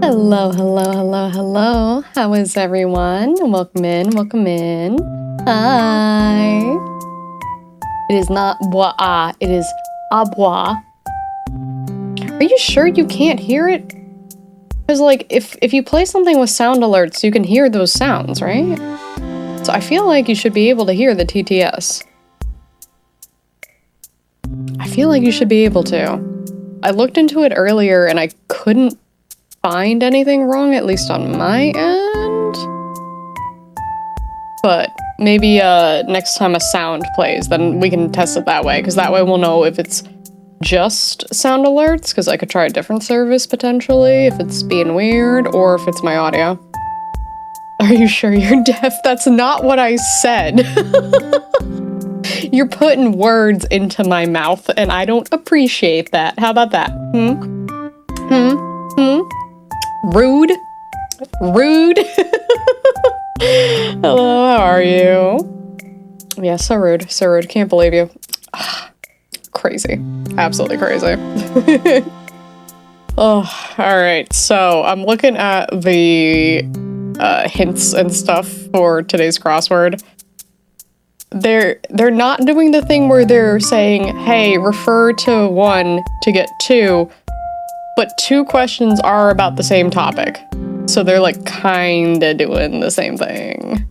Hello, hello, hello, hello. How is everyone? Welcome in, welcome in. Hi. It is not bois, it is abois. Are you sure you can't hear it? Because, like, if you play something with sound alerts, you can hear those sounds, right? So I feel like you should be able to hear the TTS. I feel like you should be able to. I looked into it earlier and I couldn't find anything wrong, at least on my end. But maybe next time a sound plays, then we can test it that way, because that way we'll know if it's just sound alerts, because I could try a different service potentially, if it's being weird, or if it's my audio. Are you sure you're deaf? That's not what I said. You're putting words into my mouth, and I don't appreciate that. How about that? Rude. Rude. Hello, how are you? Yeah, so rude. So rude. Can't believe you. Crazy. Absolutely crazy. Oh, alright. So, I'm looking at the hints and stuff for today's crossword. They're not doing the thing where they're saying, hey, refer to 1 to get 2, but 2 questions are about the same topic. So they're like kinda doing the same thing.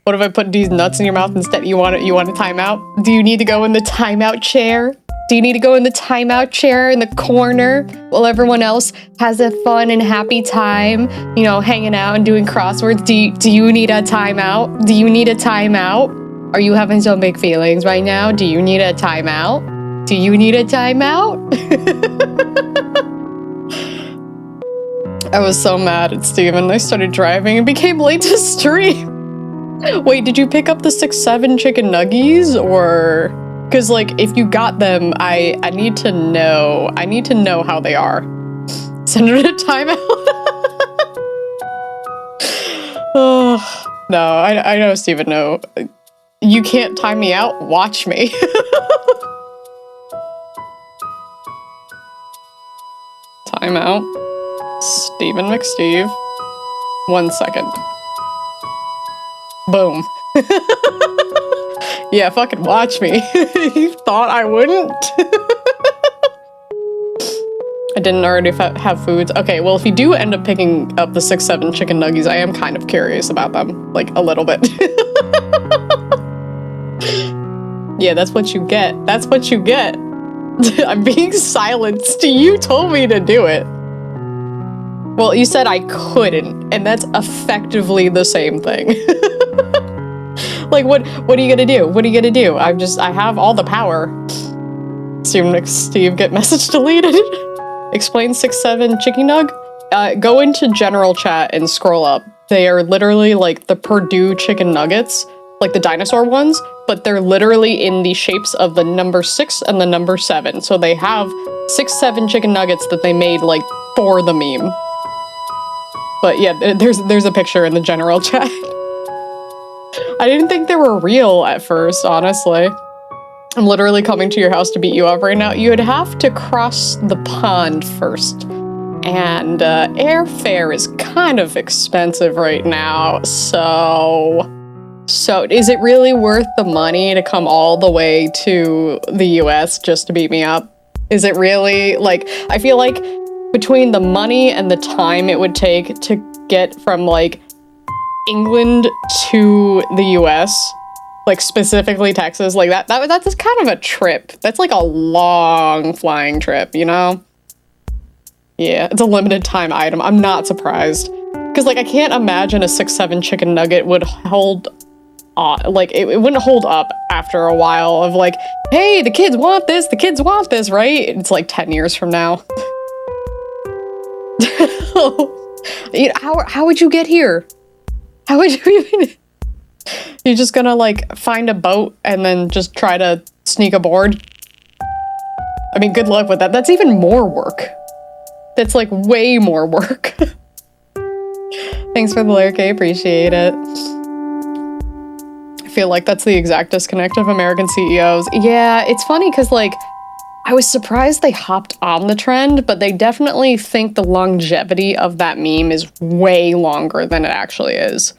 What if I put these nuts in your mouth instead? You want a timeout? Do you need to go in the timeout chair? Do you need to go in the timeout chair in the corner while everyone else has a fun and happy time, you know, hanging out and doing crosswords? Do you need a timeout? Do you need a timeout? Are you having some big feelings right now? Do you need a timeout? Do you need a timeout? I was so mad at Steven. I started driving and became late to stream. Wait, did you pick up the 6-7 chicken nuggies, or... Because, like, if you got them, I need to know. I need to know how they are. Send it a timeout. Oh, no, I know, Steven, no. You can't time me out. Watch me. Timeout. Steven McSteve. 1 second. Boom. Yeah, fucking watch me. You thought I wouldn't? I didn't already have foods. Okay, well, if you do end up picking up the 6-7 chicken nuggies, I am kind of curious about them. Like, a little bit. Yeah, that's what you get. That's what you get. I'm being silenced. You told me to do it. Well, you said I couldn't, and that's effectively the same thing. Like, what are you gonna do? What are you gonna do? I have all the power. Steve, get message deleted. Explain 6-7 chicken nug? Go into general chat and scroll up. They are literally like the Purdue chicken nuggets, like the dinosaur ones, but they're literally in the shapes of the number 6 and the number 7. So they have 6-7 chicken nuggets that they made, like, for the meme. But yeah, there's a picture in the general chat. I didn't think they were real at first, honestly. I'm literally coming to your house to beat you up right now. You'd have to cross the pond first. And airfare is kind of expensive right now, so is it really worth the money to come all the way to the US just to beat me up? Is it really? Like, I feel like between the money and the time it would take to get from, like, England to the US, like, specifically Texas, like, that's kind of a trip. That's like a long flying trip, you know? Yeah, it's a limited time item. I'm not surprised. Because, like, I can't imagine a 6-7 chicken nugget would hold like, it wouldn't hold up after a while of, like, hey, the kids want this, right? It's like 10 years from now. How would you get here? How would you even... You're just gonna, like, find a boat and then just try to sneak aboard? I mean, good luck with that. That's even more work. That's, like, way more work. Thanks for the lyric, I appreciate it. I feel like that's the exact disconnect of American CEOs. Yeah, it's funny because, like, I was surprised they hopped on the trend, but they definitely think the longevity of that meme is way longer than it actually is.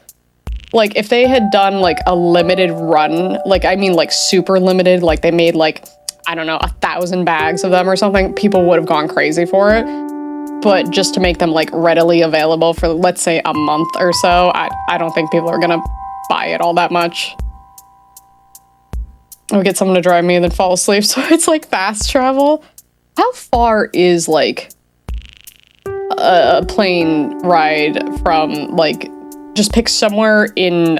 Like, if they had done, like, a limited run, like, I mean, like, super limited, like, they made, like, I don't know, 1,000 bags of them or something, people would have gone crazy for it. But just to make them, like, readily available for, let's say, a month or so, I don't think people are gonna buy it all that much. I would get someone to drive me and then fall asleep, so it's like fast travel. How far is like a plane ride from like, just pick somewhere in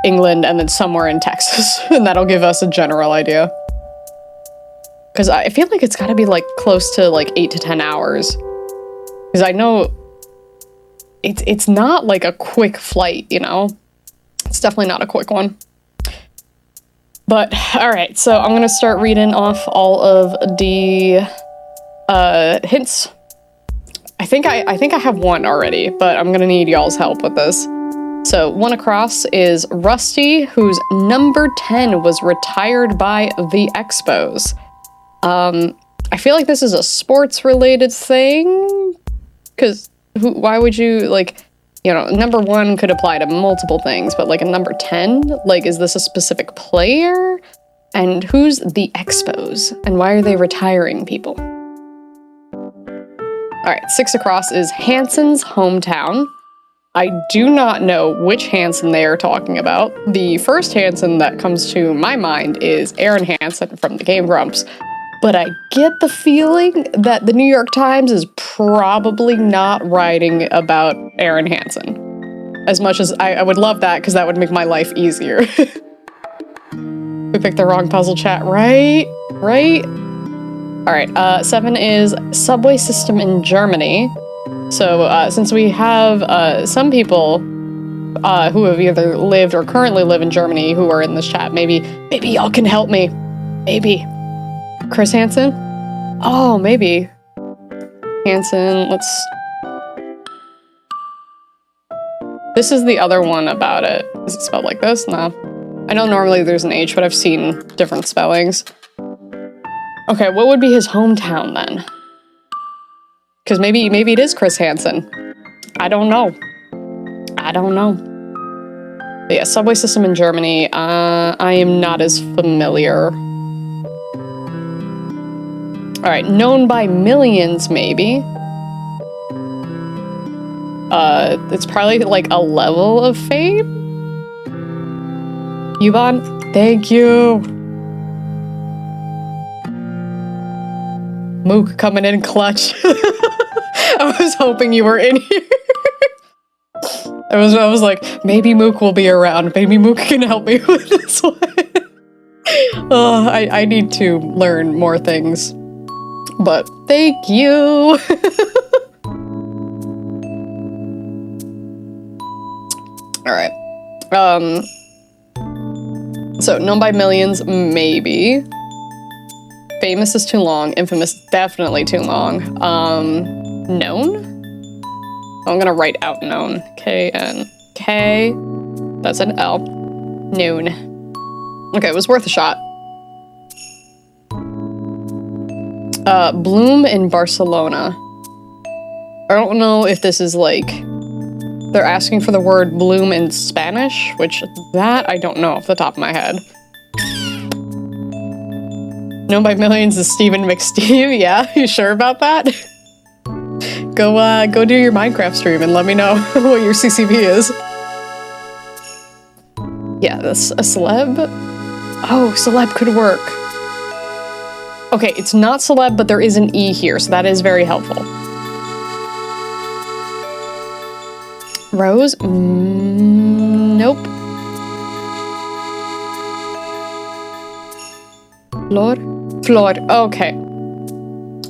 England and then somewhere in Texas, and that'll give us a general idea. Because I feel like it's gotta be like close to like 8 to 10 hours. Because I know it's not like a quick flight, you know? It's definitely not a quick one. But, alright, so I'm gonna start reading off all of the hints. I think I have one already, but I'm gonna need y'all's help with this. So, one across is Rusty, whose number 10 was retired by the Expos. I feel like this is a sports-related thing, because why would you, like... You know, number 1 could apply to multiple things, but like a number 10, like, is this a specific player? And who's the Expos? And why are they retiring people? All right, 6 across is Hansen's hometown. I do not know which Hansen they are talking about. The first Hansen that comes to my mind is Aaron Hansen from the Game Grumps. But I get the feeling that the New York Times is probably not writing about Aaron Hansen. As much as I would love that, because that would make my life easier. We picked the wrong puzzle, chat, right? Right? Alright, 7 is subway system in Germany. So, since we have some people who have either lived or currently live in Germany who are in this chat, maybe y'all can help me. Maybe. Chris Hansen? Oh, maybe. Hansen, let's... This is the other one about it. Is it spelled like this? No. I know normally there's an H, but I've seen different spellings. Okay, what would be his hometown then? Because maybe it is Chris Hansen. I don't know. I don't know. But yeah, subway system in Germany. I am not as familiar. Alright, known by millions, maybe. It's probably like a level of fame? Yuban, thank you! Mook coming in clutch. I was hoping you were in here. I was like, maybe Mook will be around. Maybe Mook can help me with this one. Oh, I need to learn more things. But thank you! Alright. So, known by millions, maybe. Famous is too long. Infamous, definitely too long. Known? I'm gonna write out known. K-N. K. That's an L. Known. Okay, it was worth a shot. Bloom in Barcelona. I don't know if this is like... They're asking for the word bloom in Spanish, which that I don't know off the top of my head. Known by millions is Steven McSteve. Yeah, you sure about that? Go do your Minecraft stream and let me know what your CCP is. Yeah, that's a celeb. Oh, celeb could work. Okay, it's not celeb, but there is an E here, so that is very helpful. Rose? Nope. Flor? Flor, okay.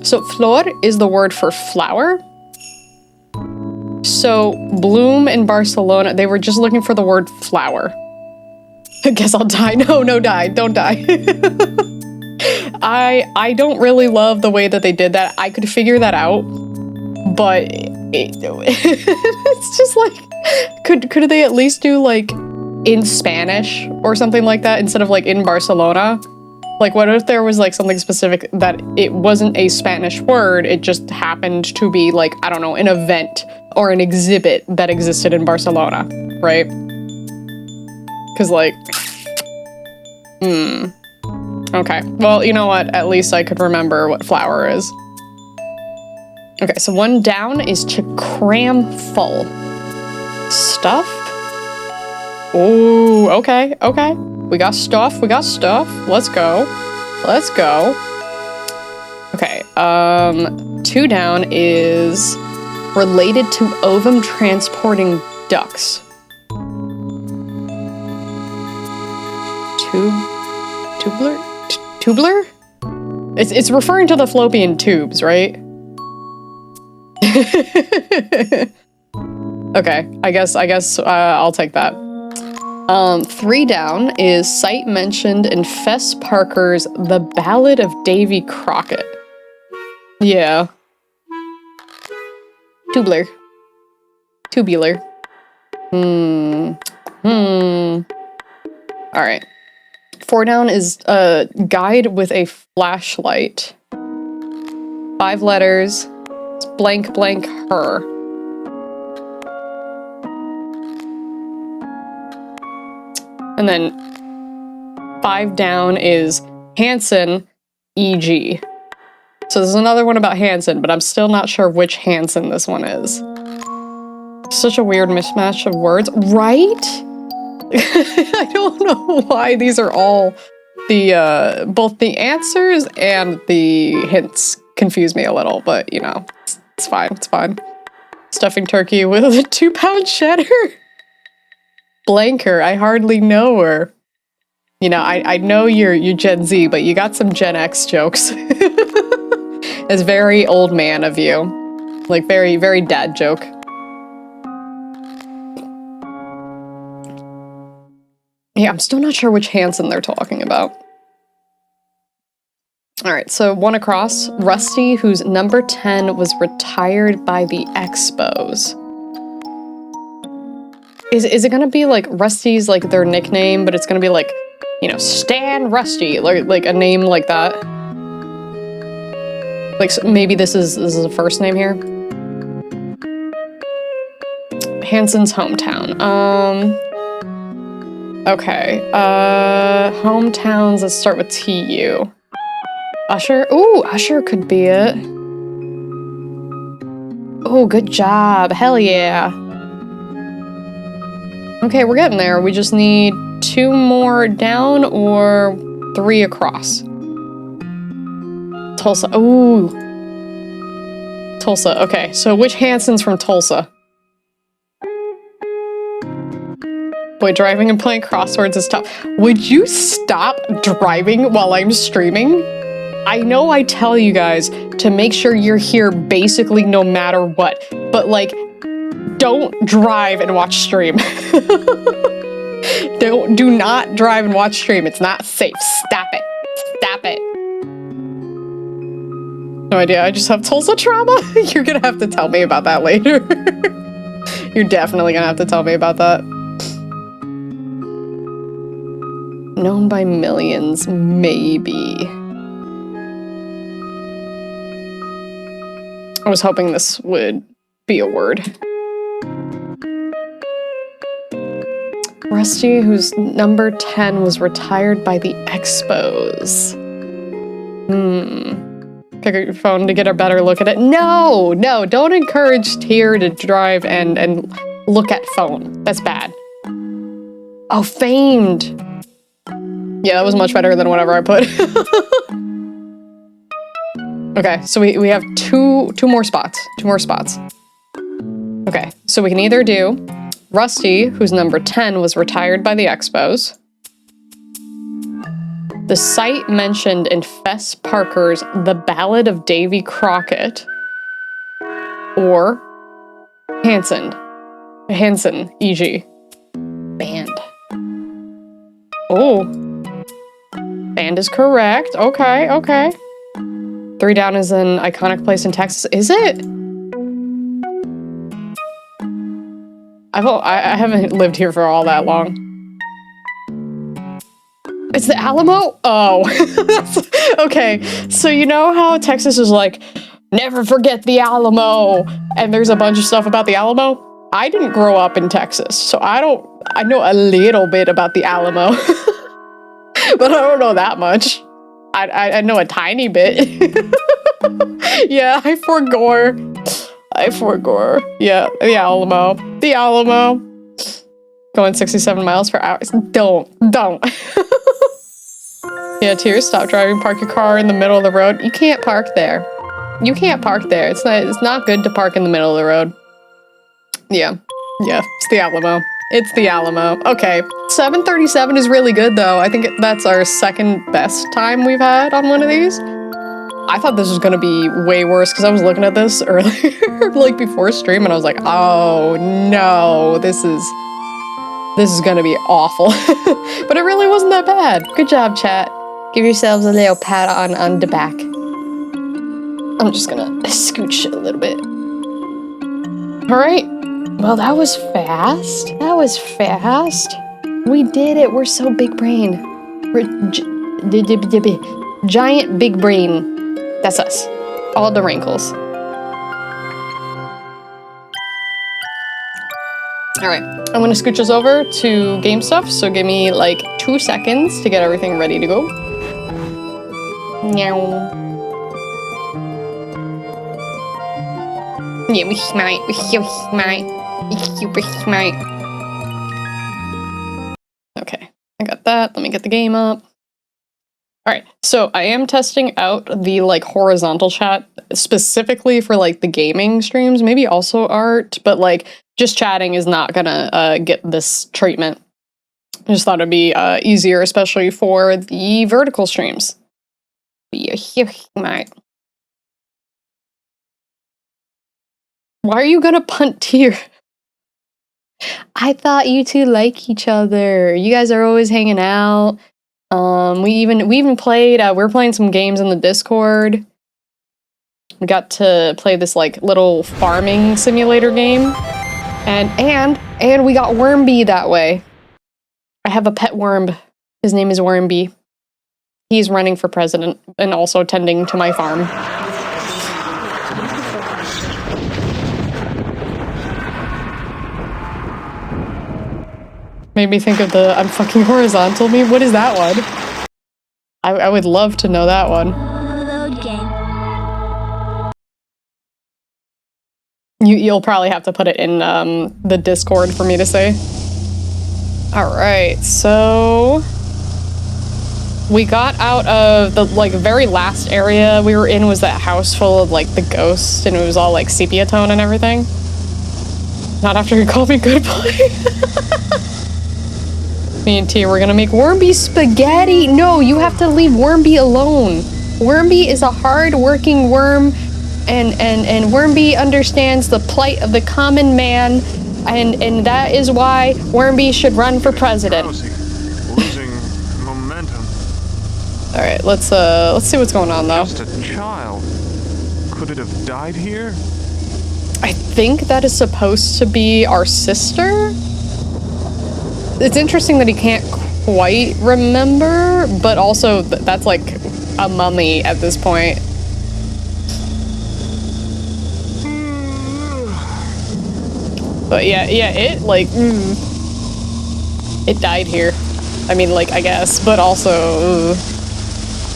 So flor is the word for flower. So bloom in Barcelona, they were just looking for the word flower. I guess I'll die. No, die. Don't die. I don't really love the way that they did that. I could figure that out, but it's just like, could they at least do like in Spanish or something like that instead of like in Barcelona? Like, what if there was, like, something specific that it wasn't a Spanish word, it just happened to be, like, I don't know, an event or an exhibit that existed in Barcelona, right? Because, like, okay. Well, you know what? At least I could remember what flower is. Okay, so one down is to cram full. Stuff? Ooh, okay, okay. We got stuff, we got stuff. Let's go. Let's go. Okay, 2 down is related to ovum transporting ducts. Tubular? It's referring to the fallopian tubes, right? Okay, I guess I'll take that. 3 down is site mentioned in Fess Parker's The Ballad of Davy Crockett. Yeah. Tubular. Alright. 4 down is a guide with a flashlight. 5 letters. It's blank blank her. And then 5 down is Hansen, e.g. So there's another one about Hansen, but I'm still not sure which Hansen this one is. Such a weird mismatch of words, right? I don't know why these are all the, both the answers and the hints confuse me a little, but you know, it's fine, it's fine. Stuffing turkey with a 2-pound cheddar? Blanker, I hardly know her. You know, I know you're Gen Z, but you got some Gen X jokes. It's very old man of you. Like, very, very dad joke. Yeah, I'm still not sure which Hansen they're talking about. Alright, so 1 across. Rusty, whose number 10 was retired by the Expos. Is it gonna be like Rusty's like their nickname, but it's gonna be like, you know, Stan Rusty, like a name like that? Like, so maybe this is a first name here. Hansen's hometown. Okay. Hometowns. Let's start with TU. Usher. Ooh, Usher could be it. Oh, good job. Hell yeah. Okay, we're getting there. We just need 2 more down or 3 across. Tulsa. Ooh. Tulsa. Okay, so which Hansen's from Tulsa? Boy, driving and playing crosswords is tough. Would you stop driving while I'm streaming? I know I tell you guys to make sure you're here basically no matter what, but like, don't drive and watch stream. Do not drive and watch stream. It's not safe. Stop it. Stop it. No idea. I just have Tulsa trauma. You're gonna have to tell me about that later. You're definitely gonna have to tell me about that. Known by millions, maybe. I was hoping this would be a word. Rusty, whose number 10 was retired by the Expos. Pick up your phone to get a better look at it. No, don't encourage Tyr to drive and look at phone. That's bad. Oh, famed. Yeah, that was much better than whatever I put. Okay, so we have two more spots. 2 more spots. Okay, so we can either do Rusty, whose number 10 was retired by the Expos. The site mentioned in Fess Parker's The Ballad of Davy Crockett. Or Hansen, e.g. Band. Oh. Band is correct. Okay, okay. 3 down is an iconic place in Texas. Is it? I haven't lived here for all that long. It's the Alamo? Oh. Okay, so you know how Texas is like, never forget the Alamo, and there's a bunch of stuff about the Alamo? I didn't grow up in Texas, so I know a little bit about the Alamo. But I don't know that much. I know a tiny bit. Yeah, I forgore. Yeah, the Alamo. The Alamo. Going 67 miles per hour. Don't. Yeah, Tears, stop driving. Park your car in the middle of the road. You can't park there. You can't park there. It's not good to park in the middle of the road. Yeah, it's the Alamo. It's the Alamo. Okay, 7:37 is really good though. I think that's our second best time we've had on one of these. I thought this was gonna be way worse because I was looking at this earlier, like before stream, and I was like, oh no, this is gonna be awful. But it really wasn't that bad. Good job, chat. Give yourselves a little pat on the back. I'm just gonna scooch a little bit. All right. Well, that was fast. We did it. We're so big brain. We're giant big brain. That's us. All the wrinkles. All right. I'm gonna scooch us over to game stuff. So give me like 2 seconds to get everything ready to go. Meow. Yeah, we're so smart. Super smart. Okay, I got that. Let me get the game up. All right, so I am testing out the like horizontal chat specifically for like the gaming streams, maybe also art, but like just chatting is not gonna get this treatment. I just thought it'd be easier, especially for the vertical streams. Be so smart. Why are you gonna punt Tear? I thought you two like each other. You guys are always hanging out. We even played. We're playing some games in the Discord. We got to play this like little farming simulator game, and we got Wormbee that way. I have a pet worm. His name is Wormbee. He's running for president and also tending to my farm. Made me think of the I'm fucking horizontal meme. What is that one? I would love to know that one. You'll probably have to put it in the Discord for me to say. Alright, so we got out of the like very last area we were in was that house full of like the ghosts, and it was all like sepia tone and everything. Not after you called me good boy. Me and Tia, we're gonna make Wormbee spaghetti. No, you have to leave Wormbee alone. Wormbee is a hard-working worm, and Wormbee understands the plight of the common man, and that is why Wormbee should run for president. Losing momentum. All right, let's see what's going on though. Just a child. Could it have died here? I think that is supposed to be our sister. It's interesting that he can't quite remember, but also that's like a mummy at this point. But yeah, it like, it died here. I mean, like, I guess, but also,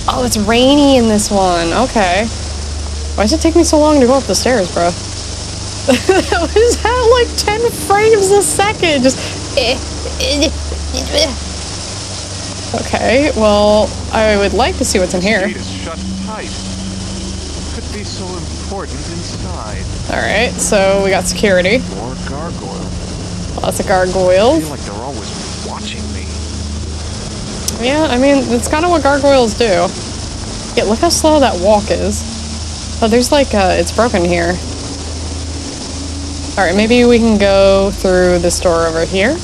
oh, it's rainy in this one. Okay. Why does it take me so long to go up the stairs, bro? That was at like 10 frames a second. Just, okay, well, I would like to see what's in here. The gate is shut tight. Could be so important inside. Alright, so we got security. More gargoyles. Lots of gargoyles. I feel like they're always watching me. Yeah, I mean, that's kind of what gargoyles do. Yeah, look how slow that walk is. Oh, there's like, it's broken here. Alright, maybe we can go through this door over here.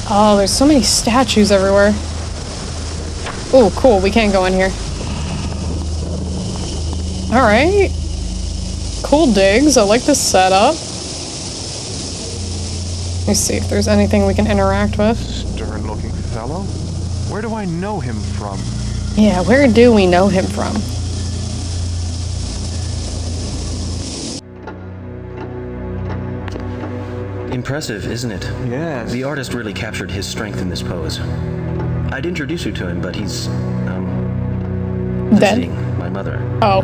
Oh, there's so many statues everywhere. Oh, cool, we can't go in here. Alright. Cool digs, I like this setup. Let me see if there's anything we can interact with. Stern-looking fellow? Where do I know him from? Yeah, where do we know him from? Impressive, isn't it? Yes. The artist really captured his strength in this pose. I'd introduce you to him, but he's, visiting my mother. Oh.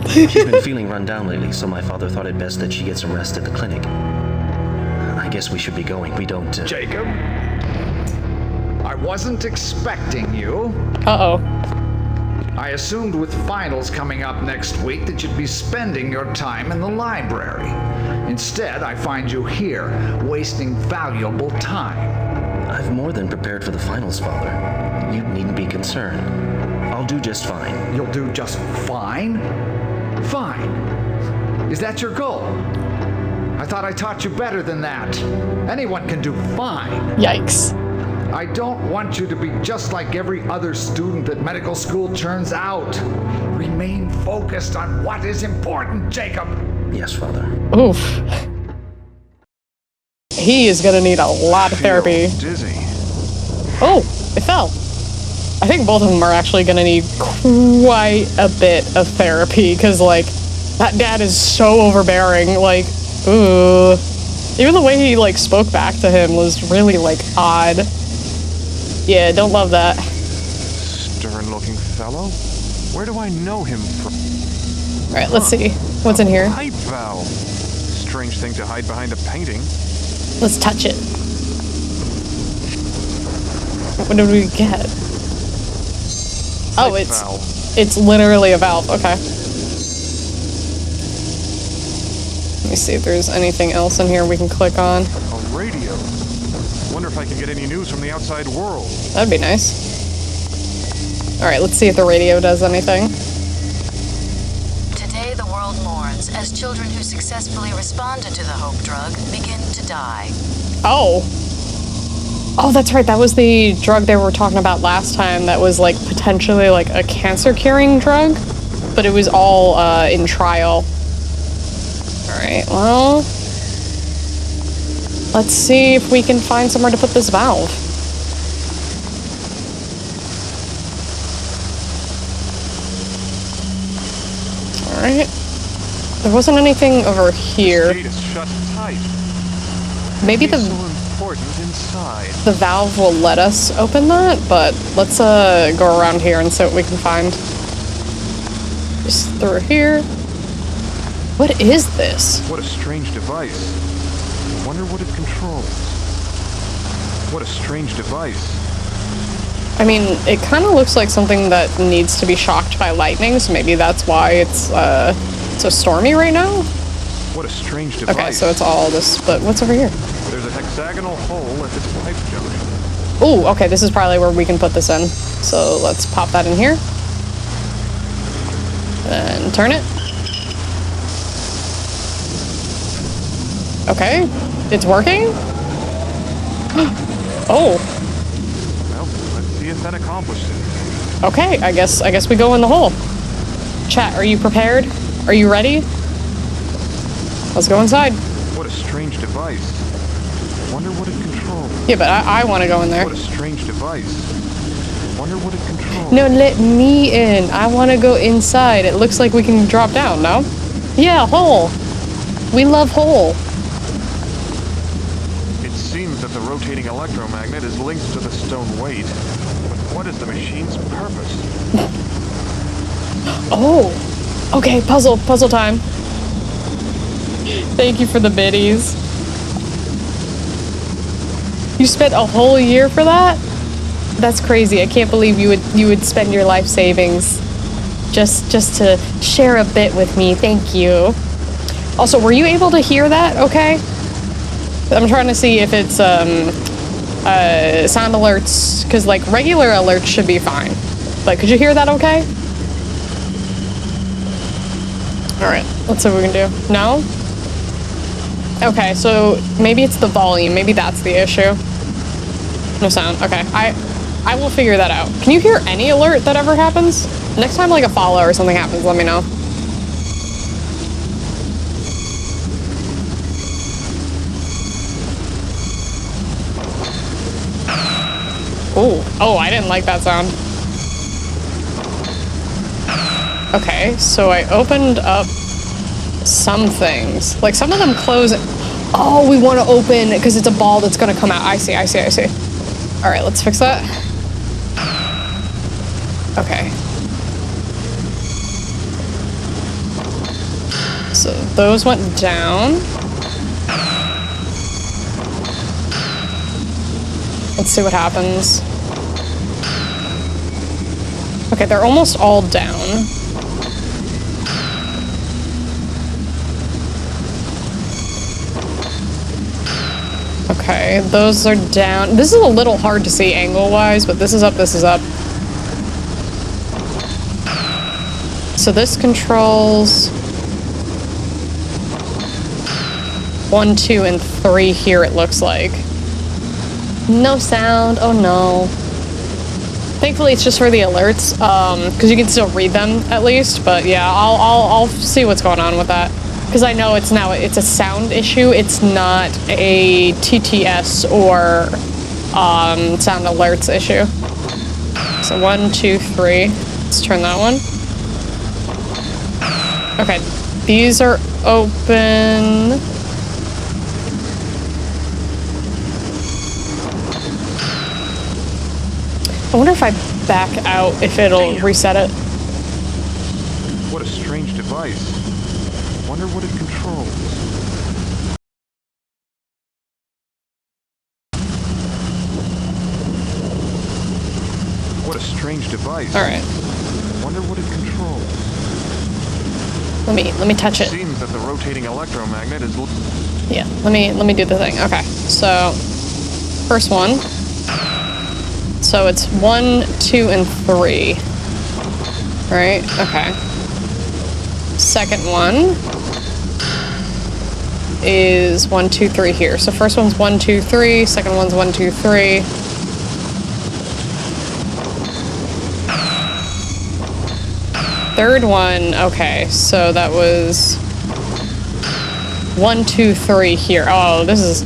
She's been feeling run down lately, so my father thought it best that she get some rest at the clinic. I guess we should be going. We don't, Jacob? I wasn't expecting you. Uh-oh. I assumed with finals coming up next week that you'd be spending your time in the library. Instead, I find you here, wasting valuable time. I've more than prepared for the finals, Father. You needn't be concerned. I'll do just fine. You'll do just fine? Fine. Is that your goal? I thought I taught you better than that. Anyone can do fine. Yikes. I don't want you to be just like every other student that medical school churns out. Remain focused on what is important, Jacob. Yes, Father. Oof. He is gonna need a lot of therapy. Dizzy. Oh, it fell. I think both of them are actually gonna need quite a bit of therapy, because, like, that dad is so overbearing, like, ooh. Even the way he, like, spoke back to him was really, like, odd. Yeah, don't love that. Stern-looking fellow? Where do I know him from? Alright, let's see. What's in here? Pipe valve. Strange thing to hide behind a painting. Let's touch it. What did we get? Oh, Pipe valve. it's literally a valve. Okay. Let me see if there's anything else in here we can click on. A radio. Wonder if I can get any news from the outside world. That'd be nice. Alright, let's see if the radio does anything. Today the world mourns as children who successfully responded to the hope drug begin to die. Oh. Oh, that's right. That was the drug they were talking about last time that was, like, potentially, like, a cancer-curing drug. But it was all, in trial. Alright, well... let's see if we can find somewhere to put this valve. Alright. There wasn't anything over here. Gate is shut tight. Maybe It's the so important inside. valve will let us open that, but let's go around here and see what we can find. Just through here. What is this? What a strange device. Wonder what it controls. What a strange device. I mean, it kind of looks like something that needs to be shocked by lightning, so maybe that's why it's so stormy right now? What a strange device. Okay, so it's all this, but what's over here? There's a hexagonal hole at this pipe junction. Ooh, okay, this is probably where we can put this in. So let's pop that in here. And turn it. Okay, it's working? Oh, Well, let's see if that accomplished it. okay, I guess we go in the hole. Chat, are you prepared? Are you ready? Let's go inside. What a strange device. Wonder what it controls. Yeah, but I want to go in there. What a strange device. Wonder what it controls. No, let me in. I want to go inside. It looks like we can drop down, no? Yeah, hole. We love hole. It seems that the rotating electromagnet is linked to the stone weight. But what is the machine's purpose? Oh. Okay, puzzle time. Thank you for the biddies. You spent a whole year for that? That's crazy. I can't believe you would spend your life savings just to share a bit with me. Thank you. Also, were you able to hear that okay? I'm trying to see if it's sound alerts, because like regular alerts should be fine. But could you hear that okay? Alright, let's see what we can do. No? Okay, so maybe it's the volume. Maybe that's the issue. No sound. Okay, I will figure that out. Can you hear any alert that ever happens? Next time like a follow or something happens, let me know. Ooh. Oh, I didn't like that sound. Okay, so I opened up some things. Like, some of them close. Oh, we want to open because it's a ball that's going to come out. I see. All right, let's fix that. Okay. So those went down. Let's see what happens. Okay, they're almost all down. Okay, those are down. This is a little hard to see angle-wise, but this is up, this is up. So this controls 1, 2, and 3 here, it looks like. No sound, oh no. Thankfully, it's just for the alerts, because you can still read them, at least, but yeah, I'll see what's going on with that. Because I know it's a sound issue, it's not a TTS or sound alerts issue. So 1, 2, 3. Let's turn that one. Okay, these are open. I wonder if I back out, if it'll reset it. What a strange device. Wonder what it controls. What a strange device. All right. Wonder what it controls. Let me touch it. Seems that the rotating electromagnet is. Yeah. Let me do the thing. Okay. So first one. So it's 1, 2, and 3. Right? Okay. Second one is 1, 2, 3 here. So first one's 1, 2, 3. Second one's 1, 2, 3. Third one, okay. So that was 1, 2, 3 here. Oh, this is.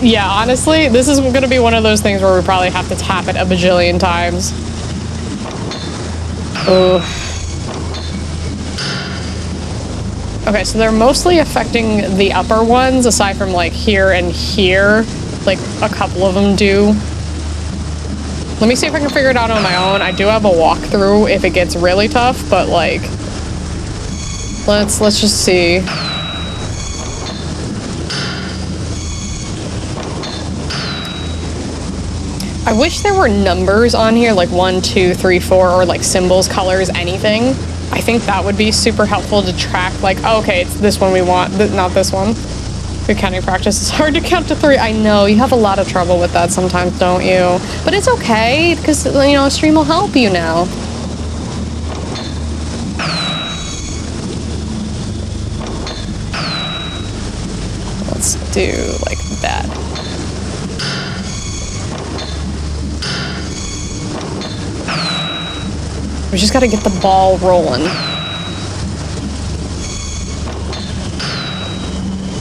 Yeah, honestly, this is going to be one of those things where we probably have to tap it a bajillion times. Oh. Okay, so they're mostly affecting the upper ones, aside from, like, here and here. Like, a couple of them do. Let me see if I can figure it out on my own. I do have a walkthrough if it gets really tough, but, like, let's just see. I wish there were numbers on here, like 1, 2, 3, 4, or like symbols, colors, anything. I think that would be super helpful to track, like, oh, okay, it's this one we want, not this one. Good counting practice. It's hard to count to 3. I know, you have a lot of trouble with that sometimes, don't you? But it's okay, because, you know, stream will help you now. Let's do like that. We just gotta get the ball rolling.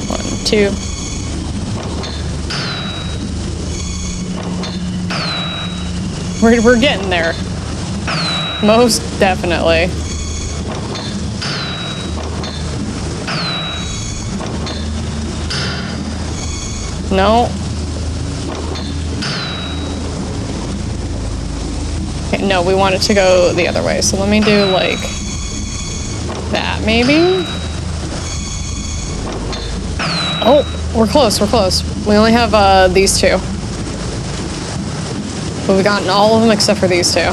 1, 2. We're getting there. Most definitely. No. Okay, no, we want it to go the other way. So let me do like that, maybe? Oh, we're close, we're close. We only have these two. But we've gotten all of them except for these two.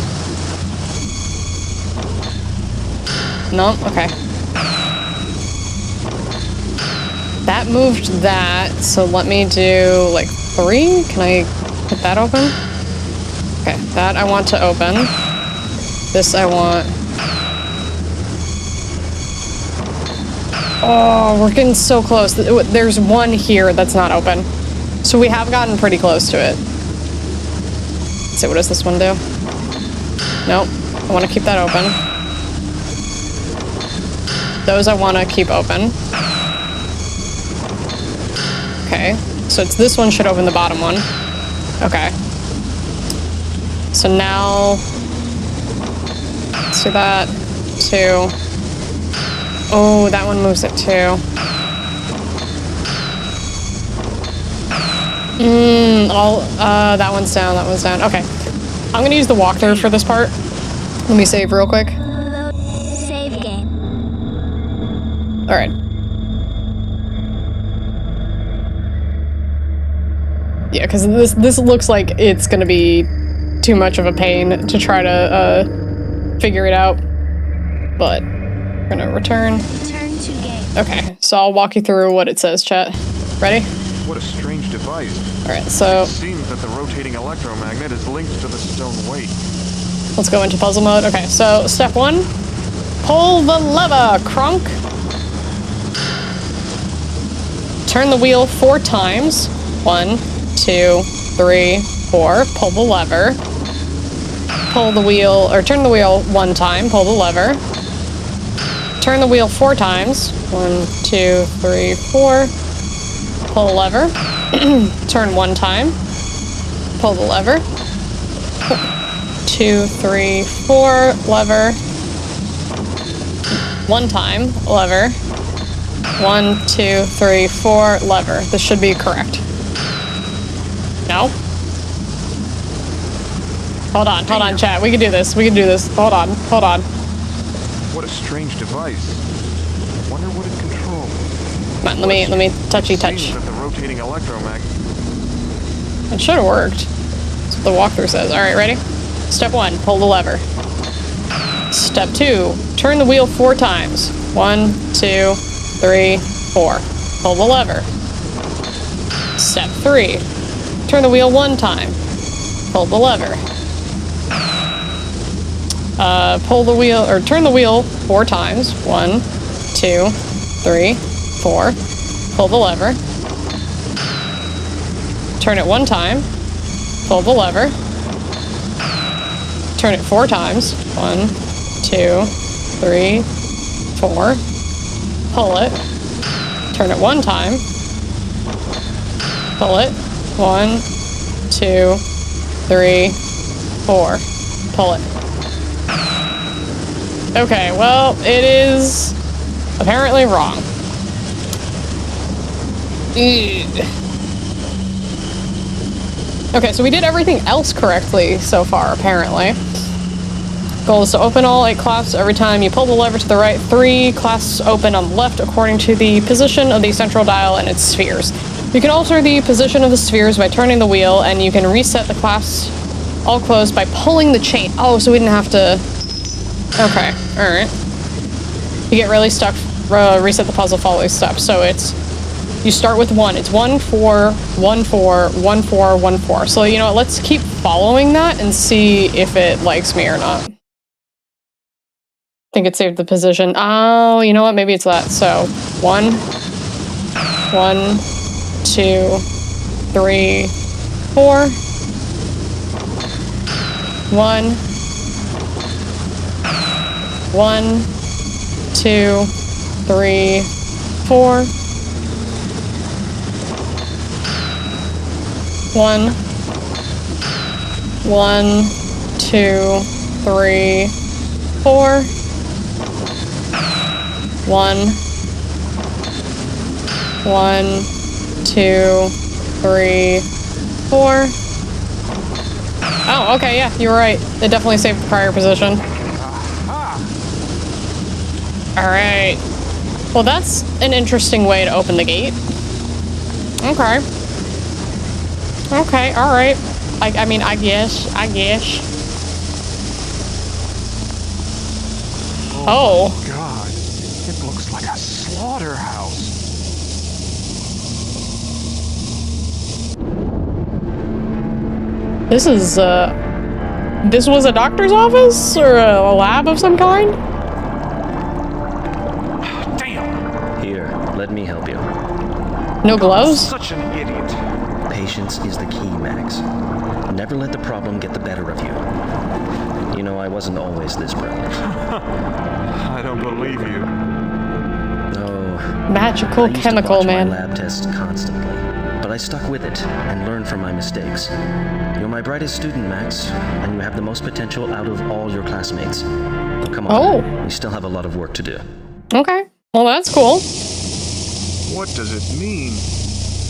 No? Okay. That moved that, so let me do like 3. Can I get that open? Okay, that I want to open. This I want. Oh, we're getting so close. There's one here that's not open. So we have gotten pretty close to it. Let's see, what does this one do? Nope, I want to keep that open. Those I want to keep open. Okay, so it's this one should open the bottom one. Okay. So now, let's do that. 2. Oh, that one moves it too. That one's down, that one's down. Okay. I'm gonna use the walkthrough for this part. Let me save real quick. Save game. Alright. Yeah, because this looks like it's gonna be too much of a pain to try to figure it out. But we're gonna return. Turn to game. Okay, so I'll walk you through what it says, chat. Ready? What a strange device. Alright, so It seems that the rotating electromagnet is linked to the stone weight. let's go into puzzle mode. Okay, so step 1. Pull the lever, Kronk. Turn the wheel 4 times. 1, 2, 3, 4. Pull the lever. Pull the wheel, or turn the wheel 1 time. Pull the lever. Turn the wheel 4 times. 1, 2, 3, 4. Pull the lever. Turn 1 time. Pull the lever. 2, 3, 4. Lever. 1 time. Lever. 1, 2, 3, 4. Lever. This should be correct. No? Hold on, chat. We can do this. We can do this. Hold on. What a strange device. Wonder what it controls. Come on, let me touchy touch. Seems that the rotating electromagnet. It should have worked. That's what the walkthrough says. Alright, ready? Step 1, pull the lever. Step 2, turn the wheel 4 times. 1, 2, 3, 4. Pull the lever. Step 3, turn the wheel 1 time. Pull the lever. Pull the wheel, or turn the wheel 4 times. 1, 2, 3, 4. Pull the lever. Turn it 1 time. Pull the lever. Turn it 4 times. 1, 2, 3, 4. Pull it. Turn it 1 time. Pull it. 1, 2, 3, 4. Pull it. Okay, well, it is apparently wrong. Ugh. Okay, so we did everything else correctly so far, apparently. Goal is to open all 8 clasps every time you pull the lever to the right. 3 clasps open on the left according to the position of the central dial and its spheres. You can alter the position of the spheres by turning the wheel, and you can reset the clasps all closed by pulling the chain. Oh, so we didn't have to... Okay, alright. You get really stuck, reset the puzzle following steps. So it's... You start with 1. It's 1, 4, 1, 4, 1, 4, 1, 4. So, you know what, let's keep following that and see if it likes me or not. I think it saved the position. Oh, you know what, maybe it's that. So, 1, 1, 2, 3, 4. 1, 1, 2, 3, 4. 1, 1, 2, 3, 4. 1, 1, 2, 3, 4. Oh, okay, yeah, you were right. It definitely saved the prior position. Alright. Well, that's an interesting way to open the gate. Okay. Okay, alright. I mean, I guess. Oh. God, it looks like a slaughterhouse. This is, this was a doctor's office? Or a lab of some kind? Damn! Here, let me help you. No gloves? Such an idiot. Patience is the key, Max. Never let the problem get the better of you. You know, I wasn't always this brilliant. I don't believe you. No. Magical I used to chemical, watch man. my lab tests constantly, but but I stuck with it and learned from my mistakes. You're my brightest student, Max, and you have the most potential out of all your classmates. Come on, we still have a lot of work to do. Okay. Well, that's cool. What does it mean?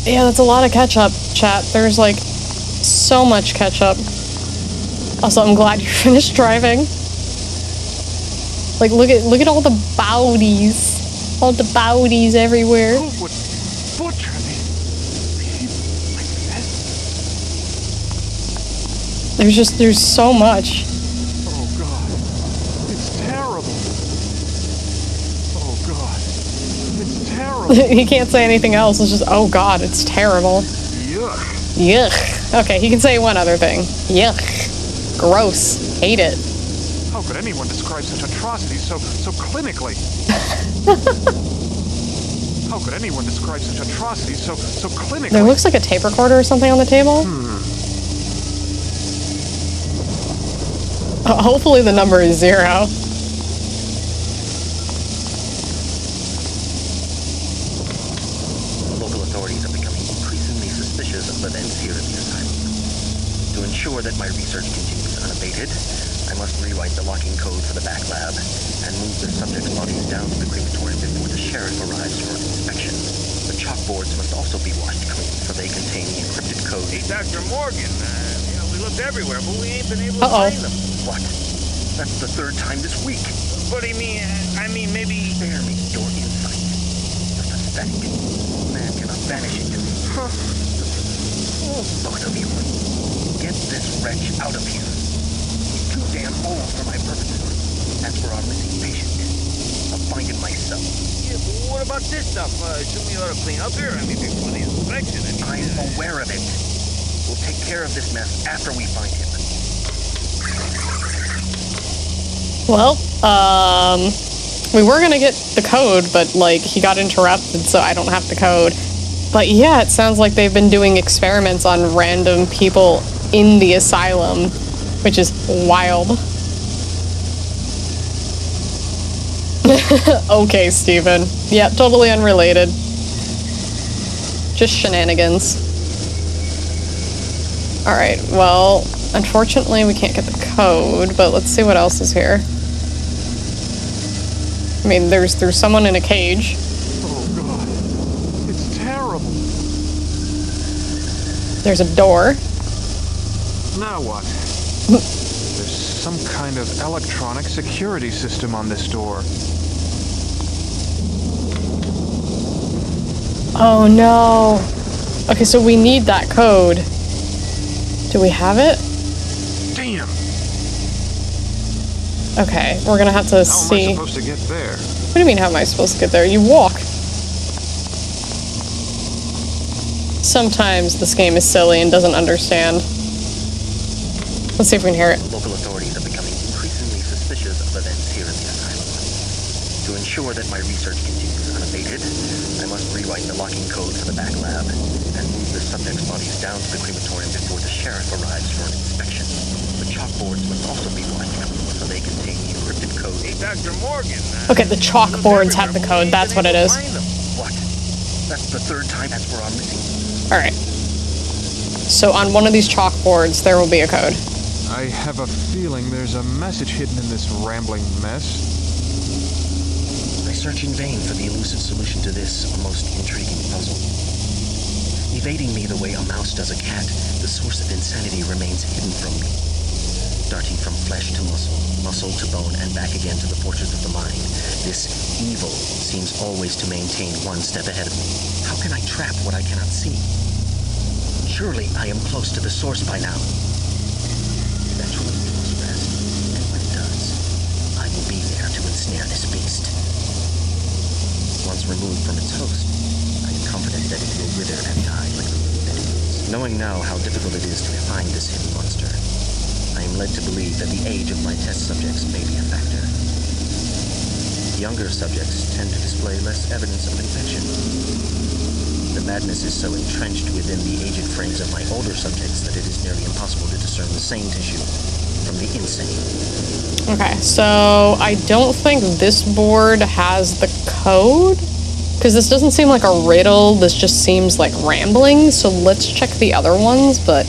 Yeah, that's a lot of ketchup, chat. There's like so much ketchup. Also, I'm glad you finished driving. Like, look at all the bowdies. All the bowdies everywhere. Who would butcher me like this? There's so much. Oh God, it's terrible. Oh God, it's terrible. He can't say anything else. It's just, oh God, it's terrible. Yuck. Yuck. Okay, he can say one other thing. Yuck. Gross. Hate it. How could anyone describe such atrocities so clinically? How could anyone describe such atrocities so clinically? There looks like a tape recorder or something on the table. Hopefully the number is 0. Local authorities are becoming increasingly suspicious of events here at the asylum. To ensure that my research continues unabated, I must rewrite the locking code for the back lab and move the subject's bodies down to the crematorium before the sheriff arrives for inspection. The chalkboards must also be washed clean, for they contain the encrypted code. Hey, Dr. Morgan, we looked everywhere, but we ain't been able to find them. What? That's the 3rd time this week. What do you mean? I mean, maybe... Spare me your insight. You're pathetic. Man cannot banish it. Huh. Both of you. Get this wretch out of here. He's too damn old for my purposes. As for our missing patient, I'll find him myself. Yeah, but what about this stuff? Shouldn't we ought to clean up here? I mean, before the inspection. I'm aware of it. We'll take care of this mess after we find him. Well, we were gonna get the code, but like he got interrupted, so I don't have the code. But yeah, it sounds like they've been doing experiments on random people in the asylum, which is wild. Okay, Steven. Yeah, totally unrelated. Just shenanigans. Alright, well, unfortunately we can't get the code, but let's see what else is here. I mean, there's someone in a cage. Oh God, it's terrible. There's a door. Now what? There's some kind of electronic security system on this door. Oh no. Okay, so we need that code. Do we have it? Damn. Okay, we're gonna have to How see. am I supposed to get there? What do you mean, how am I supposed to get there? You walk. Sometimes this game is silly and doesn't understand. Let's see if we can hear it. Local authorities are becoming increasingly suspicious of events here in the asylum. To ensure that my research continues unabated, I must rewrite the locking code for the back lab and move the subject's bodies down to the crematorium before the sheriff arrives for an inspection. The chalkboards must also be washed clean, so they contain the encrypted code. Hey, Dr. Morgan. Okay, the chalkboards have the code. That's what it is. What? That's the 3rd time as for our missing. Alright. So on one of these chalkboards, there will be a code. I have a feeling there's a message hidden in this rambling mess. I search in vain for the elusive solution to this most intriguing puzzle. Evading me the way a mouse does a cat, the source of insanity remains hidden from me. Darting from flesh to muscle, muscle to bone, and back again to the fortress of the mind, this evil seems always to maintain one step ahead of me. How can I trap what I cannot see? Surely I am close to the source by now. Eventually it must rest, and when it does, I will be there to ensnare this beast. Once removed from its host, I am confident that it will wither and die like the wood that it is. Knowing now how difficult it is to find this hidden monster, I am led to believe that the age of my test subjects may be a factor. Younger subjects tend to display less evidence of infection. The madness is so entrenched within the aged frames of my older subjects that it is nearly impossible to discern the sane tissue from the insane. Okay, so I don't think this board has the code. Because this doesn't seem like a riddle, this just seems like rambling, so let's check the other ones, but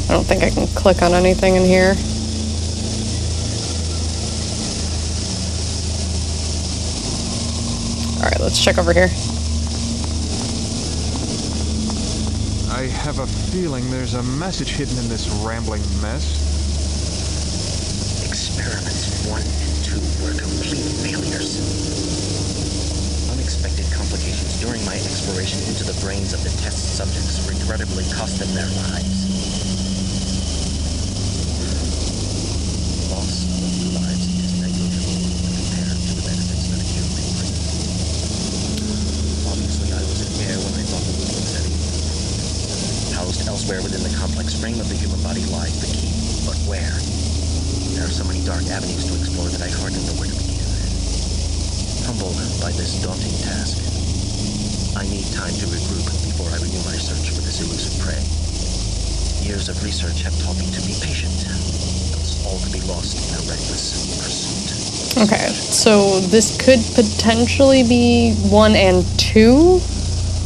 I don't think I can click on anything in here. Alright, let's check over here. I have a feeling there's a message hidden in this rambling mess. Experiments 1 and 2 were complete failures. Unexpected complications during my exploration into the brains of the test subjects regrettably cost them their lives. Loss of lives is negligible compared to the benefits that accumulate. Obviously, I was in air when I thought the room was setting. Housed elsewhere within the complex frame of the human body lies the key, but where? There are so many dark avenues to explore that I hardly know where to begin. Humbled by this daunting task, I need time to regroup before I renew my search for this elusive prey. Years of research have taught me to be patient, else all could be lost in a reckless pursuit. Okay, so this could potentially be 1 and 2,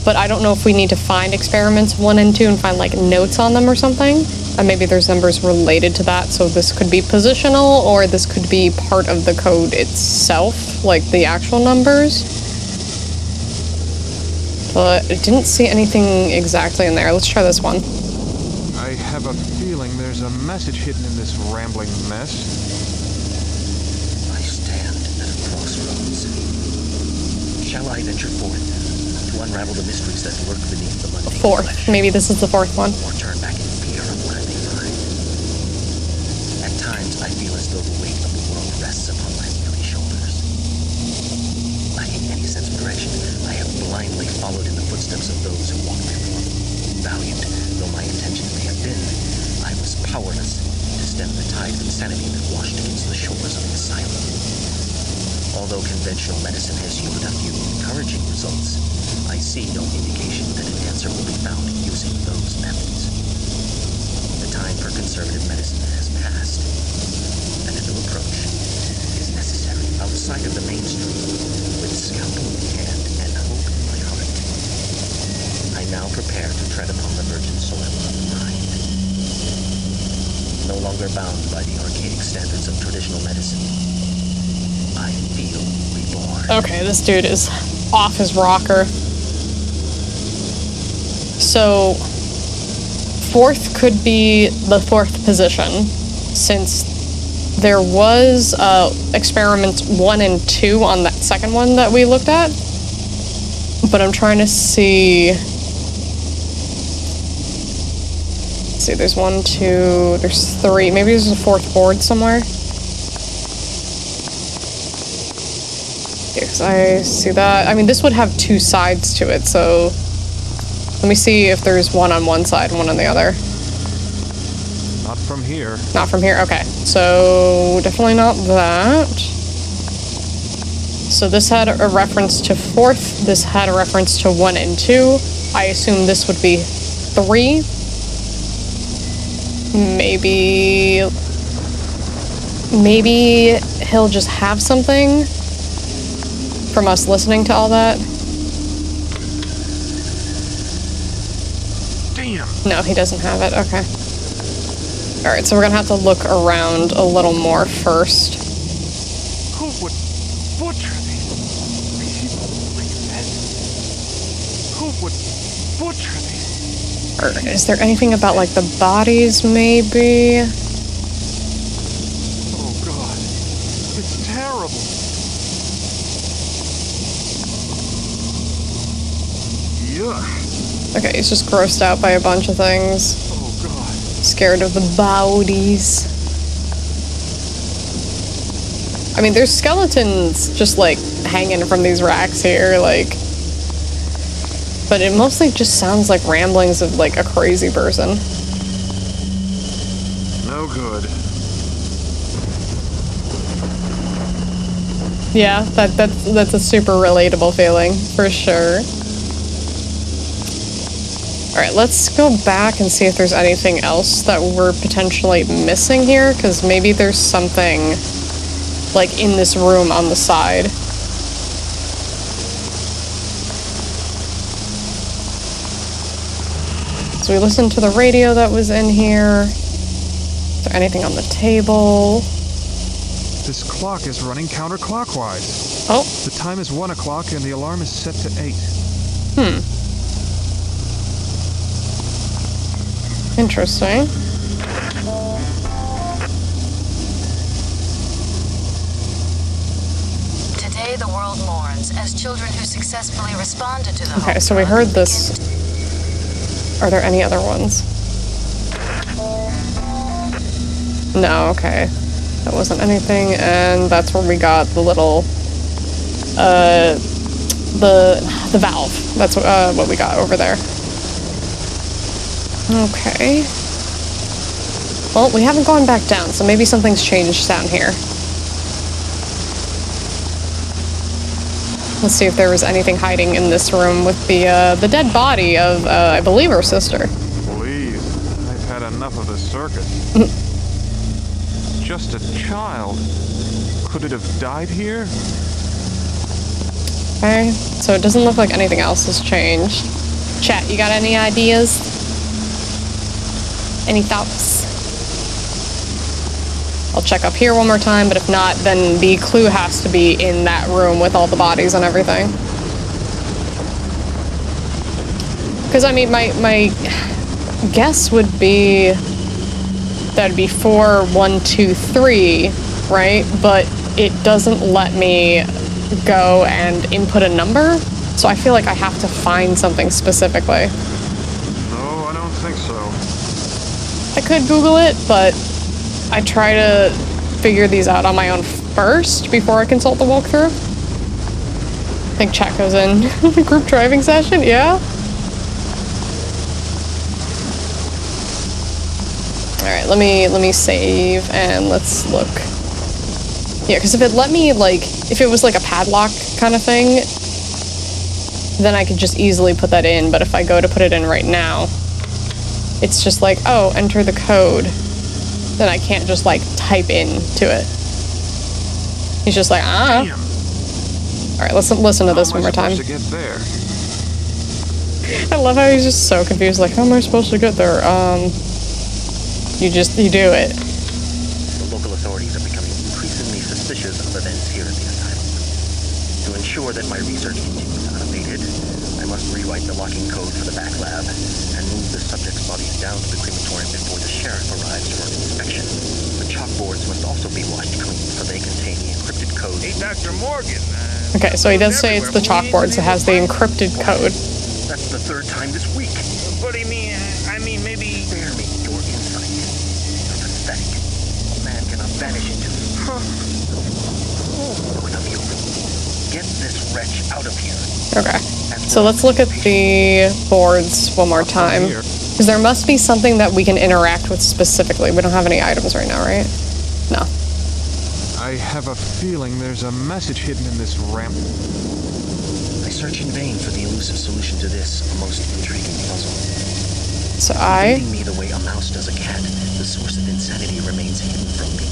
but I don't know if we need to find experiments 1 and 2 and find like notes on them or something. And maybe there's numbers related to that, so this could be positional, or this could be part of the code itself, like the actual numbers. But I didn't see anything exactly in there. Let's try this one. I have a feeling there's a message hidden in this rambling mess. I stand at a crossroads. Shall I venture forth to unravel the mysteries that lurk beneath the mundane Fourth. flesh? Maybe this is the fourth one. Or turn back in fear of what I may find? At times, I feel as though the weight of the world rests upon my weary shoulders. Lacking any sense of direction, I have blindly followed in the footsteps of those who walked before me. Valiant though my intentions may have been, I was powerless to stem the tide of insanity that washed against the shores of the asylum. Although conventional medicine has yielded a few encouraging results, I see no indication that an answer will be found using those methods. The time for conservative medicine has passed, and a new approach is necessary outside of the mainstream, with scalpel in hand and hope in my heart. I now prepare to tread upon the virgin soil of the mind. No longer bound by the archaic standards of traditional medicine, I feel reborn. Okay, this dude is off his rocker. So, fourth could be the fourth position, since there was experiments 1 and 2 on that second one that we looked at. But I'm trying to see... Let's see, there's 1, 2, there's 3. Maybe there's a fourth board somewhere. Because I see that. I mean, this would have 2 sides to it, so... Let me see if there's one on one side and one on the other. Not from here. Not from here? Okay. So, definitely not that. So this had a reference to fourth. This had a reference to 1 and 2. I assume this would be 3. Maybe he'll just have something from us listening to all that. Damn. No, he doesn't have it. Okay. Alright, so we're gonna have to look around a little more first. Who would butcher these people like that? Who would butcher these? Or is there anything about, like, the bodies, maybe? Oh god. It's terrible. Yuck. Okay, he's just grossed out by a bunch of things. Oh god. Scared of the bodies. I mean, there's skeletons just, like, hanging from these racks here, like... But it mostly just sounds like ramblings of, like, a crazy person. No good. Yeah, that's a super relatable feeling, for sure. Alright, let's go back and see if there's anything else that we're potentially missing here, because maybe there's something like, in this room on the side. So we listened to the radio that was in here. Is there anything on the table? This clock is running counterclockwise. Oh. The time is 1 o'clock and the alarm is set to 8. Interesting. Today the world mourns as children who successfully responded to the Okay, so we heard this. Are there any other ones? No, okay. That wasn't anything, and that's where we got the little, the valve. That's what we got over there. Okay. Well, we haven't gone back down, so maybe something's changed down here. Let's see if there was anything hiding in this room with the dead body of, I believe, her sister. Please, I've had enough of the circus. Just a child. Could it have died here? Okay, so it doesn't look like anything else has changed. Chat, you got any ideas? Any thoughts? I'll check up here one more time, but if not, then the clue has to be in that room with all the bodies and everything. Because, I mean, my guess would be that'd be 4, 1, 2, 3, right? But it doesn't let me go and input a number, so I feel like I have to find something specifically. No, I don't think so. I could Google it, but I try to figure these out on my own first before I consult the walkthrough. I think chat goes in group driving session, yeah? Alright, let me save and let's look. Yeah, because if it let me, like, if it was like a padlock kind of thing, then I could just easily put that in, but if I go to put it in right now, it's just like, oh, enter the code. Then I can't just, like, type into it. He's just like, ah. Damn. Alright, listen to this one more time. To get there? I love how he's just so confused, like, how am I supposed to get there? You do it. The local authorities are becoming increasingly suspicious of events here at the asylum. To ensure that my research continues unabated, I must rewrite the locking code for the back lab and move the subject's bodies down to the crematorium before the sheriff arrives for an inspection. The chalkboards must also be washed clean, for they contain the encrypted code. Hey, Dr. Morgan. Okay, so he does say it's the chalkboards that has the encrypted code. That's the 3rd time this week. What do you mean? I mean, maybe... Spare me your insight. You're pathetic. A man cannot vanish into... Both of you. Get this wretch out of here. Okay, so let's look at the boards one more time. Because there must be something that we can interact with specifically. We don't have any items right now, right? No. I have a feeling there's a message hidden in this ramp. I search in vain for the elusive solution to this, a most intriguing puzzle. So I... Leading me the way a mouse does a cat, the source of insanity remains hidden from me.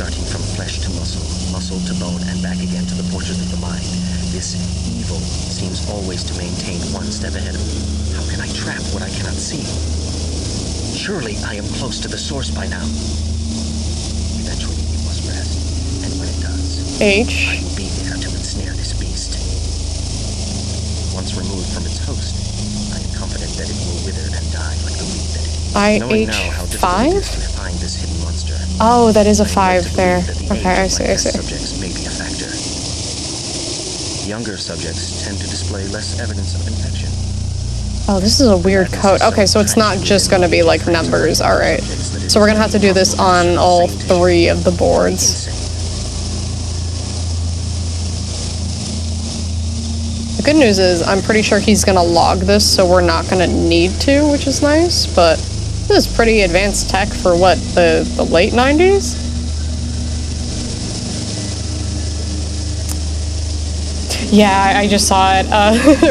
Darting from flesh to muscle, muscle to bone, and back again to the fortress of the mind, this evil seems always to maintain one step ahead of me. How can I trap what I cannot see? Surely I am close to the source by now. Eventually it must rest, and when it does, I will be there to ensnare this beast. Once removed from its host, I am confident that it will wither and die like the weed that it eats. Knowing now how difficult it is to find this hidden monster. Oh, that is a 5 there. Okay, I see. Subjects may be a factor. Younger subjects tend to display less evidence of infection. Oh, this is a weird code. Okay, so it's not just going to be like numbers. All right. So we're going to have to do this on all 3 of the boards. The good news is I'm pretty sure he's going to log this, so we're not going to need to, which is nice, but this is pretty advanced tech for what, the late 90s? Yeah, I just saw it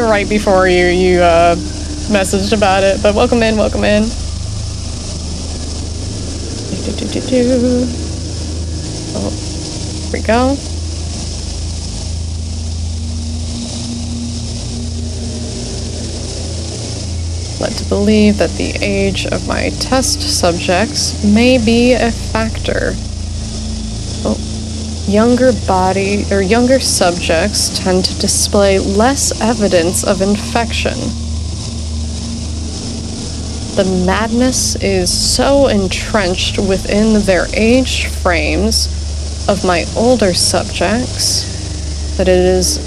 right before you messaged about it, but welcome in, welcome in. Oh. Here we go. Led to believe that the age of my test subjects may be a factor. Oh. Younger subjects tend to display less evidence of infection. The madness is so entrenched within their age frames of my older subjects that it is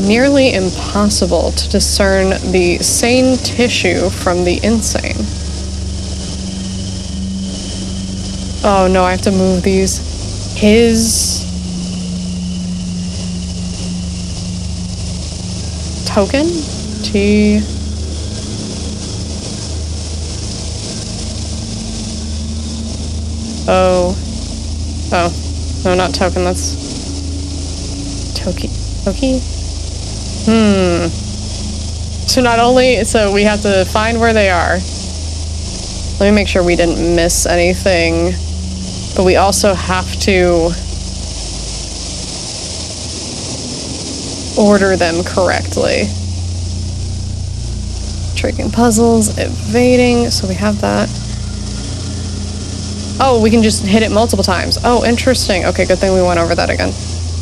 nearly impossible to discern the sane tissue from the insane. Oh no, I have to move these. His token? T. Oh. Oh. No, not token, that's Toki. So we have to find where they are. Let me make sure we didn't miss anything. But we also have to order them correctly. Tricking puzzles, evading, so we have that. Oh, we can just hit it multiple times. Oh, interesting. Okay, good thing we went over that again.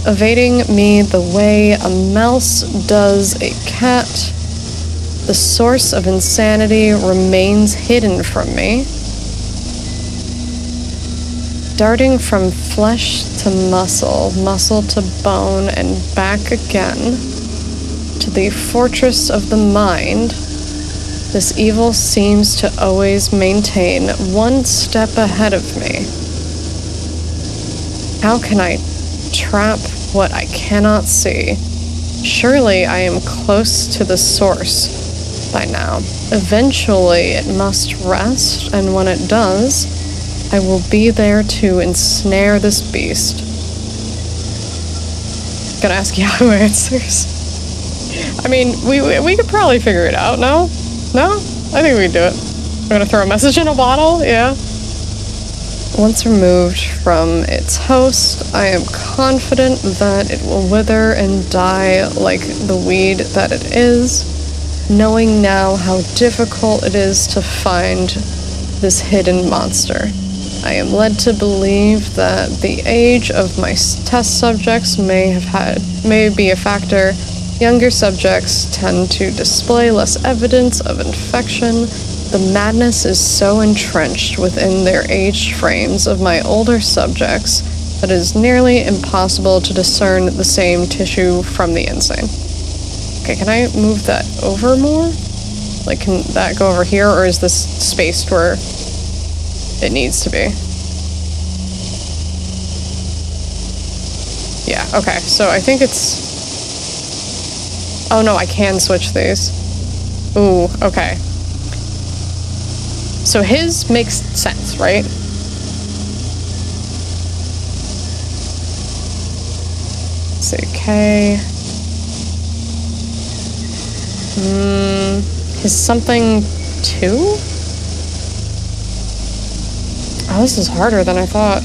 Evading me the way a mouse does a cat. The source of insanity remains hidden from me. Darting from flesh to muscle, muscle to bone, and back again to the fortress of the mind, this evil seems to always maintain one step ahead of me. How can I trap what I cannot see? Surely I am close to the source by now. Eventually it must rest, and when it does, I will be there to ensnare this beast. Gonna ask Yahoo Answers. I mean, we could probably figure it out, no? No? I think we can do it. We're gonna throw a message in a bottle, yeah. Once removed from its host, I am confident that it will wither and die like the weed that it is, knowing now how difficult it is to find this hidden monster. I am led to believe that the age of my test subjects may be a factor. Younger subjects tend to display less evidence of infection. The madness is so entrenched within their aged frames of my older subjects that it is nearly impossible to discern the same tissue from the insane. Okay, can I move that over more? Like, can that go over here, or is this spaced where it needs to be? Yeah, okay, so I think it's... Oh no, I can switch these. Ooh, okay. So his makes sense, right? Let's see, K. His something 2? Oh, this is harder than I thought.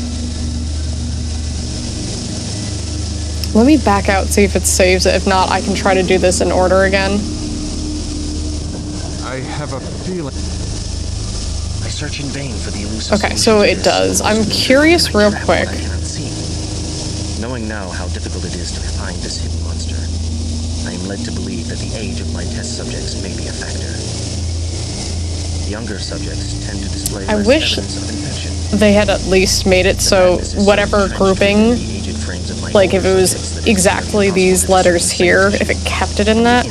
Let me back out, see if it saves it. If not, I can try to do this in order again. I have a feeling. I search in vain for the elusive. Okay, so it does. I'm curious real quick. I cannot see. Knowing now how difficult it is to find this hidden monster, I am led to believe that the age of my test subjects may be a factor. Younger subjects tend to display less evidence of infection. They had at least made it so whatever grouping, like if it was exactly these letters here, if it kept it in that.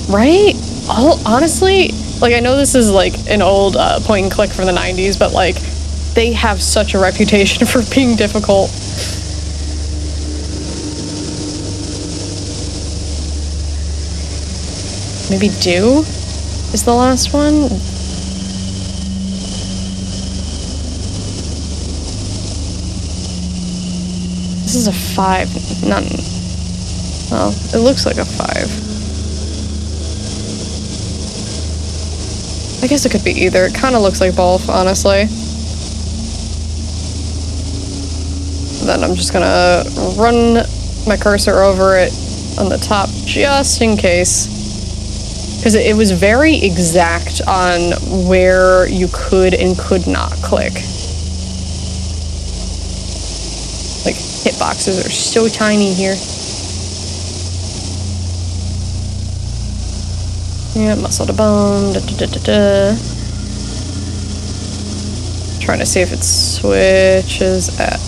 Right? Honestly, like I know this is like an old point and click from the 90s, but like they have such a reputation for being difficult. Maybe do is the last one. This is a 5. None. Well, it looks like a 5. I guess it could be either. It kind of looks like both, honestly. then I'm just gonna run my cursor over it on the top just in case. Because it was very exact on where you could and could not click. Like, hitboxes are so tiny here. Yeah, muscle to bone. Trying to see if it switches at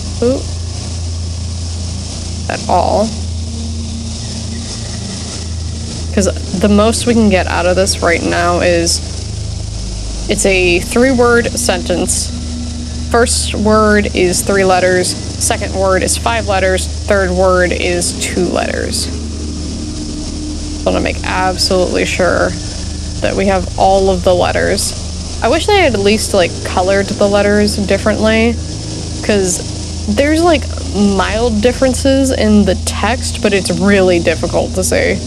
all. Because the most we can get out of this right now is it's a 3-word sentence. First word is 3 letters. Second word is 5 letters. Third word is 2 letters. I want to make absolutely sure that we have all of the letters. I wish they had at least like colored the letters differently, because there's like mild differences in the text, but it's really difficult to see.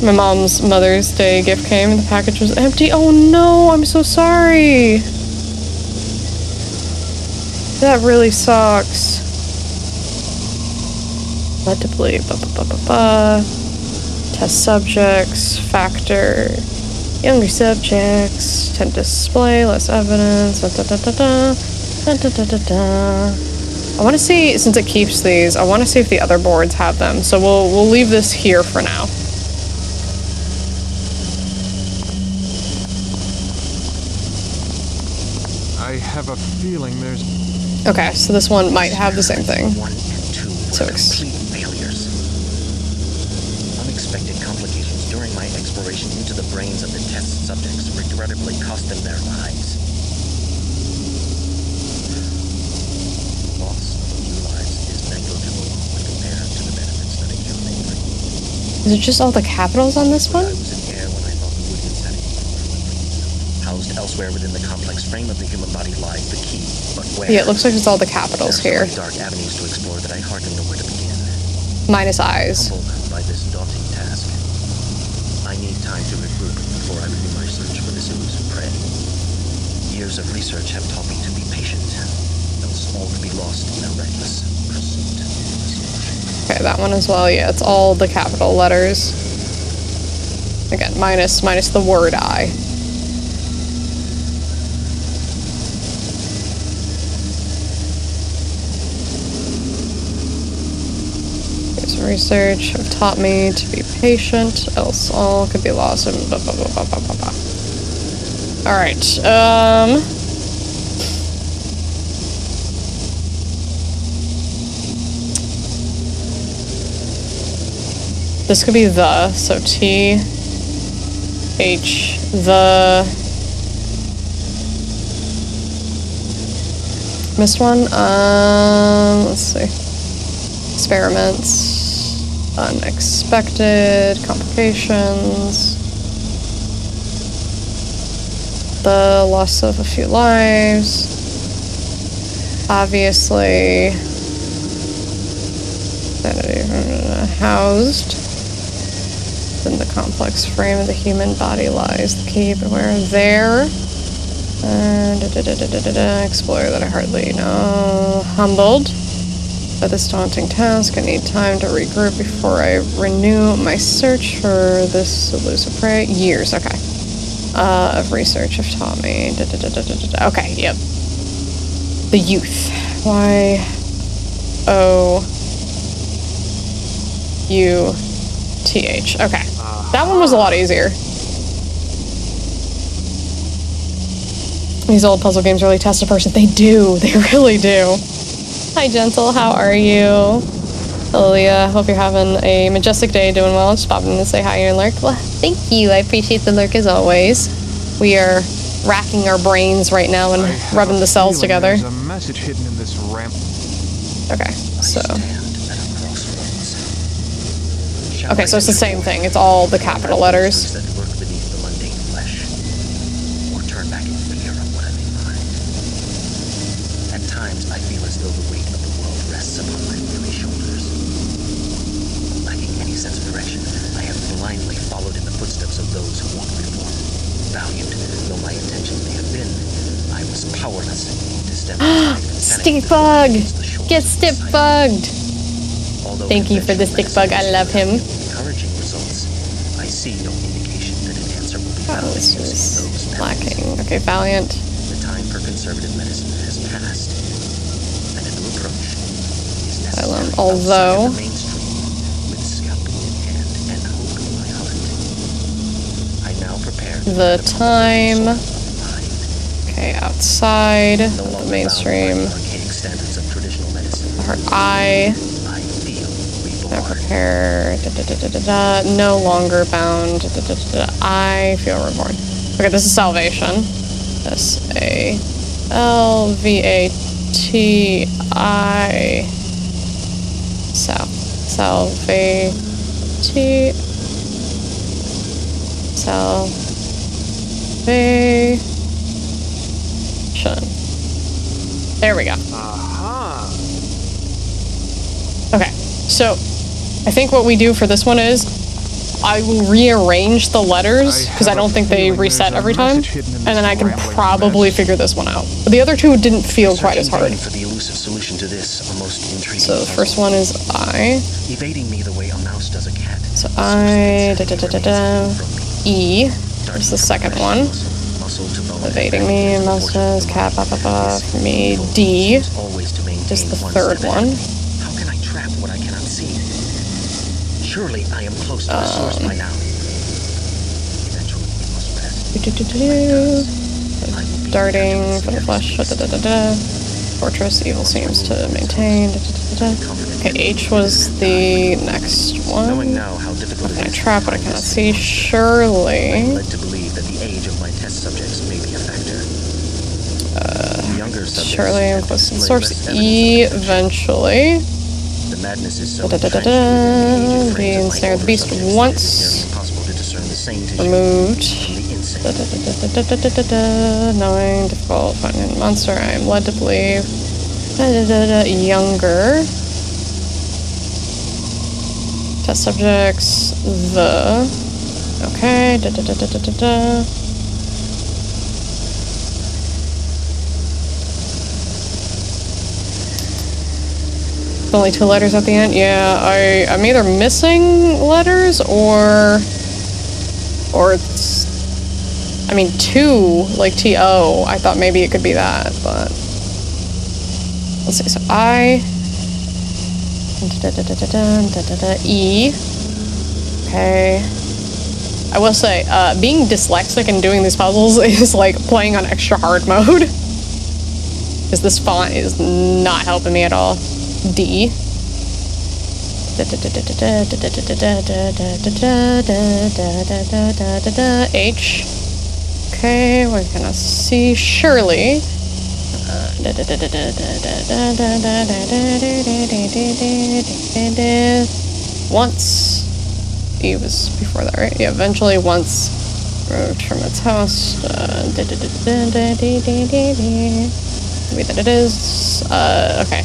My mom's Mother's Day gift came and the package was empty. Oh no, I'm so sorry. That really sucks. Led to believe, Test subjects, factor, younger subjects, tend to display less evidence, I want to see, since it keeps these, I want to see if the other boards have them. So we'll leave this here for now. I have a feeling there's... Okay, so this one might have the same thing. 1 and 2 So were complete failures. Unexpected complications during my exploration into the brains of the test subjects regrettably cost them their lives. Loss of a few lives is negligible when compared to the benefits that a cure may bring. Is it just all the capitals on this one? I was in air when I thought we would insanity. Housed elsewhere within the complex frame of the human body lies the key, but where? Yeah, it looks like it's all the capitals There are here. so many dark avenues to explore that I hardly know where to begin. Minus eyes. Humbled by this daunting task, I need time to regroup before I renew my search for this elusive prey. Years of research have taught me to be patient, else all could be lost in a reckless pursuit. Okay, that one as well. Yeah, it's all the capital letters. Again, minus the word I. Research have taught me to be patient, else all could be lost and blah, blah, blah, blah, blah, blah, blah. Alright, this could be the, so T, H, the... Missed one? Let's see. Experiments. Unexpected complications. The loss of a few lives. Obviously, housed in the complex frame of the human body lies the key, but where? There. Explorer that I hardly know. Humbled by this daunting task, I need time to regroup before I renew my search for this elusive prey. Years, okay. Of research have taught me. Okay, yep. The youth. Y-O-U-T-H. Okay. That one was a lot easier. These old puzzle games really test a person. They do. They really do. Hi, Gentle. How are you? Leah, hope you're having a majestic day, doing well. Just popping in to say hi and lurk. Well, thank you. I appreciate the lurk as always. We are racking our brains right now and rubbing the cells together. There's a message hidden in this ramp. Okay, so... Okay, so it's the same thing. It's all the capital letters. That work beneath the mundane flesh, or turn back in fear of what I may find. At times, I feel as though the weight of the world rests upon my weary shoulders. Lacking any sense of direction, I have blindly followed in the footsteps of those who walk before me. Valued though my intentions may have been, I was powerless in this stem from Stick bug! Get stick bugged! Thank you for the stick bug, I love him. Encouraging results. I see no indication that an answer will be found This using is those lacking. methods. Okay, Valiant. The time for conservative medicine has passed, and a new approach is necessary Asylum, although- outside of the mainstream, with scalpel in hand and hope in my heart. I now prepare The time. of mind, Okay, outside no of the longer bound mainstream. by the archaic standards of traditional medicine. Her eye. I feel Now reborn. prepare. No longer bound. I feel reborn. Okay, this is salvation. S-A-L-V-A-T-I. Salvation. There we go. Okay, so I think what we do for this one is I will rearrange the letters because I don't think they reset every time, and then I can probably figure this one out. But the other two didn't feel quite as hard. For the elusive solution to this, a most intriguing So the puzzle. first one is I. Evading me the way a mouse does a cat. So I. E. There's the second one. Evading me, mouse does, cat, for me. D is the third one. How can I trap what I cannot see? Surely I am close to the source by now. Eventually it must rest. Darting for the flesh. Fortress, evil seems to maintain. Okay, H was the next one. Knowing now how difficult Can I it is trap what I cannot see? Surely. I'm led to believe that the age of my test subjects may be a factor. Younger subjects Surely I'm tend to close to the display source. less E evidence of eventually. the madness is so entrenched within the aged The frames of my ensnare of the older beast subjects that once it is nearly impossible to discern the same tissue removed. from the insane. Knowing difficult finding a monster, I am led to believe. Younger. Test subjects. The. Okay. Only 2 letters at the end. Yeah, I'm either missing letters or it's. I mean, 2 like T-O. I thought maybe it could be that, but let's see. So I. E. Okay. I will say, being dyslexic and doing these puzzles is like playing on extra hard mode. Because this font is not helping me at all. D. H. Okay, we're gonna see Shirley. Once. E was before that, right? Yeah, eventually once removed from its house. Maybe that it is. Okay.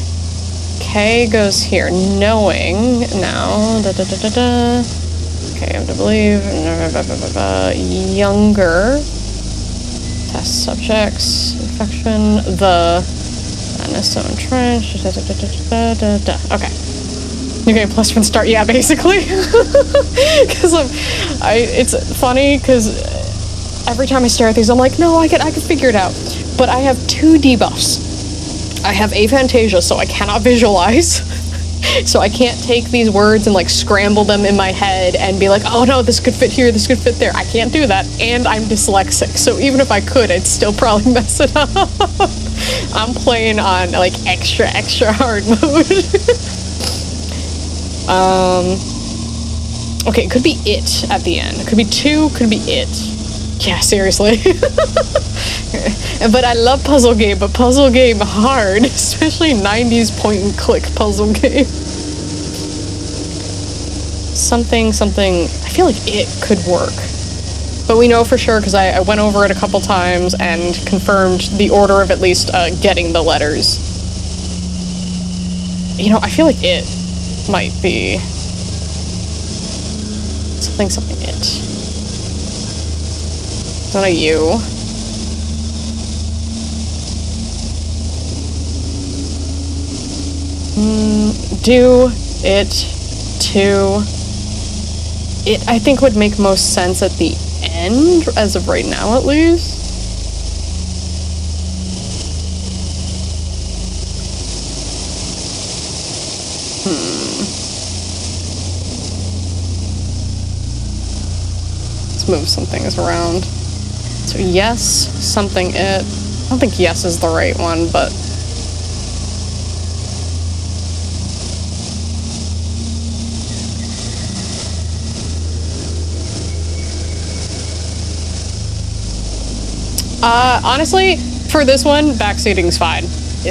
K goes here, knowing now. Okay, I have to believe. Younger. Test subjects. Infection. The. So entrenched. Okay. New game plus one start. Yeah, basically. Because it's funny because every time I stare at these, I'm like, no, I can figure it out. But I have 2 debuffs. I have aphantasia, so I cannot visualize. So I can't take these words and like scramble them in my head and be like, oh no, this could fit here, this could fit there. I can't do that, and I'm dyslexic. So even if I could, I'd still probably mess it up. I'm playing on like extra hard mode. Okay, it could be it at the end. It could be 2, could be it. Yeah, seriously. But I love puzzle game, but puzzle game hard, especially 90s point and click puzzle game. Something, I feel like it could work. But we know for sure because I went over it a couple times and confirmed the order of at least getting the letters. You know, I feel like it might be something it. It's not a U. Do it to... It, I think, would make most sense at the end, as of right now, at least. Let's move some things around. So yes, something it. I don't think yes is the right one, but... honestly, for this one, backseating's fine.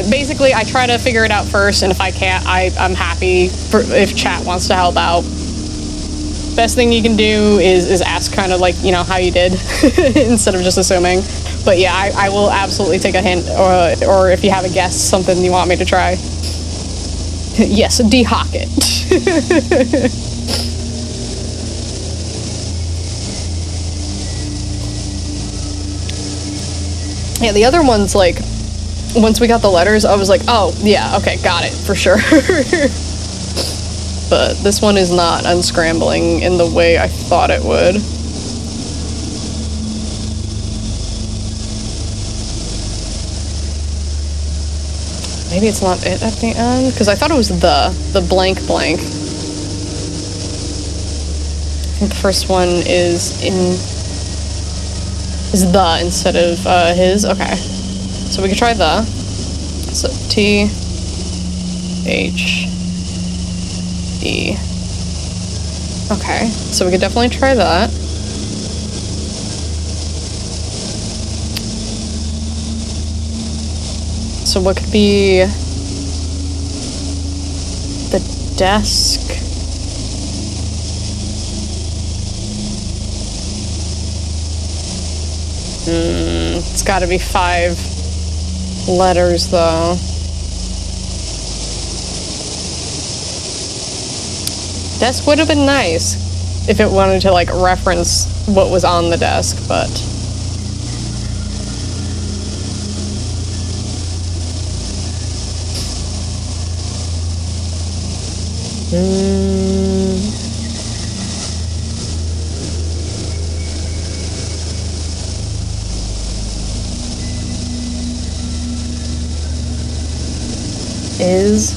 Basically, I try to figure it out first, and if I can't, I'm happy if chat wants to help out. Best thing you can do is ask kind of like, you know, how you did, instead of just assuming. But yeah, I will absolutely take a hint, or if you have a guess, something you want me to try. Yes, de-hawk it. Yeah, the other ones, like, once we got the letters, I was like, oh, yeah, okay, got it, for sure. But this one is not unscrambling in the way I thought it would. Maybe it's not it at the end? Because I thought it was the blank blank. I think the first one is the instead of his. Okay. So we could try the. So T H E. Okay. So we could definitely try that. So what could be the desk? It's gotta be 5 letters though. Desk would have been nice if it wanted to like reference what was on the desk, but is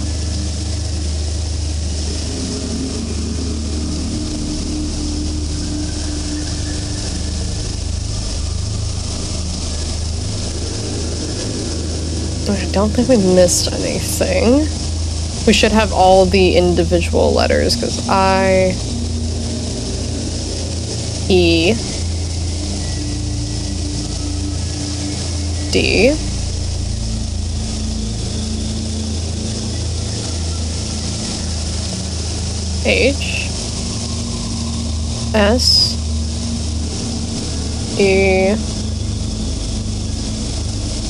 I don't think we missed anything. We should have all the individual letters because I, E, D, H, S, E,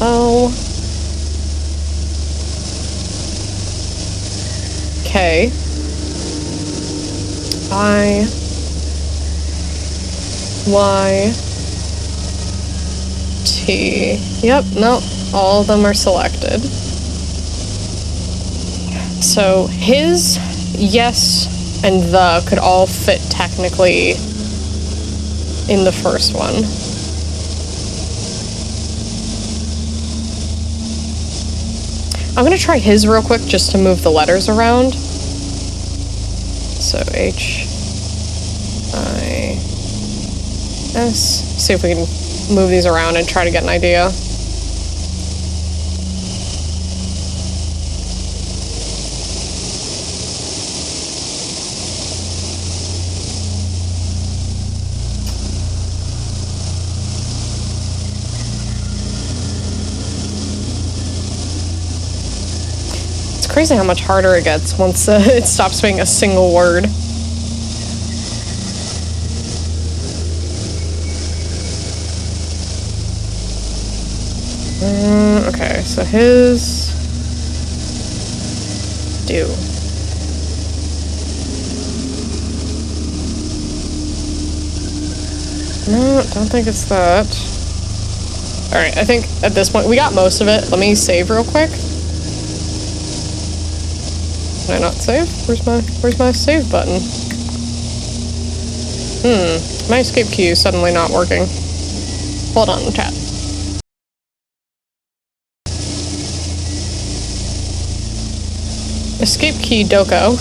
O, K, I, Y, T. Yep, no, all of them are selected. So his, yes, and the could all fit technically in the first one. I'm gonna try his real quick just to move the letters around. So H, I, S. See if we can move these around and try to get an idea. Crazy how much harder it gets once it stops being a single word. Okay, so his do. No, don't think it's that. Alright, I think at this point we got most of it. Let me save real quick. Can I not save? Where's my save button? My escape key is suddenly not working. Hold on, chat. Escape key Doko.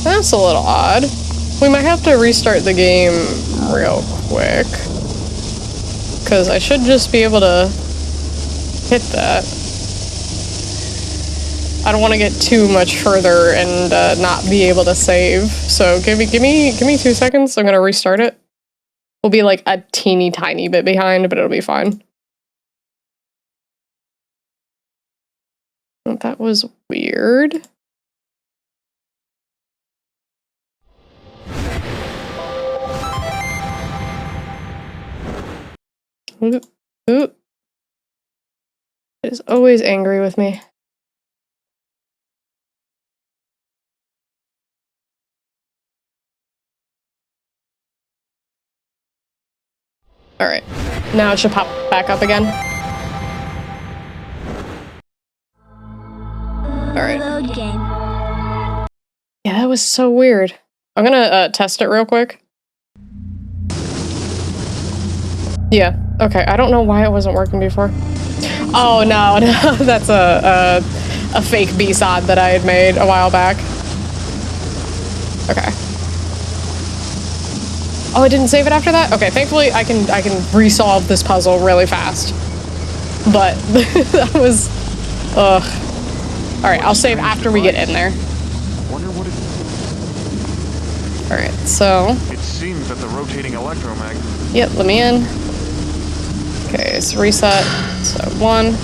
That's a little odd. We might have to restart the game real quick. Because I should just be able to hit that. I don't want to get too much further and not be able to save. So give me 2 seconds. I'm gonna restart it. We'll be like a teeny tiny bit behind, but it'll be fine. That was weird. Ooh. It is always angry with me. Alright, now it should pop back up again. Alright. Load game. Yeah, that was so weird. I'm gonna test it real quick. Yeah, okay, I don't know why it wasn't working before. Oh no, that's a fake B-sod that I had made a while back. Okay. Oh, I didn't save it after that? Okay, thankfully I can resolve this puzzle really fast. But that was ugh. Alright, I'll save after we get in there. Wonder what it... Alright, so It seems that the rotating electromagnet... yep, let me in. Okay, it's reset. So 1,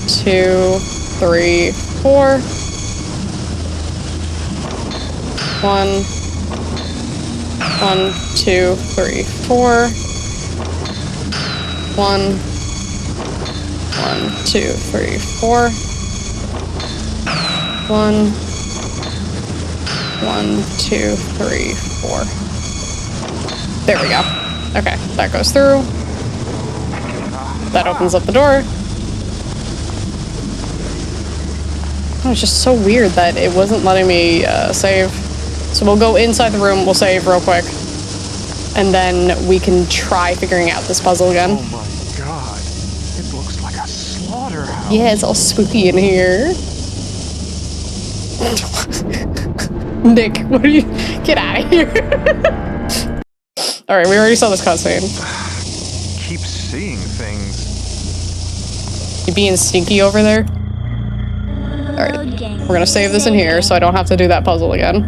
2, 3, 4. 1, 2, 3, 4. 1, 2, 3, 4. 1, 2, 3, 4. There we go. Okay, that goes through. That opens up the door. Oh, it's just so weird that it wasn't letting me save. So we'll go inside the room, we'll save real quick. And then we can try figuring out this puzzle again. Oh my god. It looks like a slaughterhouse. Yeah, it's all spooky in here. Nick, what are you? Get out of here. Alright, we already saw this cutscene. Keep seeing things. You being sneaky over there? Alright, we're gonna save this in here so I don't have to do that puzzle again.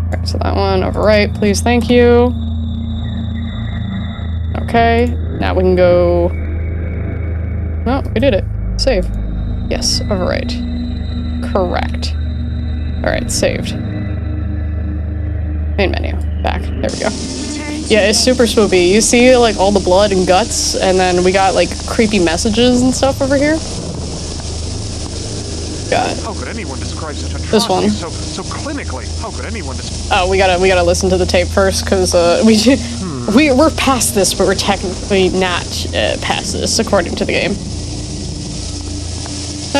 Alright, so that one, overwrite, please, thank you. Okay, now we can go... No, we did it. Save. Yes, overwrite. Correct. Alright, saved. Main menu. Back. There we go. Yeah, it's super spoopy. You see, like, all the blood and guts, and then we got, like, creepy messages and stuff over here. Got How could anyone describe such atrocity this one. so clinically? How could anyone Oh, we gotta listen to the tape first, because, we're past this, but we're technically not, past this, according to the game.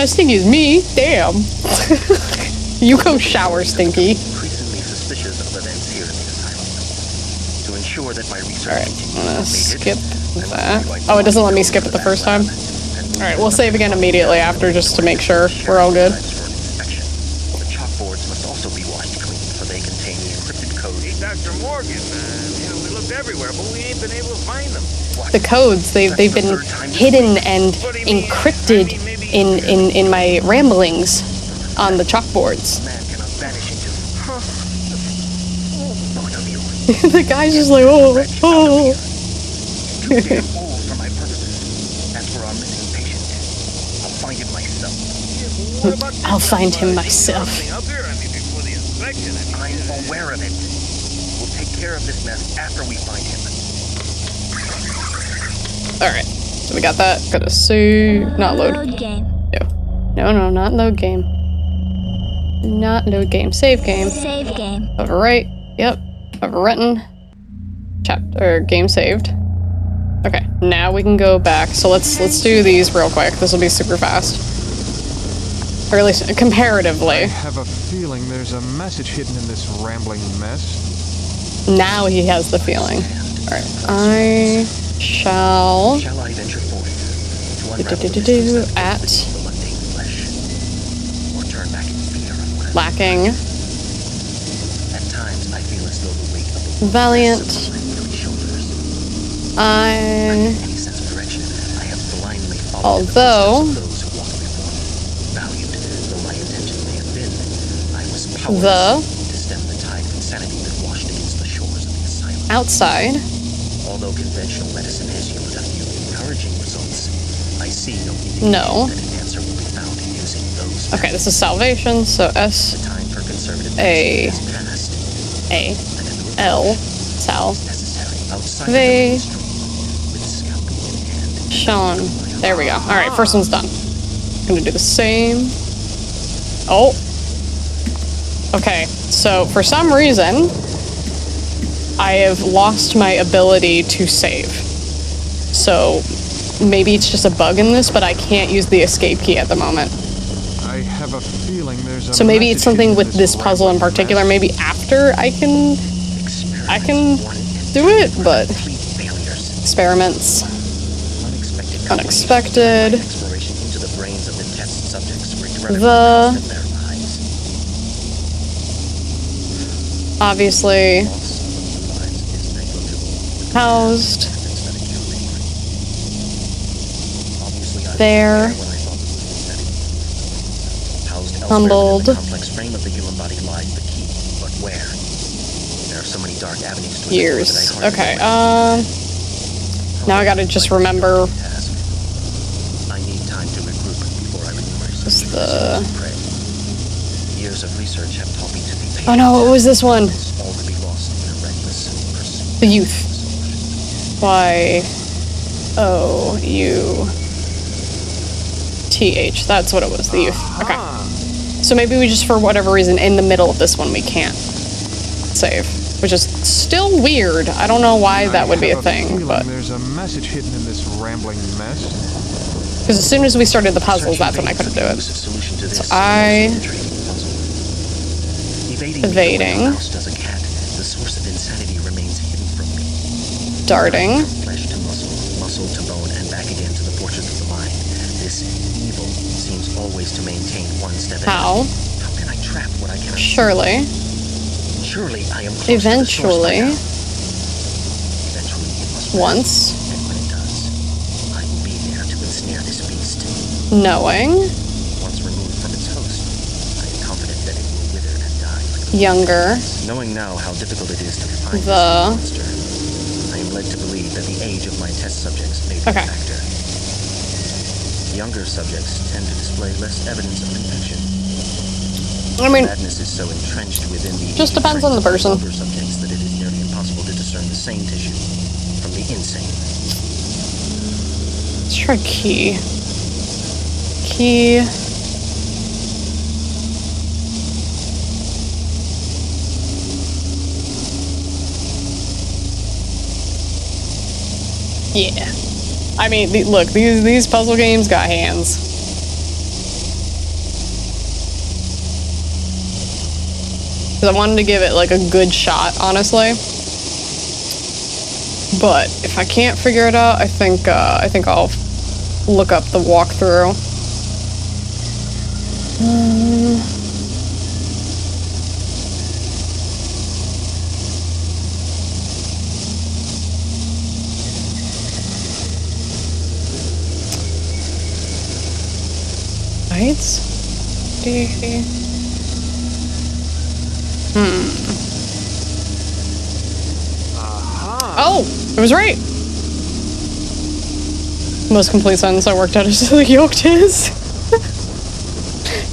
Stinky is me. Damn. You go shower, Stinky. Increasingly suspicious of events here in the asylum. To ensure that my research Alright, continues I'm gonna unabated, skip I must that. rewrite Oh, it doesn't let me the skip it the code first of that time? lab and Alright, we'll save again immediately after just to make sure we're all good. for inspection. The chalkboards must also be washed clean, for they contain the encrypted code. Hey, Dr. Morgan, we looked everywhere, but we ain't been able to find them. The codes, they've been hidden and encrypted in my ramblings on the chalkboards. Man cannot vanish into both of you. The guy's just like, oh. Too damn old for my purposes. As for our missing patient, I'll find him myself. I'll find him myself. Up here, before the inspection. I'm aware of it. We'll take care of this mess after we find him. Alright, so we got that. Gotta see. Not load. Load game. No, not load game. Not load game. Save game. Save game. Overwrite. Yep. Overwritten. Chapter. Game saved. Okay, now we can go back. So let's do these real quick. This will be super fast. Or at least comparatively. I have a feeling there's a message hidden in this rambling mess. Now he has the feeling. Alright, I shall... Shall I venture forth to unravel the mysteries that at the mundane flesh, or turn back in fear of what I lacking At times, I feel as though the weight of the world valiant. rests upon my weary shoulders. I... Any sense of direction, I have blindly followed Although in the footsteps of those who walk before me. Valued though my intentions may have been, I was powerless to stem the tide of insanity that washed against the shores of the asylum. outside. Although conventional medicine has yielded a few encouraging results, I see no indication No. that an answer will be found using those. Okay, this is salvation, so The S time for conservative A medicine has passed, A and a new L approach Sal is necessary outside of the V mainstream, with scalpel in hand. Sean. There we go. Alright, first one's done. I'm gonna do the same. Oh. Okay, so for some reason, I have lost my ability to save. So maybe it's just a bug in this, but I can't use the escape key at the moment. I have a feeling there's a So maybe it's message something hidden in with this puzzle in rambling particular. mess. Maybe after I can do it, but experiments. Unexpected. Exploration into the brains of the test subjects regrettably The- cost them their lives. Obviously Loss of the lives is negligible. housed Methods that accumulate. Obviously, I was there. when I thought the insanity. Housed elsewhere Humbled. within the complex frame of the human body lies the key, but where? There are so many dark avenues to explore Years. that I hardly Okay, know. now I gotta just remember Task. I need time to regroup before I renew my Just search for the- source of prey. Years of research have taught me to be patient. oh no, what was this one? All to be lost in a reckless pursuit. The youth. Y O U T H. That's what it was, the youth. Okay. So maybe we just, for whatever reason, in the middle of this one, we can't save. Which is still weird. I don't know why that would be a thing, but... There's a message hidden in this rambling mess. Because as soon as we started the puzzles, that's when I couldn't do it. Solution to this So I... evading. evading. Does a cat. The source of insanity remains hidden from me. Darting. Flesh to muscle, muscle to bone, and back again to the fortress of the mind. This evil seems always to maintain one step ahead. How? How can I trap what I cannot see? Surely. Surely I am close Eventually. to the source by now. Eventually it must rest. Once. And when it does, I will be there to ensnare this beast. Knowing. Once removed from its host, I am confident that it will wither and die like the Younger. Knowing now how difficult it is to find The- this monster, I am led to believe that the age of my test subjects may be Okay. a factor. Younger subjects tend to display less evidence of infection. I mean, Madness is so entrenched within the Just depends on the person. older subjects that it is nearly impossible to discern the sane tissue from the insane. let's try key. Key. Yeah. I mean, look, these puzzle games got hands. Because I wanted to give it like a good shot, honestly. But if I can't figure it out, I think I'll look up the walkthrough. Lights? Oh, it was right. Most complete sentence I worked out is the yoked is.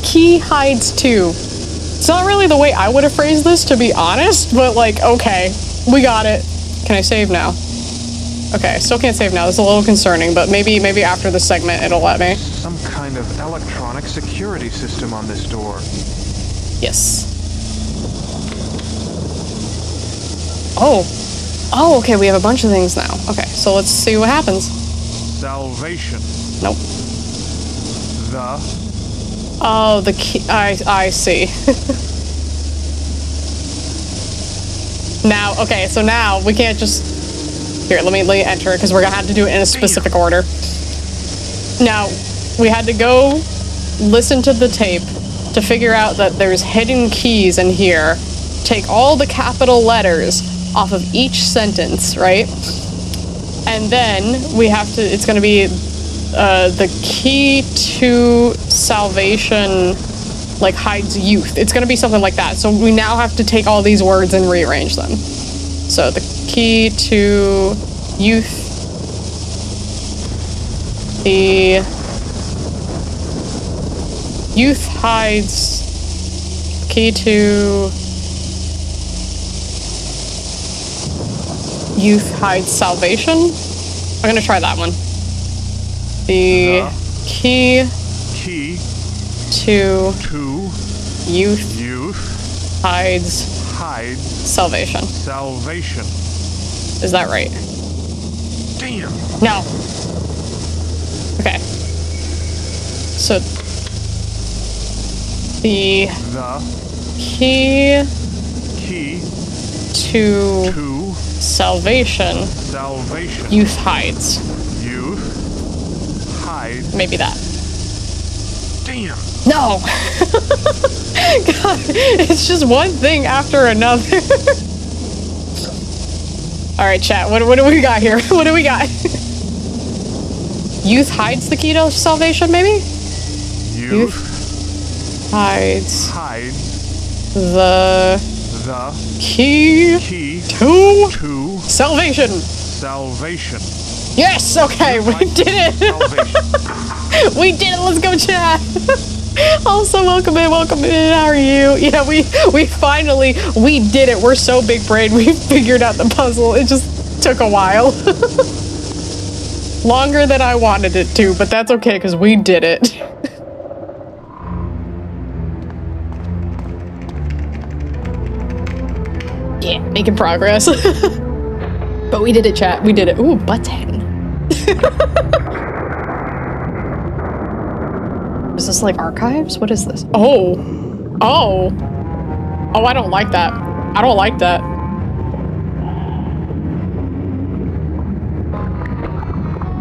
Key hides too. It's not really the way I would have phrased this, to be honest, but like, okay, we got it. Can I save now? Okay, still can't save now. That's a little concerning, but maybe after this segment it'll let me. Some kind of electronic security system on this door. Yes. Oh. Oh, okay, we have a bunch of things now. Okay, so let's see what happens. Salvation. Nope. The. Oh, the key. I see. Now, okay, so now we can't just... Here, let me enter it, because we're gonna have to do it in a specific order. Now, we had to go listen to the tape to figure out that there's hidden keys in here. Take all the capital letters off of each sentence, right? And then we have to... It's gonna be the key to salvation... like hides youth. It's gonna be something like that. So we now have to take all these words and rearrange them. So the key to youth. The youth hides. Key to youth hides salvation. I'm gonna try that one. The key to youth hides salvation. Is that right? Damn. No. Okay. So the key to salvation. Youth hides. Maybe that. Damn. No! God, it's just one thing after another. Alright, chat, what do we got here? What do we got? Youth hides the key to salvation, maybe? Youth hides the key to salvation. Yes, okay, we did it! We did it, let's go chat! Also, welcome in, how are you? Yeah, we finally, we did it, we're so big brain, we figured out the puzzle, it just took a while. Longer than I wanted it to, but that's okay, because we did it. Yeah, making progress. But we did it, chat, we did it. Ooh, button. Is this like archives? What is this? Oh, I don't like that. I don't like that.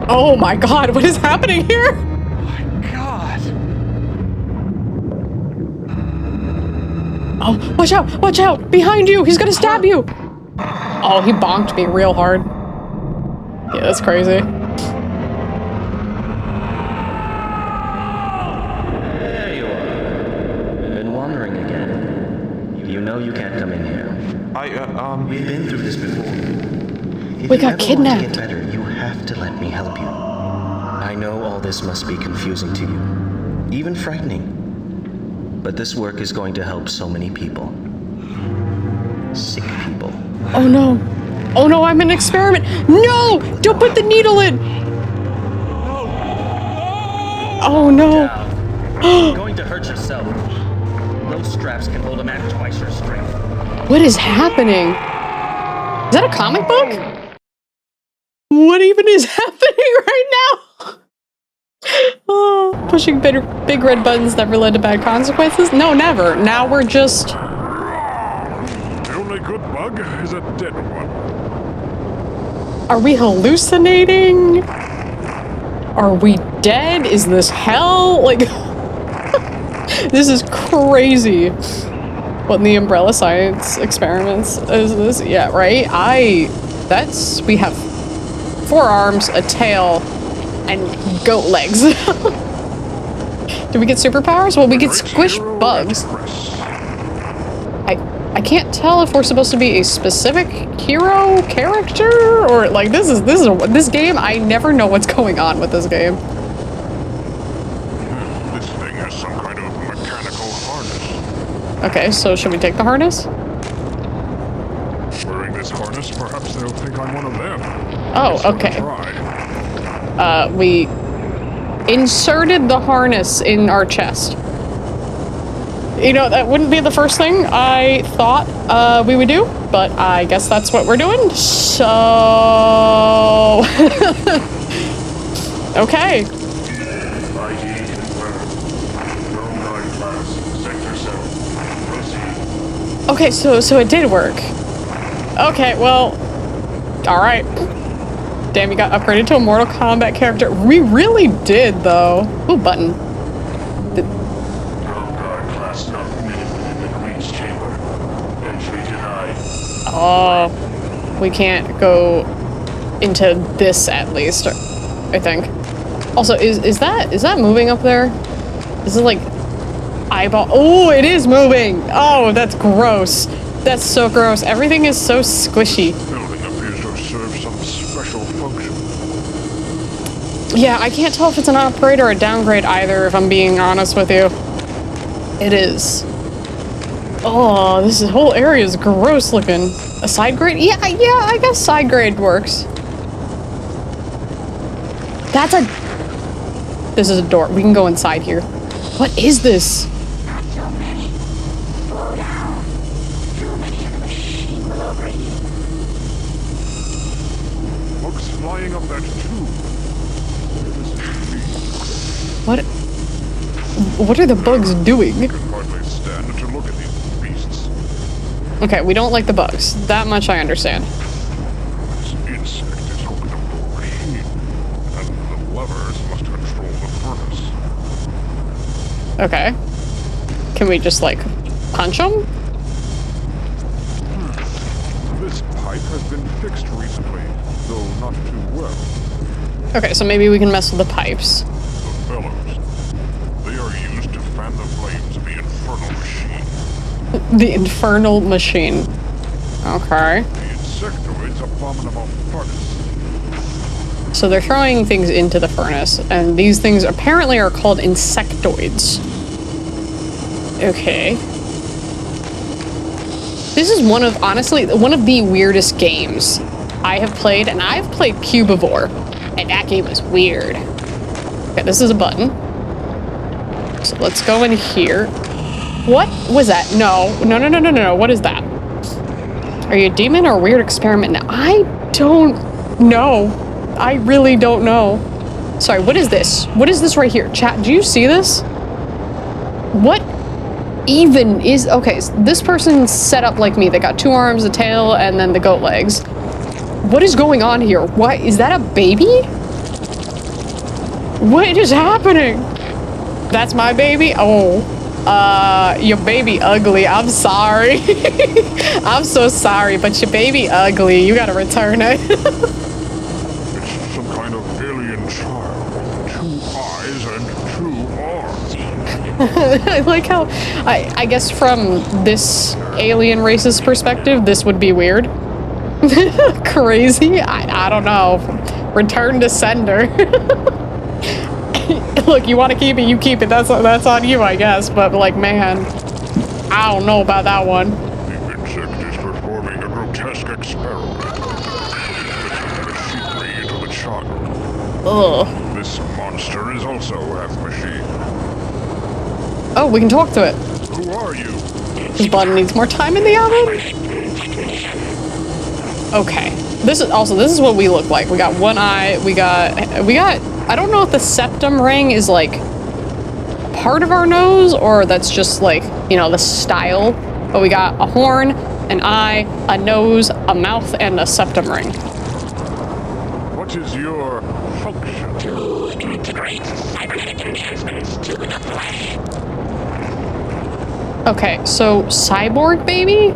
Oh my god, what is happening here? Oh my god. Oh, watch out, behind you, he's gonna stab you. Oh, he bonked me real hard. Yeah, that's crazy. There you are. Been wandering again. You know you can't come in here. We've been through this before. If We you got ever kidnapped. want to get better, you have to let me help you. I know all this must be confusing to you, even frightening. But this work is going to help so many people. Sick people. Oh no. Oh no, I'm an experiment. No! Don't put the needle in! Oh no. You're going to hurt yourself. Those straps can hold a man twice your strength. What is happening? Is that a comic book? What even is happening right now? Oh, pushing big red buttons never led to bad consequences? No, never. Now we're just... The only good bug is a dead one. Are we hallucinating? Are we dead? Is this hell? Like... This is crazy. What in the umbrella science experiments is this? Yeah, right? We have 4 arms, a tail, and goat legs. Do we get superpowers? Well, we get squish bugs. I can't tell if we're supposed to be a specific hero character or like this game. I never know what's going on with this game. This thing has some kind of mechanical harness. Okay, so should we take the harness? Wearing this harness, perhaps they'll think I'm one of them. Oh, okay. We inserted the harness in our chest. You know, that wouldn't be the first thing I thought we would do, but I guess that's what we're doing. So... okay. Okay, so it did work. Okay, well... Alright. Damn, you got upgraded to a Mortal Kombat character. We really did, though. Ooh, button. Oh, we can't go into this at least, I think. Also, is that moving up there? Is it like eyeball? Oh, it is moving. Oh, that's gross. That's so gross. Everything is so squishy. Building appears to serve some special function. Yeah, I can't tell if it's an upgrade or a downgrade either, if I'm being honest with you. It is. Oh, this whole area is gross looking. A side grade? Yeah, I guess side grade works. That's a... This is a door. We can go inside here. What is this? Bugs flying up that tube. What are the bugs doing? I can hardly stand to look at these beasts. Okay, we don't like the bugs. That much I understand. This insect is hooked up to a machine, and the levers must control the furnace. Okay. Can we just, like, punch them? This pipe has been fixed recently, though not too well. Okay, so maybe we can mess with the pipes. The bellows. They are used to fan the flames of the infernal machine. The infernal machine. Okay. The insectoid's abominable furnace. So they're throwing things into the furnace, and these things apparently are called insectoids. Okay. This is honestly, one of the weirdest games I have played, and I've played Cubivore, and that game is weird. Okay, this is a button. So let's go in here. What was that? No. What is that? Are you a demon or a weird experiment? Now, I don't know. I really don't know. Sorry, what is this? What is this right here? Chat, do you see this? What even is... Okay, so this person's set up like me. They got 2 arms, a tail, and then the goat legs. What is going on here? What? Is that a baby? What is happening? That's my baby? Oh. Your baby ugly. I'm sorry. I'm so sorry, but your baby ugly. You gotta return it. It's some kind of alien child with 2 eyes and 2 arms. I like how, I guess from this alien race's perspective, this would be weird. Crazy? I don't know. Return to sender. Look, you want to keep it, you keep it. That's on you, I guess. But like, man, I don't know about that one. The insect is performing a grotesque experiment. Putting machinery into the child. Ugh. This monster is also half machine. Oh, we can talk to it. Who are you? This button needs more time in the oven. Okay. This is what we look like. We got 1 eye. We got. I don't know if the septum ring is like part of our nose or that's just like, you know, the style. But we got a horn, an eye, a nose, a mouth, and a septum ring. What is your function? To integrate cybernetic enhancements to the flesh. Okay, so cyborg baby?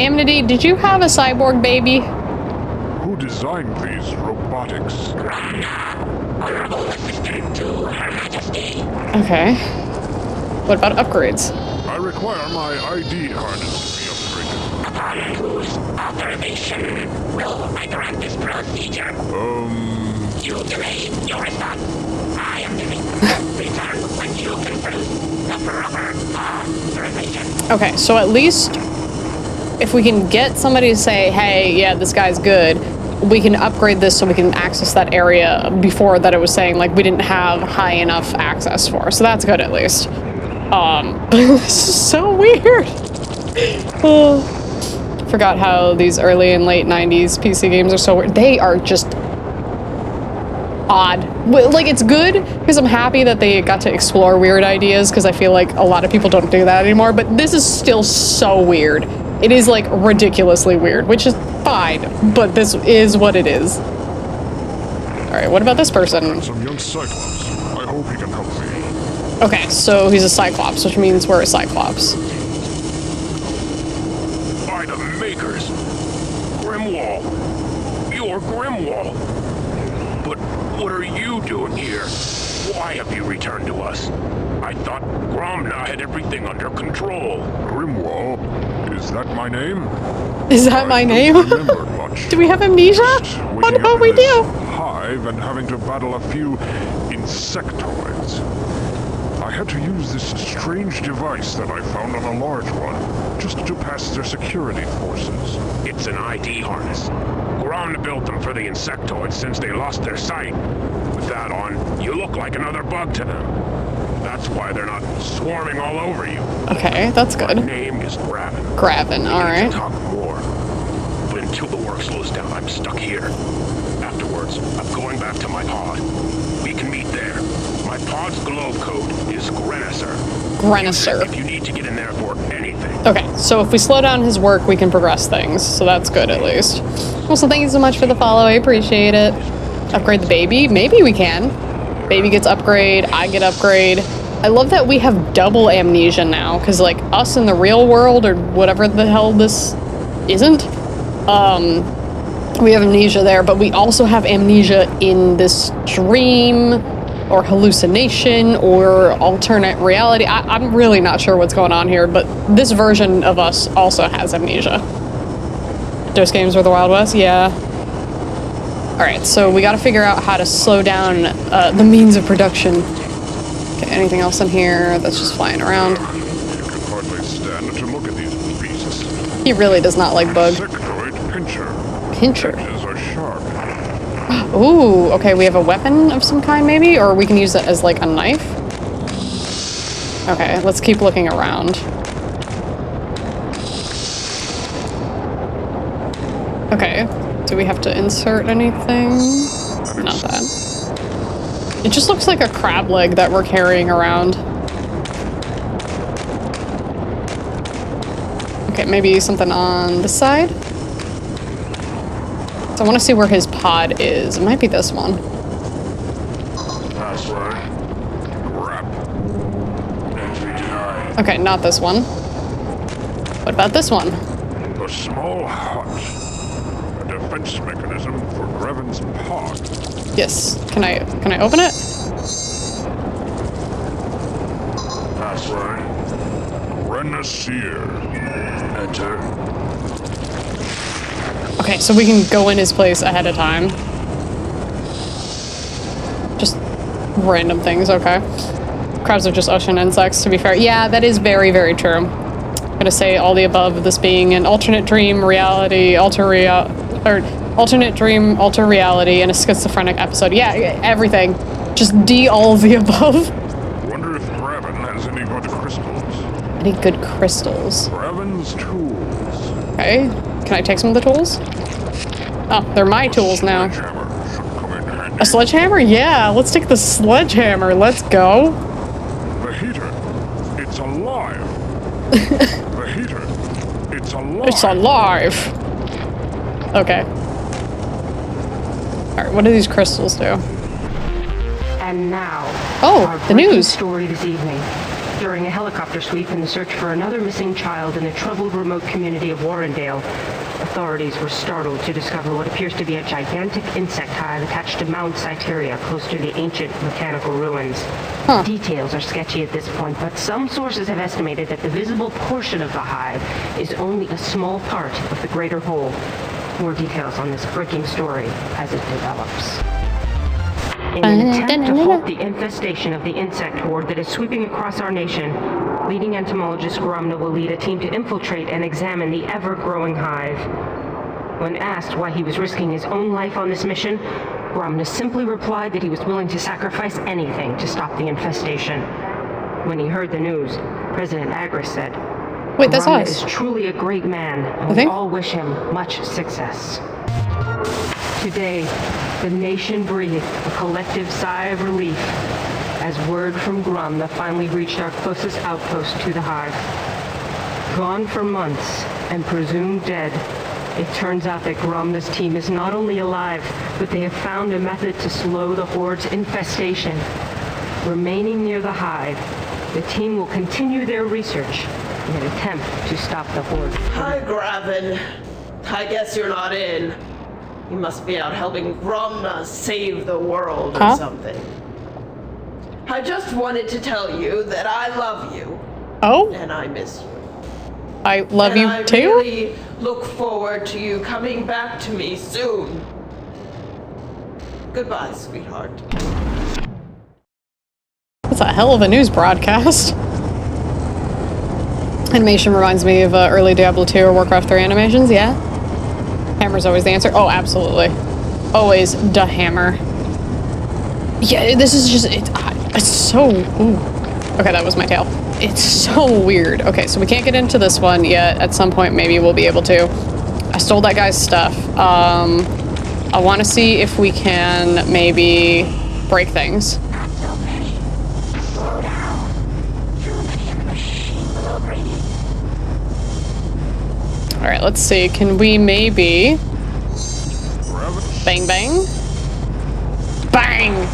Amity, did you have a cyborg baby? Who designed these robotics? Okay. What about upgrades? I require my ID harness to be upgraded. Authorization will I grant this procedure. You delay your response. I am giving return when you confirm the proper authorization. Okay, so at least if we can get somebody to say, hey, yeah, this guy's good, we can upgrade this so we can access that area before that it was saying, like, we didn't have high enough access for. So that's good, at least. This is so weird. Forgot how these early and late 90s PC games are so weird. They are just odd. Like, it's good because I'm happy that they got to explore weird ideas, because I feel like a lot of people don't do that anymore, but this is still so weird. It is like ridiculously weird, which is fine, but this is what it is. Alright, what about this person? Some young Cyclops. I hope he can help me. Okay, so he's a Cyclops, which means we're a Cyclops. By the makers. Grimwall. You're Grimwall. But what are you doing here? Why have you returned to us? I thought Gromna had everything under control. Grimwall? Is that my name? Is that my name? Remember much. Do we have amnesia? Oh Waking no, up we in this do! Hive and having to battle a few insectoids. I had to use this strange device that I found on a large one, just to pass their security forces. It's an ID harness. Gromna built them for the insectoids since they lost their sight. With that on, you look like another bug to them. That's why they're not swarming all over you. Okay, that's My good. name is Graven. Graven, We need alright. to talk more. But until the work slows down, I'm stuck here. Afterwards, I'm going back to my pod. We can meet there. My pod's globe code is Grenisser. Grenisser. If you need to get in there for anything. Okay, so if we slow down his work, we can progress things, so that's good at least. Also, thank you so much for the follow, I appreciate it. Upgrade the baby? Maybe we can. Baby gets upgrade, I get upgrade. I love that we have double amnesia now, because like us in the real world, or whatever the hell this isn't, we have amnesia there, but we also have amnesia in this dream or hallucination or alternate reality. I'm really not sure what's going on here, but this version of us also has amnesia. Those games were the Wild West? Yeah. Alright, so we gotta figure out how to slow down the means of production. Okay, anything else in here that's just flying around? You can hardly stand to look at these beasts. He really does not like bug. Insectoid pincher. Pincher. Edges are sharp. Ooh, okay, we have a weapon of some kind maybe? Or we can use it as like a knife? Okay, let's keep looking around. Okay, do we have to insert anything? Not that. It just looks like a crab leg that we're carrying around. Okay, maybe something on this side? So I want to see where his pod is. It might be this one. Password. Crap. Entry denied. Okay, not this one. What about this one? A small hut. A defense mechanism for Greven's pod. Yes. Can I open it? Password. Renaissir. Enter. Okay, so we can go in his place ahead of time. Just random things, okay. Crabs are just ocean insects, to be fair. Yeah, that is very, very true. I'm gonna say all the above, this being an alternate dream, reality, alternate dream, alter reality, and a schizophrenic episode. Yeah, everything. Just D all of the above. Wonder if Graven has any good crystals. Any good crystals? Graven's tools. Okay, can I take some of the tools? Oh, they're my tools now. Sledgehammer should come in handy. A sledgehammer? Yeah, let's take the sledgehammer. Let's go. The heater. It's alive. The heater. It's alive. It's alive. Okay. Alright, what do these crystals do? And now, Oh, our the breaking news. story this evening. During a helicopter sweep in the search for another missing child in the troubled remote community of Warrendale, authorities were startled to discover what appears to be a gigantic insect hive attached to Mount Cyteria, close to the ancient mechanical ruins. Huh. Details are sketchy at this point, but some sources have estimated that the visible portion of the hive is only a small part of the greater whole. More details on this breaking story as it develops. In an attempt to halt the infestation of the insect horde that is sweeping across our nation, leading entomologist Gromna will lead a team to infiltrate and examine the ever-growing hive. When asked why he was risking his own life on this mission, Gromna simply replied that he was willing to sacrifice anything to stop the infestation. When he heard the news, President Agris said, Wait, that's "Grum us. is truly a great man, and we think? all wish him much success." Today, the nation breathed a collective sigh of relief as word from Grum that finally reached our closest outpost to the Hive. Gone for months and presumed dead, it turns out that Grum's team is not only alive, but they have found a method to slow the Horde's infestation. Remaining near the Hive, the team will continue their research in an attempt to stop the Horde. Hi, Gravin. I guess you're not in. You must be out helping Gromna save the world or something. I just wanted to tell you that I love you. Oh? And I miss you. I love you I too? really look forward to you coming back to me soon. Goodbye, sweetheart. That's a hell of a news broadcast. Animation reminds me of early Diablo 2 or Warcraft 3 animations, yeah? Hammer's always the answer. Oh, absolutely. Always the hammer. Yeah, this is just, it's so, ooh. Okay, that was my tail. It's so weird. Okay, so we can't get into this one yet. At some point, maybe we'll be able to. I stole that guy's stuff. I want to see if we can maybe break things. All right, let's see. Can we maybe bang bang? Bang!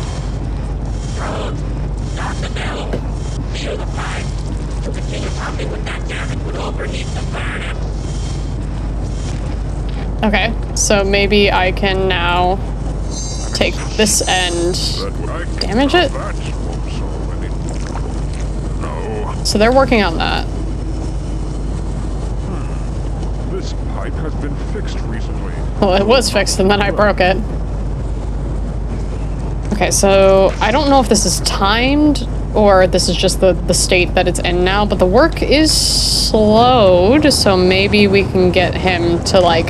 Okay, so maybe I can now take this and damage it? So they're working on that. This pipe has been fixed recently. Well, it was fixed and then I broke it. Okay, so I don't know if this is timed or this is just the state that it's in now, but the work is slowed, so maybe we can get him to, like,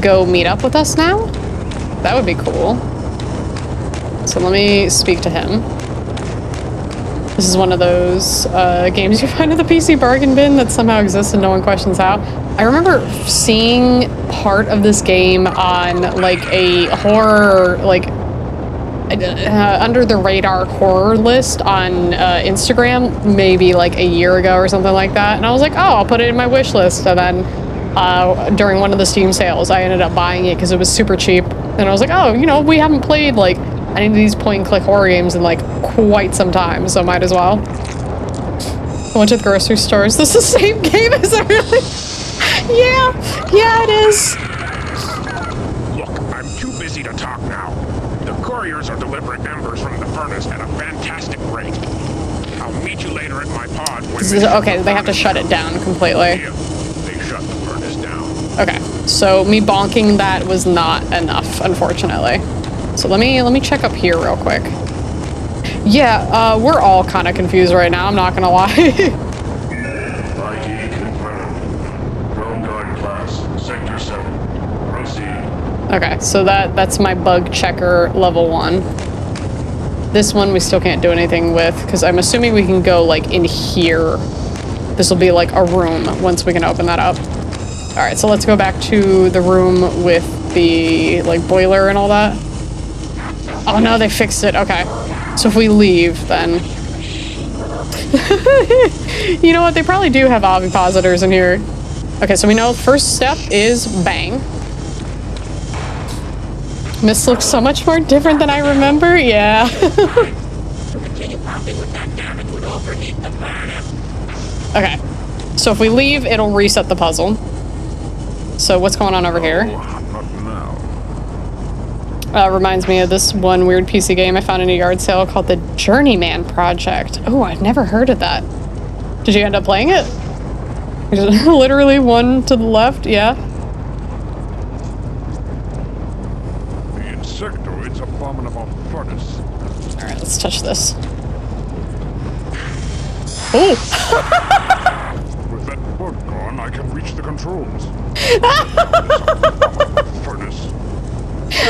go meet up with us now? That would be cool. So let me speak to him. This is one of those games you find at the PC bargain bin that somehow exists and no one questions how. I remember seeing part of this game on, like, a horror, like, under the radar horror list on Instagram maybe like a year ago or something like that, and I was like, oh, I'll put it in my wish list. And then during one of the Steam sales I ended up buying it because it was super cheap, and I was like, oh, you know, we haven't played like any of these point and click horror games in like quite some time, so might as well. I went to the grocery store. Is this the same game? Is it really? Yeah, it is. Look, I'm too busy to talk now. The couriers are delivering embers from the furnace at a fantastic rate. I'll meet you later at my pod when Okay, they have to shut it down completely. Yeah, they shut the furnace down. Okay, so me bonking that was not enough, unfortunately. So let me check up here real quick. Yeah, we're all kind of confused right now, I'm not gonna lie. ID confirmed. Drone guard class, Sector 7. Proceed. Okay, so that's my bug checker level 1. This one we still can't do anything with, because I'm assuming we can go, like, in here. This will be, like, a room once we can open that up. Alright, so let's go back to the room with the, like, boiler and all that. Oh no, they fixed it. Okay. So if we leave, then... You know what? They probably do have ovipositors in here. Okay, so we know first step is bang. This looks so much more different than I remember. Yeah. Okay. So if we leave, it'll reset the puzzle. So what's going on over here? Reminds me of this one weird PC game I found in a yard sale called the Journeyman Project. Oh, I've never heard of that. Did you end up playing it? Literally one to the left, yeah. The insectoid's abominable furnace. Alright, let's touch this. Oh! With that bug gone, I can reach the controls. Furnace.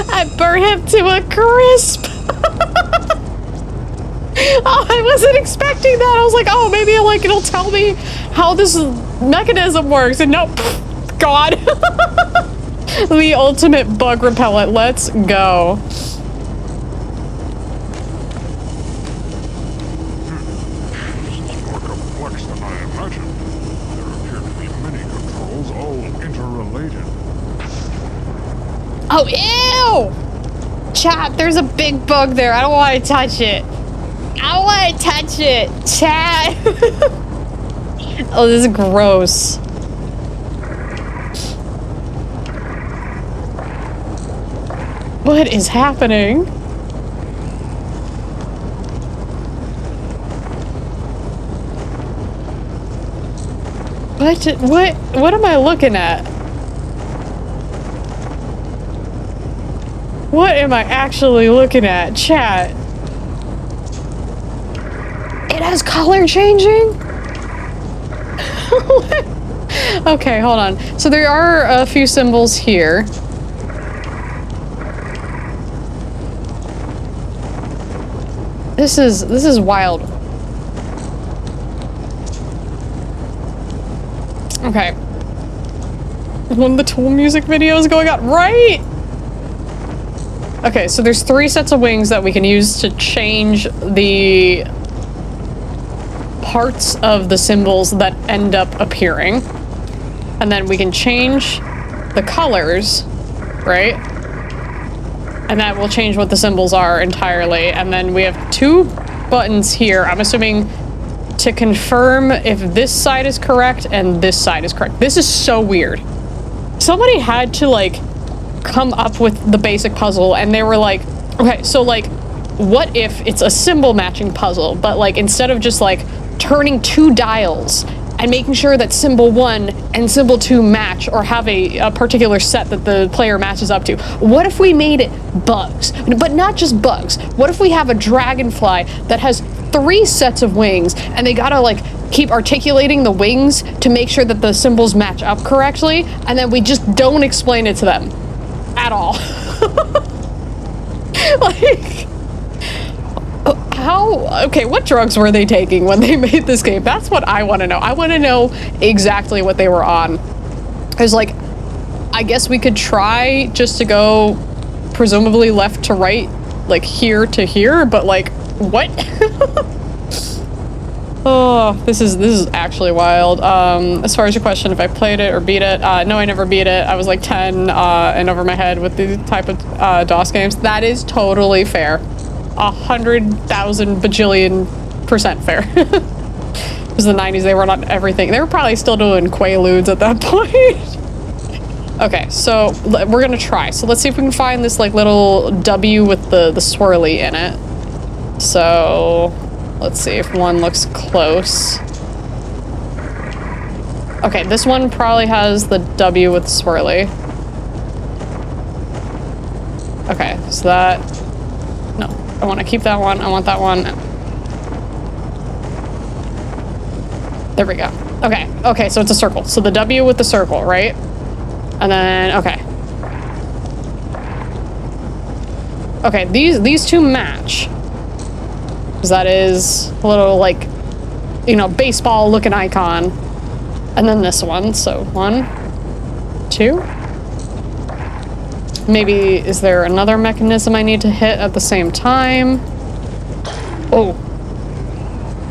I burn him to a crisp! Oh, I wasn't expecting that. I was like, oh, maybe like it'll tell me how this mechanism works. And nope, God. The ultimate bug repellent. Let's go. More complex than I imagined. There appear to be many controls, all interrelated. Oh, ew! Chat, there's a big bug there. I don't want to touch it. I don't want to touch it. Chat. Oh, this is gross. What is happening? What am I looking at? What am I actually looking at? Chat. It has color changing? Okay, hold on. So there are a few symbols here. This is wild. Okay. One of the Tool music videos going on, right? Okay, so there's 3 sets of wings that we can use to change the parts of the symbols that end up appearing. And then we can change the colors, right? And that will change what the symbols are entirely. And then we have 2 buttons here. I'm assuming to confirm if this side is correct and this side is correct. This is so weird. Somebody had to like come up with the basic puzzle and they were like, okay, so like, what if it's a symbol matching puzzle, but like instead of just like turning 2 dials and making sure that symbol 1 and symbol 2 match or have a particular set that the player matches up to. What if we made it bugs? But not just bugs. What if we have a dragonfly that has 3 sets of wings and they gotta like keep articulating the wings to make sure that the symbols match up correctly, and then we just don't explain it to them at all. Like, how? Okay, what drugs were they taking when they made this game? That's what I want to know. I want to know exactly what they were on. Because, like, I guess we could try just to go presumably left to right, like here to here, but like, what? Oh, this is actually wild. As far as your question, if I played it or beat it, no, I never beat it. I was like 10 and over my head with these type of DOS games. That is totally fair. 100,000 bajillion% fair. It was the 90s, they were on everything. They were probably still doing Quaaludes at that point. Okay, so we're gonna try. So let's see if we can find this like little W with the swirly in it. So let's see if one looks close. Okay, this one probably has the W with the swirly. Okay, so that, no, I want to keep that one. I want that one. There we go. Okay, okay, so it's a circle. So the W with the circle, right? And then, okay. Okay, these 2 match. Because that is a little, like, you know, baseball looking icon. And then this one, so 1, 2. Maybe, is there another mechanism I need to hit at the same time? Oh.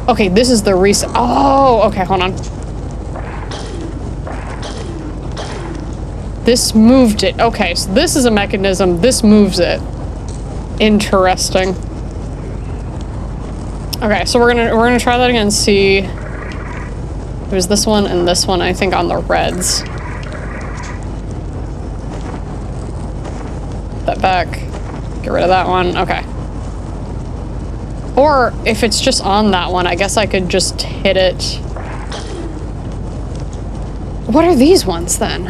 Okay, this is the reset. Oh, okay, hold on. This moved it. Okay, so this is a mechanism. This moves it. Interesting. Okay, so we're gonna try that again and see. There's this one and this one, I think, on the reds. That back. Get rid of that one. Okay. Or if it's just on that one, I guess I could just hit it. What are these ones then?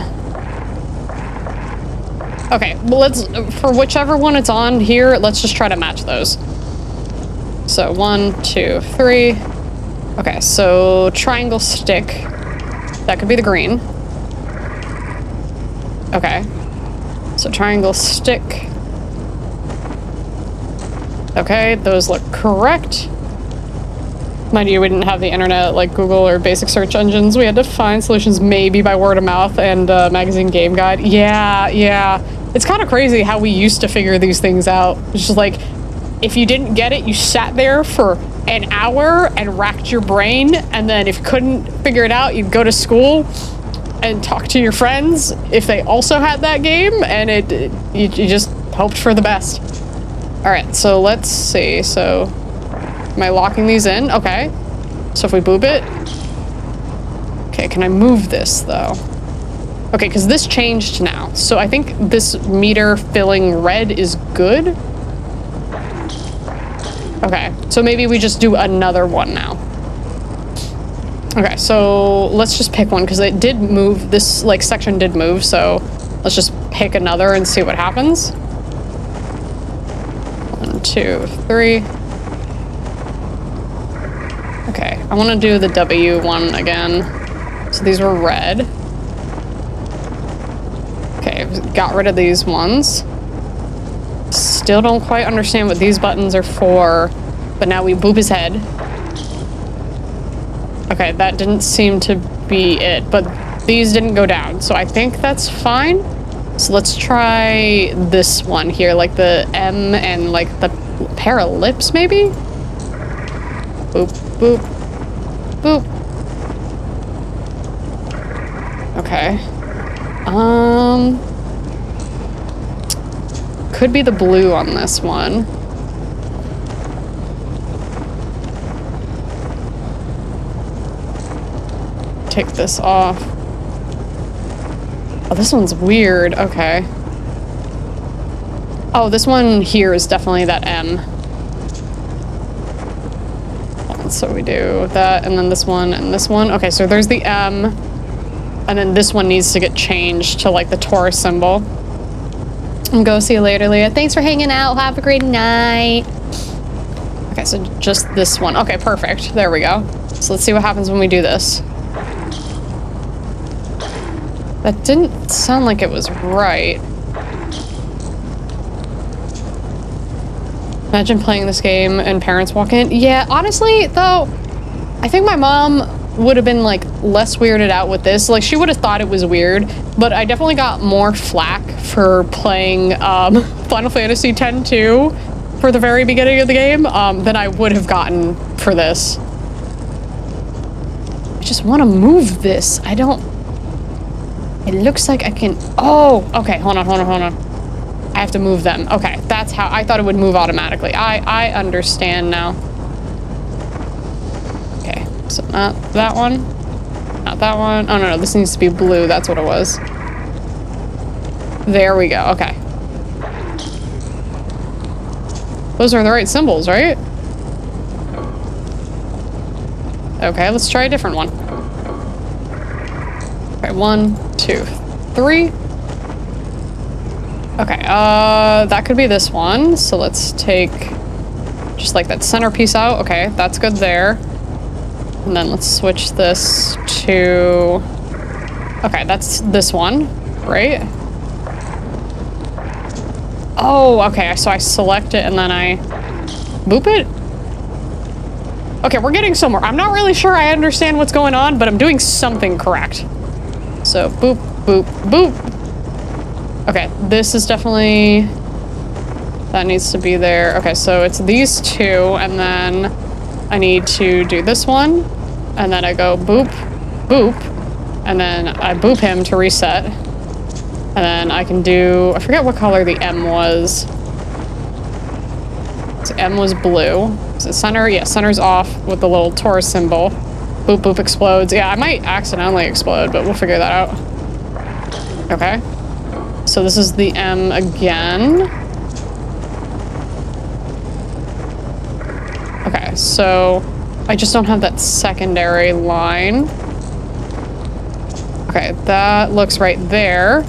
Okay, well let's, for whichever one it's on here, let's just try to match those. So 1, 2, 3. Okay, so triangle stick. That could be the green. Okay. So triangle stick. Okay, those look correct. Mind you, we didn't have the internet like Google or basic search engines. We had to find solutions maybe by word of mouth and magazine game guide. Yeah. It's kind of crazy how we used to figure these things out. It's just like, if you didn't get it, you sat there for an hour and racked your brain, and then if you couldn't figure it out, you'd go to school and talk to your friends if they also had that game, and you just hoped for the best. All right, so let's see. So, am I locking these in? Okay. So if we boop it. Okay, can I move this though? Okay, because this changed now. So I think this meter filling red is good. Okay, so maybe we just do another one now. Okay, so let's just pick one because it did move. This like section did move, so let's just pick another and see what happens. 1, 2, 3. Okay, I want to do the W one again. So these were red. Okay, got rid of these ones. Still don't quite understand what these buttons are for, but now we boop his head. Okay, that didn't seem to be it, but these didn't go down, so I think that's fine. So let's try this one here, like the M and like the pair of lips, maybe? Boop, boop, boop. Okay. Could be the blue on this one. Take this off. Oh, this one's weird. Okay. Oh, this one here is definitely that M. So we do that, and then this one, and this one. Okay, so there's the M. And then this one needs to get changed to like the Taurus symbol. And go see you later, Leah. Thanks for hanging out. Have a great night. Okay, so just this one. Okay, perfect. There we go. So let's see what happens when we do this. That didn't sound like it was right. Imagine playing this game and parents walk in. Yeah, honestly, though, I think my mom would have been like less weirded out with this. Like she would have thought it was weird, but I definitely got more flack for playing Final Fantasy X-2 for the very beginning of the game than I would have gotten for this. I just want to move this. I don't... It looks like I can... Oh, okay, hold on. I have to move them. Okay, that's how... I thought it would move automatically. I understand now. Okay, so not that one. Not that one. Oh, no, this needs to be blue. That's what it was. There we go. Okay. Those are the right symbols, right? Okay, let's try a different one. Okay, 1, 2, 3. Okay, that could be this one. So let's take just like that centerpiece out. Okay, that's good there. And then let's switch this to... Okay, that's this one, right? Oh, okay, so I select it and then I boop it? Okay, we're getting somewhere. I'm not really sure I understand what's going on, but I'm doing something correct. So, boop, boop, boop. Okay, this is definitely... That needs to be there. Okay, so it's these two, and then I need to do this one, and then I go boop, boop, and then I boop him to reset. And then I can do... I forget what color the M was. So M was blue. Is it center? Yeah, center's off with the little Taurus symbol. Boop, boop, explodes. Yeah, I might accidentally explode, but we'll figure that out. Okay. So this is the M again. Okay, so I just don't have that secondary line. Okay, that looks right there.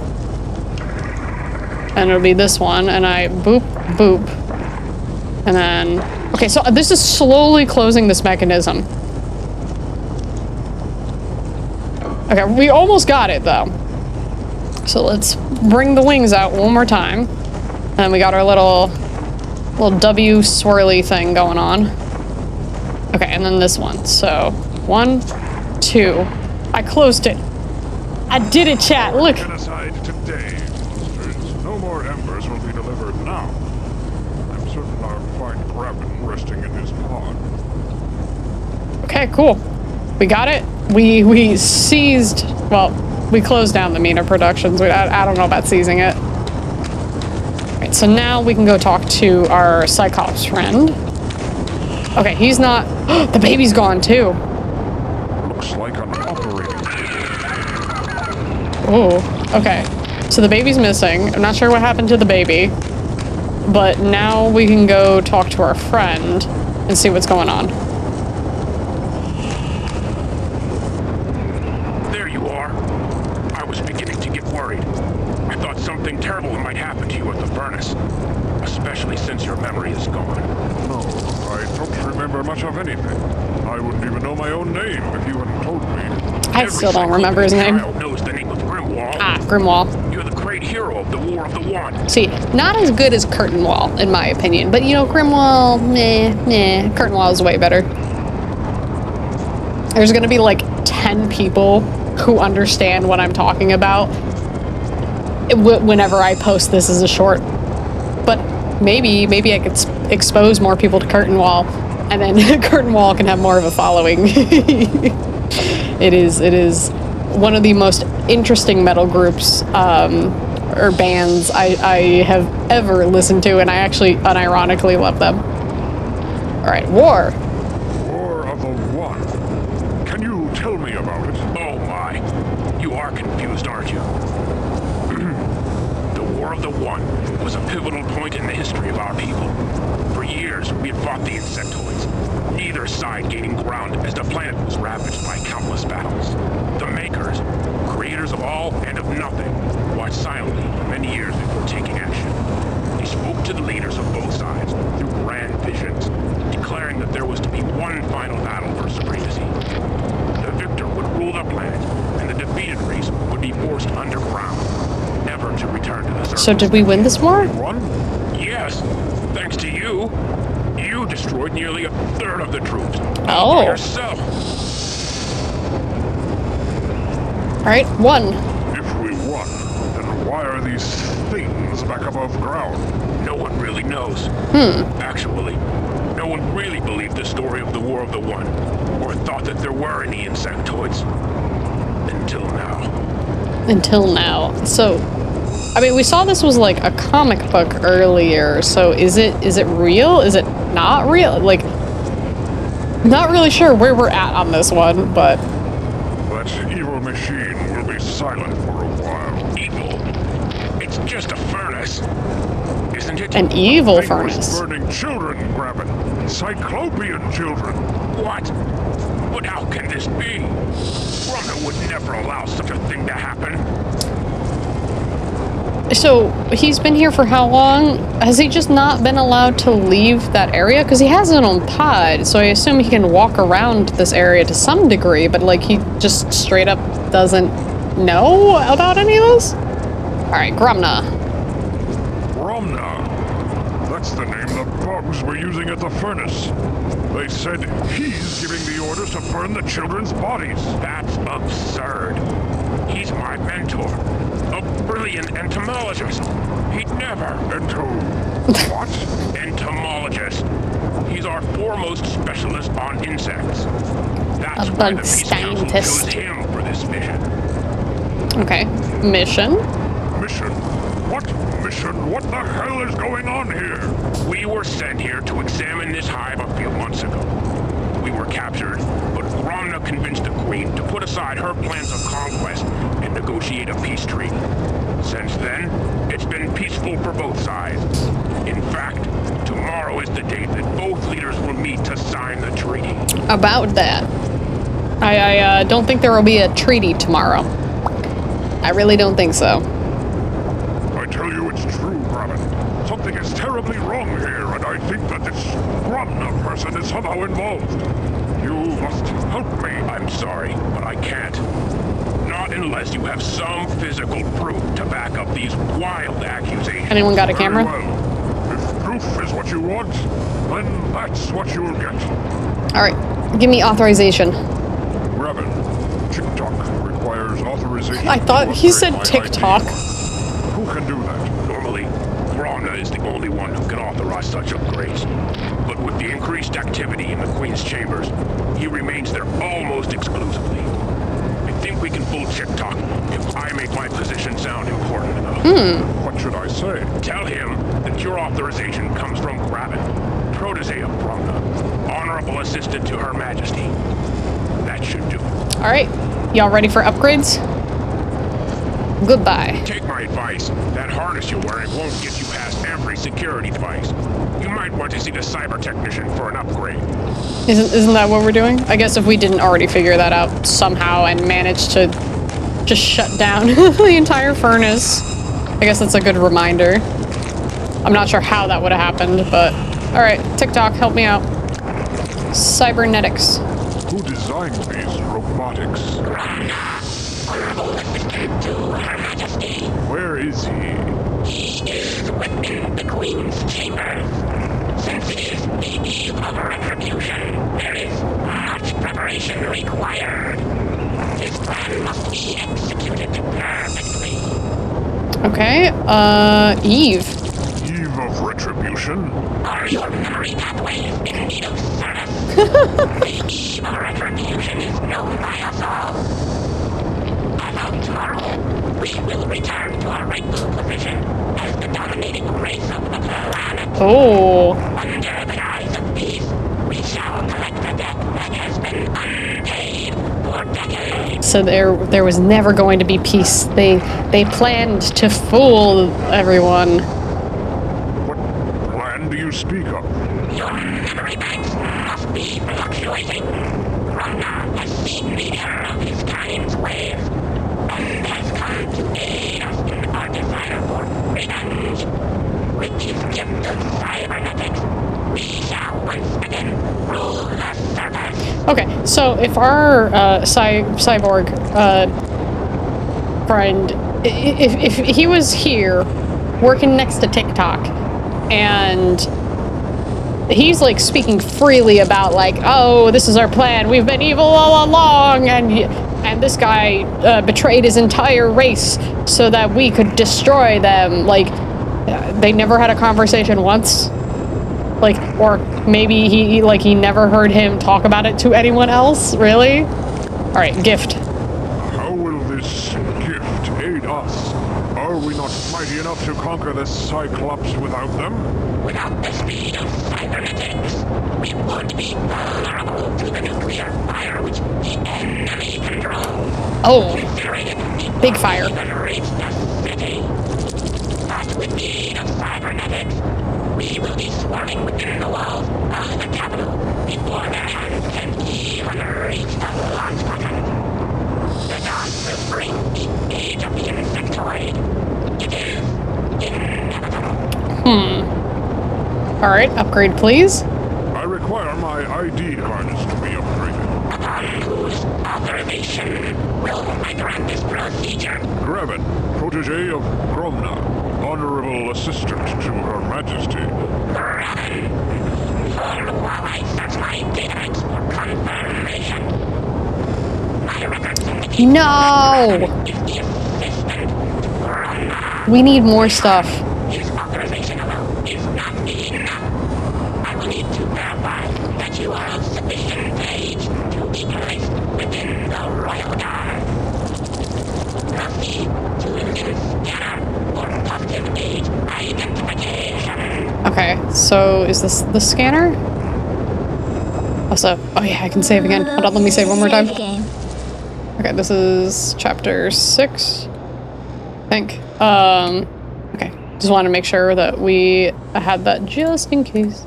And it'll be this one, and I boop, boop. And then... Okay, so this is slowly closing this mechanism. Okay, we almost got it, though. So let's bring the wings out one more time. And we got our little W swirly thing going on. Okay, Okay, and then this one. So 1, 2. I closed it. I did it, chat. Look. Genocide today, monsters. No more embers will be delivered now. I'm certain I'll find Graben resting in his pod. Okay, cool. We got it. We seized. Well, we closed down the Mina Productions. I don't know about seizing it. Right, so now we can go talk to our Cyclops friend. Okay, he's not. The baby's gone too. Looks like an operating theater. Oh, okay. So the baby's missing. I'm not sure what happened to the baby, but now we can go talk to our friend and see what's going on. There you are. I was beginning to get worried. I thought something terrible might happen to you at the furnace, especially since your memory is gone. No, I don't remember much of anything. I wouldn't even know my own name if you hadn't told me. I still don't remember his name. Child knows the name of Grimwall. Ah, Grimwall. You're the great hero of the War of the One. See, not as good as Curtain Wall, in my opinion. But, you know, Grimwall, meh. Curtain Wall is way better. There's gonna be, like, 10 people who understand what I'm talking about whenever I post this as a short. But maybe I could expose more people to Curtain Wall, and then Curtain Wall can have more of a following. It is one of the most interesting metal groups or bands I have ever listened to, and I actually unironically love them. All right, War. War of the One. Can you tell me about it? Oh my. You are confused, aren't you? The War of the One was a pivotal point in the history of our people. For years, we had fought the insectoids, neither side gaining ground as the planet was ravaged by countless battles. The Makers, creators of all and of nothing, watched silently for many years before taking action. They spoke to the leaders of both sides through grand visions, declaring that there was to be one final battle for supremacy. The victor would rule the planet, and the defeated race would be forced underground, never to return to the surface. So did we win this war? One? Yes, thanks to you. You destroyed nearly a third of the troops. Oh. By yourself. All right, 1. If we won, then why are these things back above ground? No one really knows. Actually, no one really believed the story of the War of the One, or thought that there were any insectoids. Until now. Until now. So, I mean, we saw this was like a comic book earlier. So is it real? Is it not real? Like, not really sure where we're at on this one, but That evil machine will be silent for a while. Evil? It's just a furnace. Isn't it? an evil Thing was furnace. burning children, Graben. Cyclopian children. What? But how can this be? Brother would never allow such a thing to happen. So he's been here for how long? Has he just not been allowed to leave that area? Because he has his own pod, so I assume he can walk around this area to some degree, but like he just straight up doesn't know about any of this? Alright, Grumna. Bromna. That's the name the bugs were using at the furnace. They said he's giving the orders to burn the children's bodies. That's absurd. He's my mentor. A brilliant entomologist. He'd never. What? Entomologist. He's our foremost specialist on insects. That's A why the bug Peace Council scientist. chose him for this mission. Okay. Mission. Mission? What mission? What the hell is going on here? We were sent here to examine this hive a few months ago. We were captured, but Gromna convinced the Queen to put aside her plans of conquest and negotiate a peace treaty. Since then, it's been peaceful for both sides. In fact, tomorrow is the date that both leaders will meet to sign the treaty. About that. I don't think there will be a treaty tomorrow. I really don't think so. I tell you it's true, Graben. Something is terribly wrong here, and I think that this Gromna person is somehow involved. You must help me. I'm sorry, but I can't. Not unless you have some physical proof to back up these wild accusations. Anyone got a Very camera? well. If proof is what you want, then that's what you'll get. Alright. Give me authorization. Grabbin, TikTok requires authorization. I thought to he upgrade said my TikTok. ID. Who can do that? Normally, Gromna is the only one who can authorize such upgrades. But with the increased activity in the Queen's chambers, he remains there almost exclusively. I think we can fool TikTok if I make my position sound important enough. What should I say? Tell him that your authorization comes from Grabbin, protege of Gromna, honorable assistant to Her Majesty. That should do it. Alright. Y'all ready for upgrades? Goodbye. Take my advice. That harness you're wearing won't get you past every security device. You might want to see the cyber technician for an upgrade. Isn't that what we're doing? I guess if we didn't already figure that out somehow and managed to just shut down the entire furnace. I guess that's a good reminder. I'm not sure how that would have happened, but... Alright, TikTok, help me out. Cybernetics. Who designed these robotics? Where is he? He is within the Queen's chamber. Since it is the eve of retribution, there is much preparation required. This plan must be executed perfectly. Okay, Eve. Eve of retribution? Are your memory pathways in need of service? The eve of retribution is known by us all. About tomorrow, we will return to our rightful position as the dominating race of the planet. Oh. Under the guise of peace, we shall collect the debt that has been unpaid for decades. So there was never going to be peace. They planned to fool everyone. What plan do you speak of? Your memory banks must be fluctuating. Rana has seen the error of his kind's ways and has come to aid us in our desire for revenge. With his gift of cybernetics, we shall once again rule the circus. Okay, so if our cyborg friend, if he was here working next to TikTok and he's like speaking freely about like, oh, this is our plan, we've been evil all along, and this guy betrayed his entire race so that we could destroy them, like, they never had a conversation once? Like, or maybe he never heard him talk about it to anyone else? Really? Alright, gift. How will this gift aid us? Are we not mighty enough to conquer the Cyclops without them? Without the speed of cybernetics, we would be vulnerable to the nuclear fire which the enemy controls. Oh, big fire. But with the aid of cybernetics, we will be swarming within the walls of the capital before their hands can even reach the launch button. The dawn will bring the age of the insectoid. It is inevitable. Alright, upgrade please. I require my ID harness to be upgraded. Upon whose authorization will I grant this procedure? Grabbin, protege of Gromna, honorable assistant to Her Majesty. Grabbin. For while I search my database for confirmation, my records indicate No! is the assistant Gromna. We need more stuff. His authorization alone is not enough. I will need to verify that you are of sufficient age to be placed within the royal guard. Proceed to the scanner for positive age identification. Okay, so is this the scanner? Also, oh yeah, I can save again. Hold on, let me save one more time. Save game. Okay, this is chapter 6, I think. Okay, just want to make sure that we had that just in case.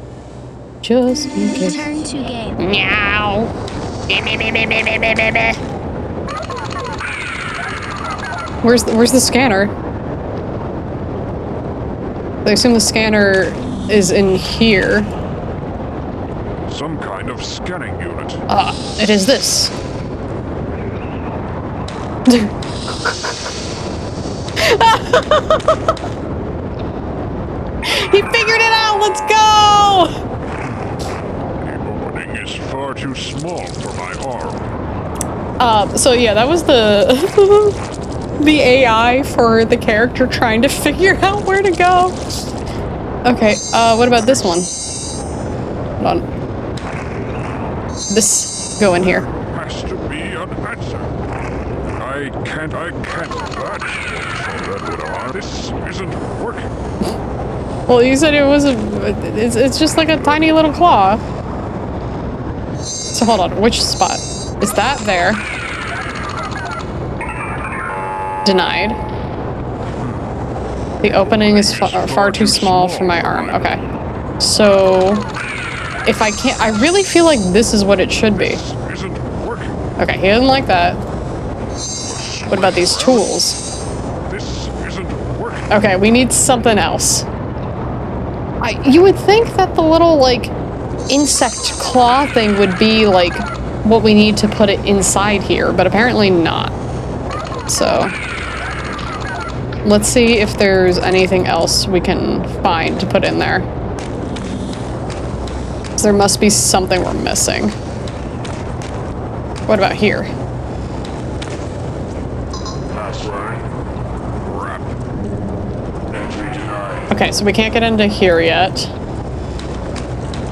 Just in case. Return to game. Meow. Where's the scanner? I assume the scanner is in here. Some kind of scanning unit. It is this. He figured it out! Let's go! The opening is far too small for my arm. So yeah, that was the the AI for the character trying to figure out where to go. Okay, what about this one? Hold on. This, go in here. Has to be an answer. I can't. This isn't working. Well, you said it was it's just like a tiny little claw. So hold on, which spot? Is that there? Denied. The opening is far too small for my arm. Okay. So, if I can't, I really feel like this is what it should be. Isn't working. Okay, he doesn't like that. What about these tools? This isn't working. Okay, we need something else. You would think that the little, like, insect claw thing would be, like, what we need to put it inside here, but apparently not. So, let's see if there's anything else we can find to put in there. There must be something we're missing. What about here? Password. Wrap. Entry denied. Okay, so we can't get into here yet.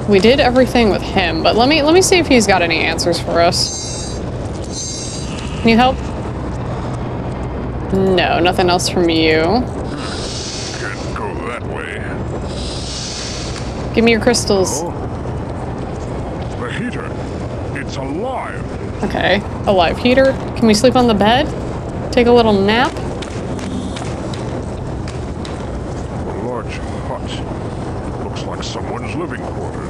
We did everything with him, but let me see if he's got any answers for us. Can you help? No, nothing else from you. Can't go that way. Give me your crystals. Oh. The heater. It's alive. Okay, a live heater. Can we sleep on the bed? Take a little nap? A large hut. Looks like someone's living quarters.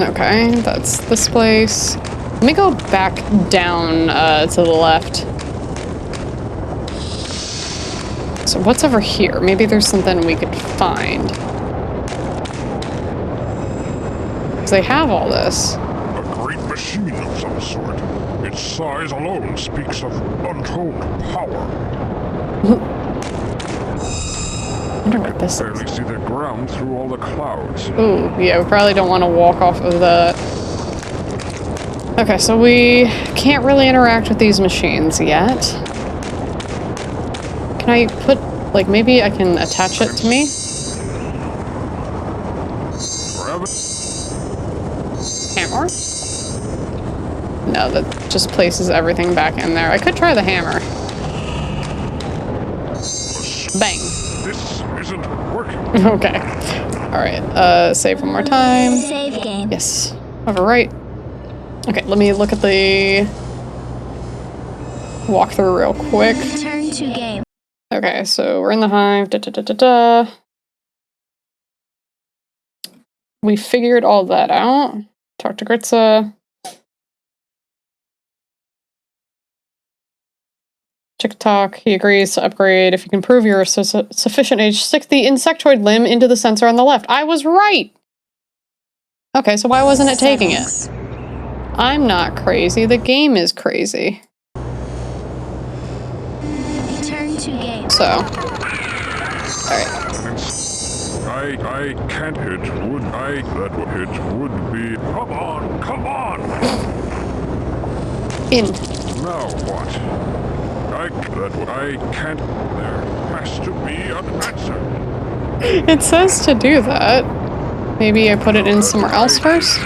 Okay, that's this place. Let me go back down to the left. So what's over here? Maybe there's something we could find. Because they have all this. A great machine of some sort. Its size alone speaks of untold power. I wonder what this is. Barely see the ground through all the clouds. Ooh, yeah, we probably don't want to walk off of that. Okay, so we can't really interact with these machines yet. Can I put, like, maybe I can attach it to me? Grab it. Hammer? No, that just places everything back in there. I could try the hammer. Bang. This isn't working. Okay. Alright, save one more time. Save game. Yes. Overwrite. Okay, let me look at the walkthrough real quick. Return to game. Okay, so we're in the hive. Da-da-da-da-da. We figured all that out. Talk to Gritza. TikTok, he agrees to upgrade if you can prove you're sufficient age. Stick the insectoid limb into the sensor on the left. I was right! Okay, so why wasn't it taking it? I'm not crazy, the game is crazy. Return to game. So. Alright. I can't. It would be. Come on, come on! In. Now what? I can't. There has to be an answer. It says to do that. Maybe I put it in somewhere else first?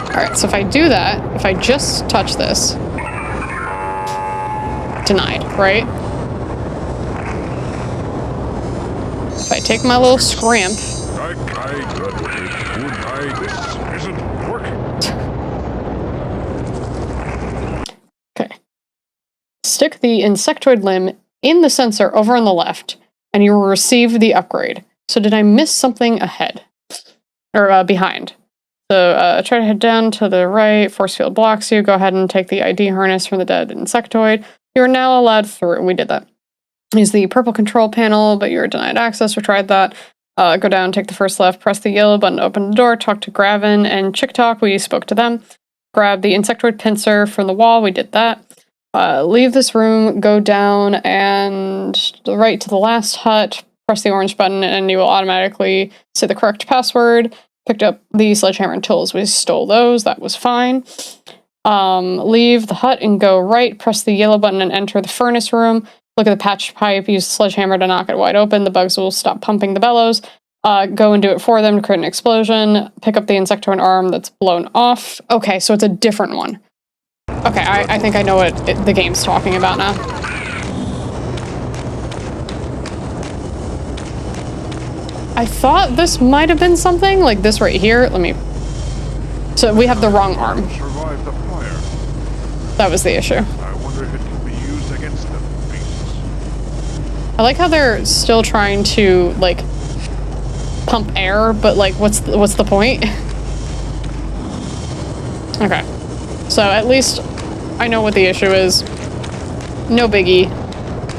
Alright, so if I do that, if I just touch this. Denied, right? If I take my little scrimp. This isn't working. Okay. Stick the insectoid limb in the sensor over on the left, and you will receive the upgrade. So did I miss something ahead? Or behind? So try to head down to the right. Force field blocks you. Go ahead and take the ID harness from the dead insectoid. You are now allowed through. We did that. Use the purple control panel, but you're denied access. We tried that. Go down, take the first left, press the yellow button, open the door, talk to Gravin and TikTok. We spoke to them. Grab the insectoid pincer from the wall. We did that. Leave this room, go down and right to the last hut. Press the orange button and you will automatically say the correct password. Picked up the sledgehammer and tools. We stole those. That was fine. Leave the hut and go right. Press the yellow button and enter the furnace room. Look at the patched pipe. Use the sledgehammer to knock it wide open. The bugs will stop pumping the bellows. Go and do it for them to create an explosion. Pick up the insectoid arm that's blown off. Okay, so it's a different one. Okay, I think I know what the game's talking about now. I thought this might have been something like this right here. Let me... So we have the wrong arm. Survived the fire. That was the issue. I wonder if it can be used against them beasts. I like how they're still trying to, like, pump air, but, like, what's the point? Okay. So at least I know what the issue is. No biggie.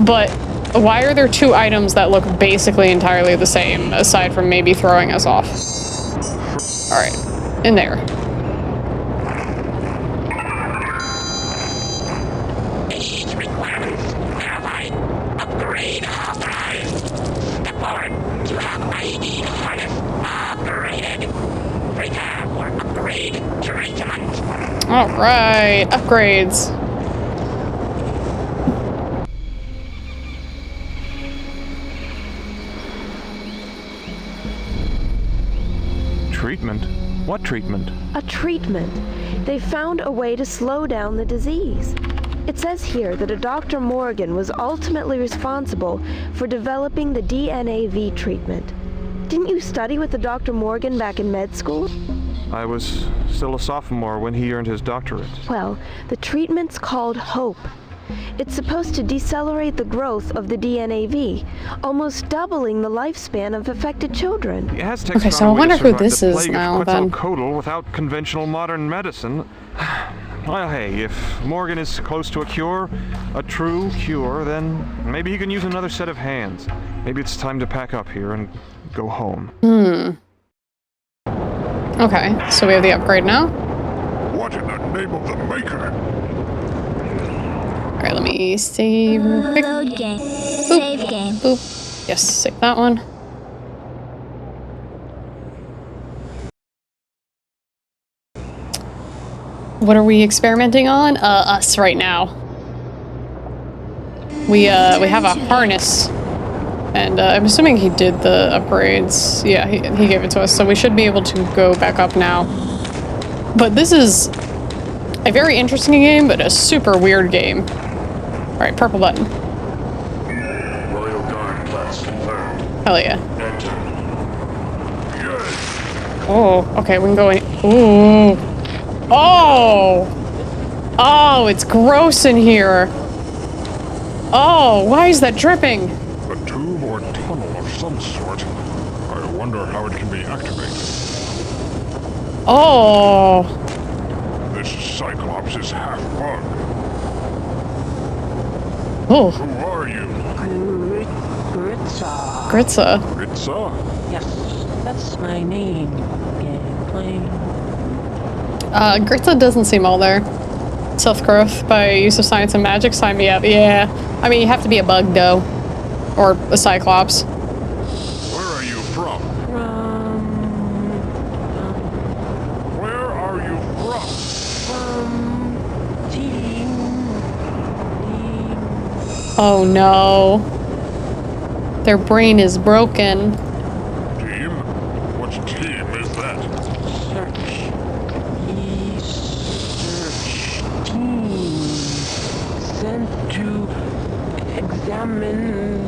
But why are there two items that look basically entirely the same, aside from maybe throwing us off? Alright. In there. These requirements hereby upgrade authorized. The board to have ID harness operated. Prepare for upgrade treatment. Alright. Upgrades. Treatment? What treatment? A treatment. They found a way to slow down the disease. It says here that a Dr. Morgan was ultimately responsible for developing the DNAV treatment. Didn't you study with the Dr. Morgan back in med school? I was still a sophomore when he earned his doctorate. Well, the treatment's called HOPE. It's supposed to decelerate the growth of the DNAV, almost doubling the lifespan of affected children. The Aztecs Okay, found so I a way to wonder who survive this the is plague of now, then. Quetzalcoatl without conventional modern medicine. Well, hey, if Morgan is close to a cure, a true cure, then maybe he can use another set of hands. Maybe it's time to pack up here and go home. Okay, so we have the upgrade now. What in the name of the maker? Alright, let me save. Quick. Load game. Boop. Save game. Boop. Yes, save that one. What are we experimenting on? Us right now. We have a harness. And I'm assuming he did the upgrades. Yeah, he gave it to us, so we should be able to go back up now. But this is a very interesting game, but a super weird game. Alright, purple button. Royal Guard class confirmed. Hell yeah. Enter. Yes. Oh, okay, we can go in. Ooh. Oh! Oh, it's gross in here. Oh, why is that dripping? A tube or tunnel of some sort. I wonder how it can be activated. Oh. This Cyclops is half bug. Oh. Who are you? Gritza. Gritza. Ritza? Yes, that's my name. Gameplay. Gritza doesn't seem all there. Self-growth by use of science and magic. Sign me up. Yeah. I mean, you have to be a bug, though. Or a Cyclops. Where are you from? Where are you from? Team. Oh no. Their brain is broken. Team? Which team is that? Search. Research team. Sent to examine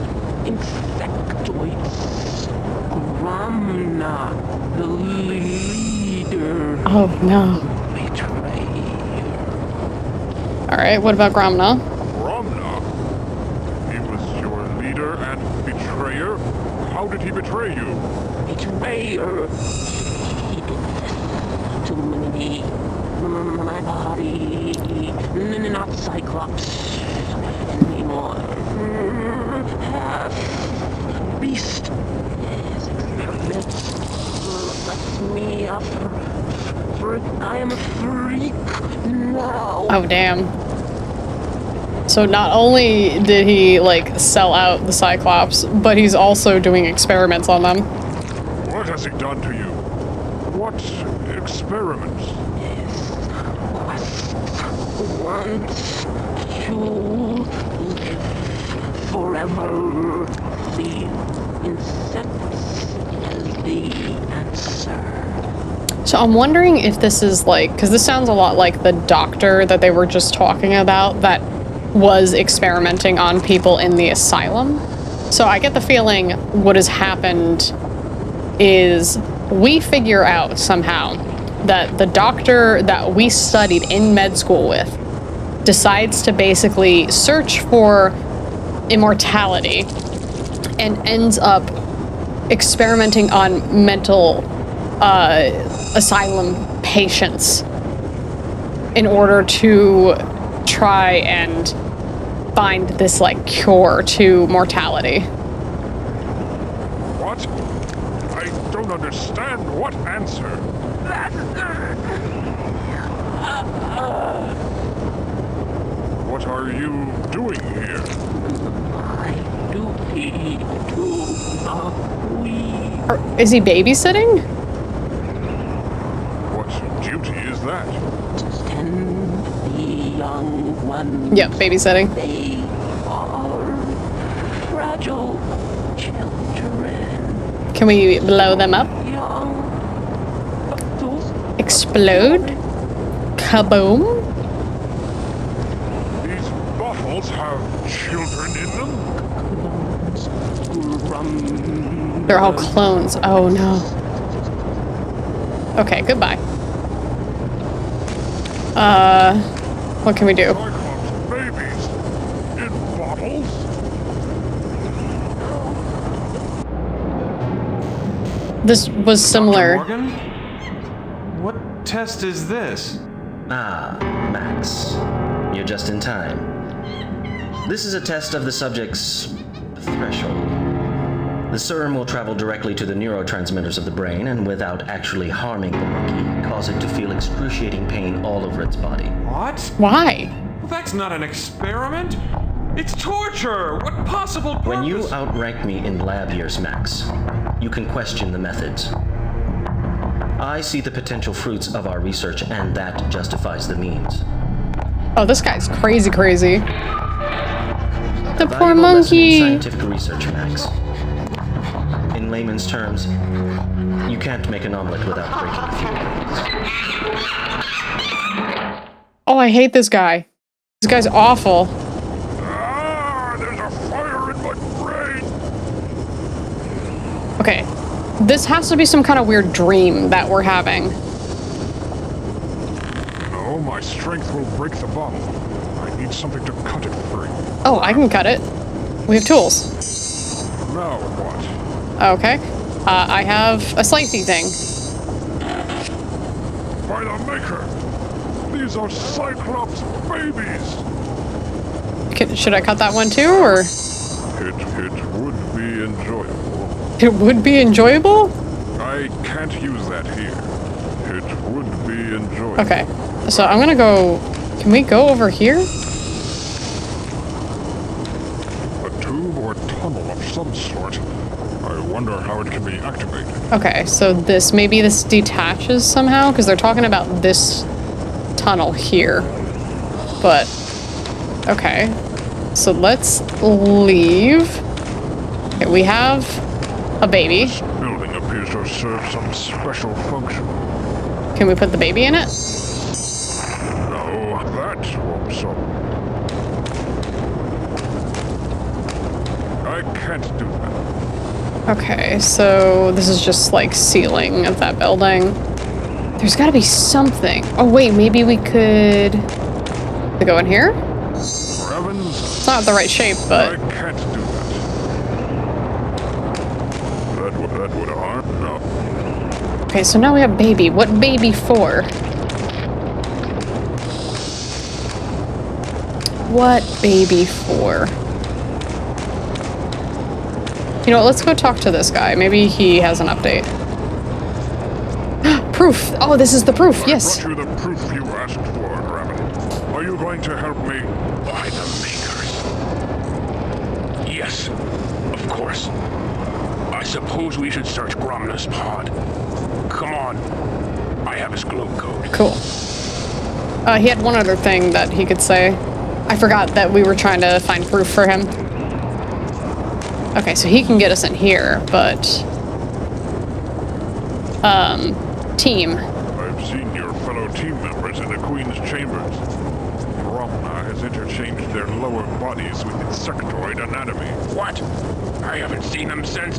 insectoids. Gramna, the leader. Oh no. Betrayer. Alright, what about Gramna? Ramna? He was your leader and betrayer? How did he betray you? Betrayer. He did this to me. My body. Not Cyclops anymore. Half beast. Let me up. I am a freak now. Oh damn. So not only did he, like, sell out the Cyclops, but he's also doing experiments on them. What has he done to you? What experiments? Wants to live forever. The insects is the answer. So I'm wondering if this is like, because this sounds a lot like the doctor that they were just talking about that was experimenting on people in the asylum. So I get the feeling what has happened is we figure out somehow that the doctor that we studied in med school with decides to basically search for immortality and ends up experimenting on mental asylum patients in order to try and find this like cure to mortality. What? I don't understand. What answer? What are you doing here? My duty to we. Or is he babysitting? What duty is that? Tend the young ones. Yep, babysitting. They are fragile children. Can we blow them up? Young. Explode? Kaboom? These bottles have children in them? They're all clones. Oh no. Okay, goodbye. What can we do? Cyclops babies in bottles? This was similar. Dr. Morgan? What test is this? Ah, Max. You're just in time. This is a test of the subject's threshold. The serum will travel directly to the neurotransmitters of the brain and without actually harming the monkey, cause it to feel excruciating pain all over its body. What? Why? Well, that's not an experiment. It's torture. What possible purpose? When you outrank me in lab years, Max, you can question the methods. I see the potential fruits of our research, and that justifies the means. Oh, this guy's crazy. The poor Valuable lesson in monkey. scientific research, Max. In layman's terms, you can't make an omelet without breaking a few eggs. Oh, I hate this guy. This guy's awful. Ah, there's a fire in my brain! Okay. This has to be some kind of weird dream that we're having. No, my strength will break the bottle. I need something to cut it free. Oh, I can cut it. We have tools. Now what? Okay. I have a slicey thing. By the Maker! These are Cyclops babies! Should I cut that one too, or? It would be enjoyable. It would be enjoyable? I can't use that here. It would be enjoyable. Okay. So I'm gonna go... Can we go over here? A tube or tunnel of some sort. I wonder how it can be activated. Okay, so maybe this detaches somehow, because they're talking about this tunnel here. But, okay. So let's leave. Okay, we have a baby. This building appears to serve some special function. Can we put the baby in it? No, that won't solve. I can't do that. Okay, so this is just like ceiling of that building. There's gotta be something. Oh wait, maybe we could go in here? Heavens, It's not the right shape, but... I can't do that. That would harm? No. Okay, so now we have baby. What baby for? What baby for? You know what, let's go talk to this guy. Maybe he has an update. Proof! Oh, this is the proof, yes! I brought you the proof you asked for, Rabbit. Are you going to help me? By the Maker. Yes, of course. I suppose we should search Gromna's pod. Come on. I have his globe code. Cool. He had one other thing that he could say. I forgot that we were trying to find proof for him. Okay, so he can get us in here, but... team. I've seen your fellow team members in the Queen's chambers. Gromna has interchanged their lower bodies with insectoid anatomy. What? I haven't seen them since.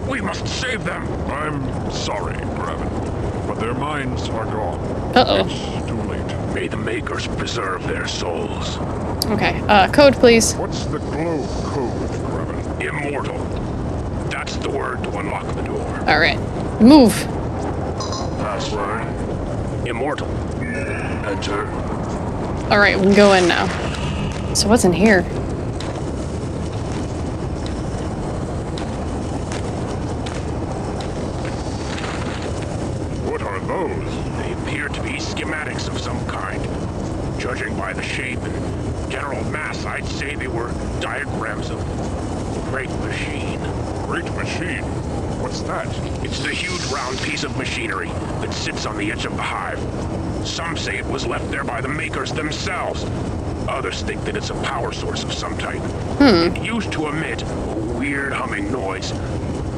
We must save them. I'm sorry, Graven, but their minds are gone. Uh-oh. It's too late. May the Makers preserve their souls. Okay, code, please. What's the globe code, Graven? Immortal. That's the word to unlock the door. Alright. Move. Password. Immortal. Enter. Alright, we can go in now. So what's in here? What are those? They appear to be schematics of some kind. Judging by the shape and general mass, I'd say they were diagrams of great machine. Great machine? What's that? It's the huge round piece of machinery that sits on the edge of the hive. Some say it was left there by the Makers themselves. Others think that it's a power source of some type. It used to emit a weird humming noise,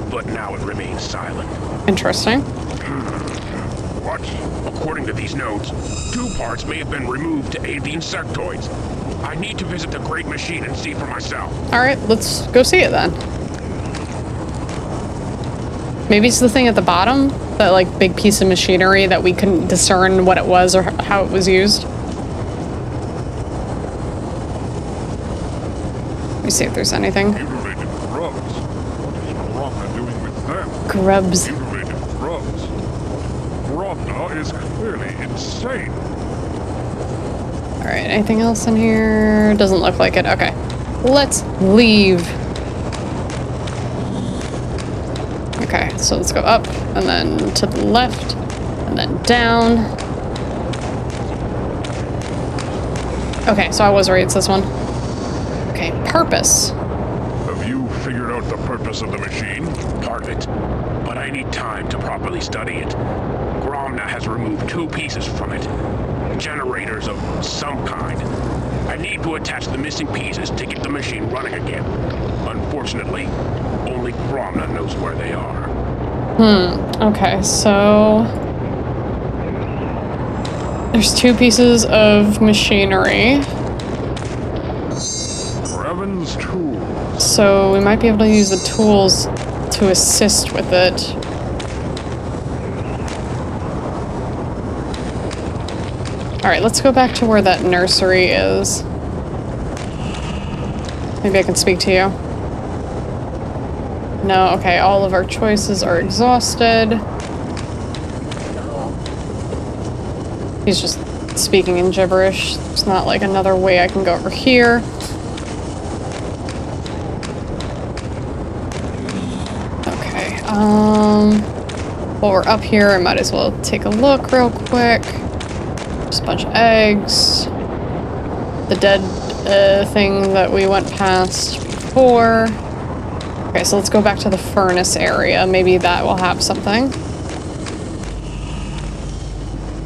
but now it remains silent. Interesting. What? According to these notes, 2 parts may have been removed to aid the insectoids. I need to visit the Great Machine and see for myself. Alright, let's go see it then. Maybe it's the thing at the bottom? That, like, big piece of machinery that we couldn't discern what it was or how it was used? Let me see if there's anything. Mutilated grubs. What is Gromna doing with them? Grubs. Mutilated grubs. Gromna is clearly insane. Alright, anything else in here? Doesn't look like it. Okay. Let's leave. Okay, so let's go up, and then to the left, and then down. Okay, so I was right, it's this one. Okay, purpose. Have you figured out the purpose of the machine? Part of it, but I need time to properly study it. Gromna has removed 2 pieces from it. Generators of some kind. I need to attach the missing pieces to get the machine running again. Unfortunately, only Gromna knows where they are. Okay, so... there's 2 pieces of machinery. Graven's tools. So we might be able to use the tools to assist with it. Alright, let's go back to where that nursery is. Maybe I can speak to you. No, okay, all of our choices are exhausted. He's just speaking in gibberish. There's not like another way I can go over here. Okay, while we're up here, I might as well take a look real quick. Just a bunch of eggs. The dead thing that we went past before. Okay, so let's go back to the furnace area. Maybe that will have something.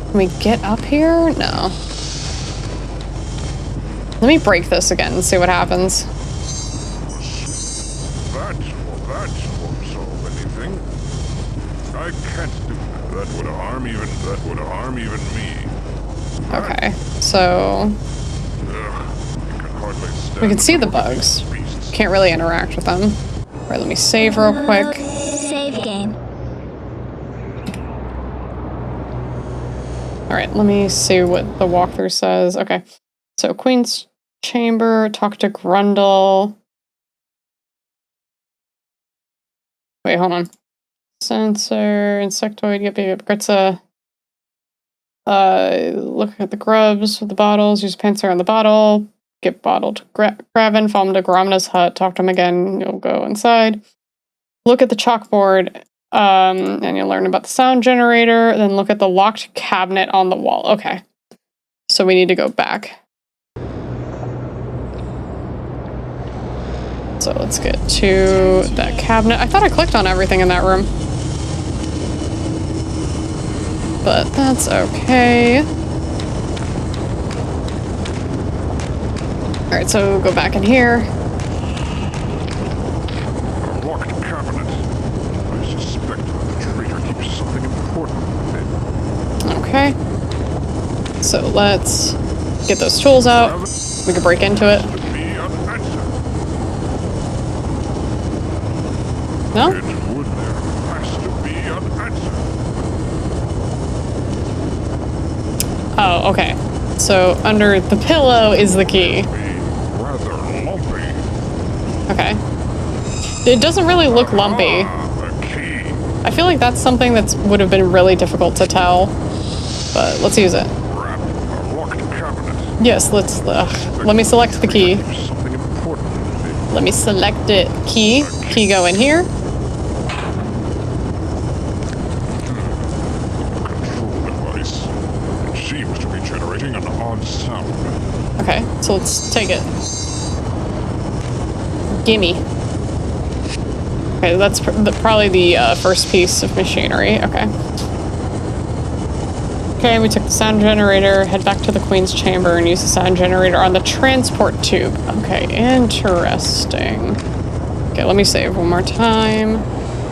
Can we get up here? No. Let me break this again and see what happens. That won't solve anything. I can't do that. That would harm even me. Okay, so we can see the bugs. Can't really interact with them. Alright, let me save real quick. Save game. Alright, let me see what the walkthrough says. Okay, so Queen's Chamber, talk to Grundle. Wait, hold on. Sensor, insectoid, yep, Gritza. Look at the grubs with the bottles, use Panzer on the bottle, get bottled. Graven, follow him to Gromna's hut, talk to him again, you'll go inside. Look at the chalkboard, and you'll learn about the sound generator, then look at the locked cabinet on the wall. Okay. So we need to go back. So let's get to that cabinet. I thought I clicked on everything in that room. But that's okay. Alright, so go back in here. A locked cabinet. I suspect that the traitor keeps something important with it. Okay. So let's get those tools out. We can break into it. No? It would there has to be an answer. Oh, okay. So under the pillow is the key. Rather lumpy. Okay. It doesn't really look lumpy. A key. I feel like that's something that would have been really difficult to tell. But let's use it. Wrap a locked cabinet. Yes, let me select the key. Something important with it. Let me select it. Key. Key go in here. Sound. Okay, so let's take it. Gimme. Okay, that's probably the first piece of machinery. Okay. Okay, we took the sound generator, head back to the Queen's chamber, and use the sound generator on the transport tube. Okay, interesting. Okay, let me save one more time.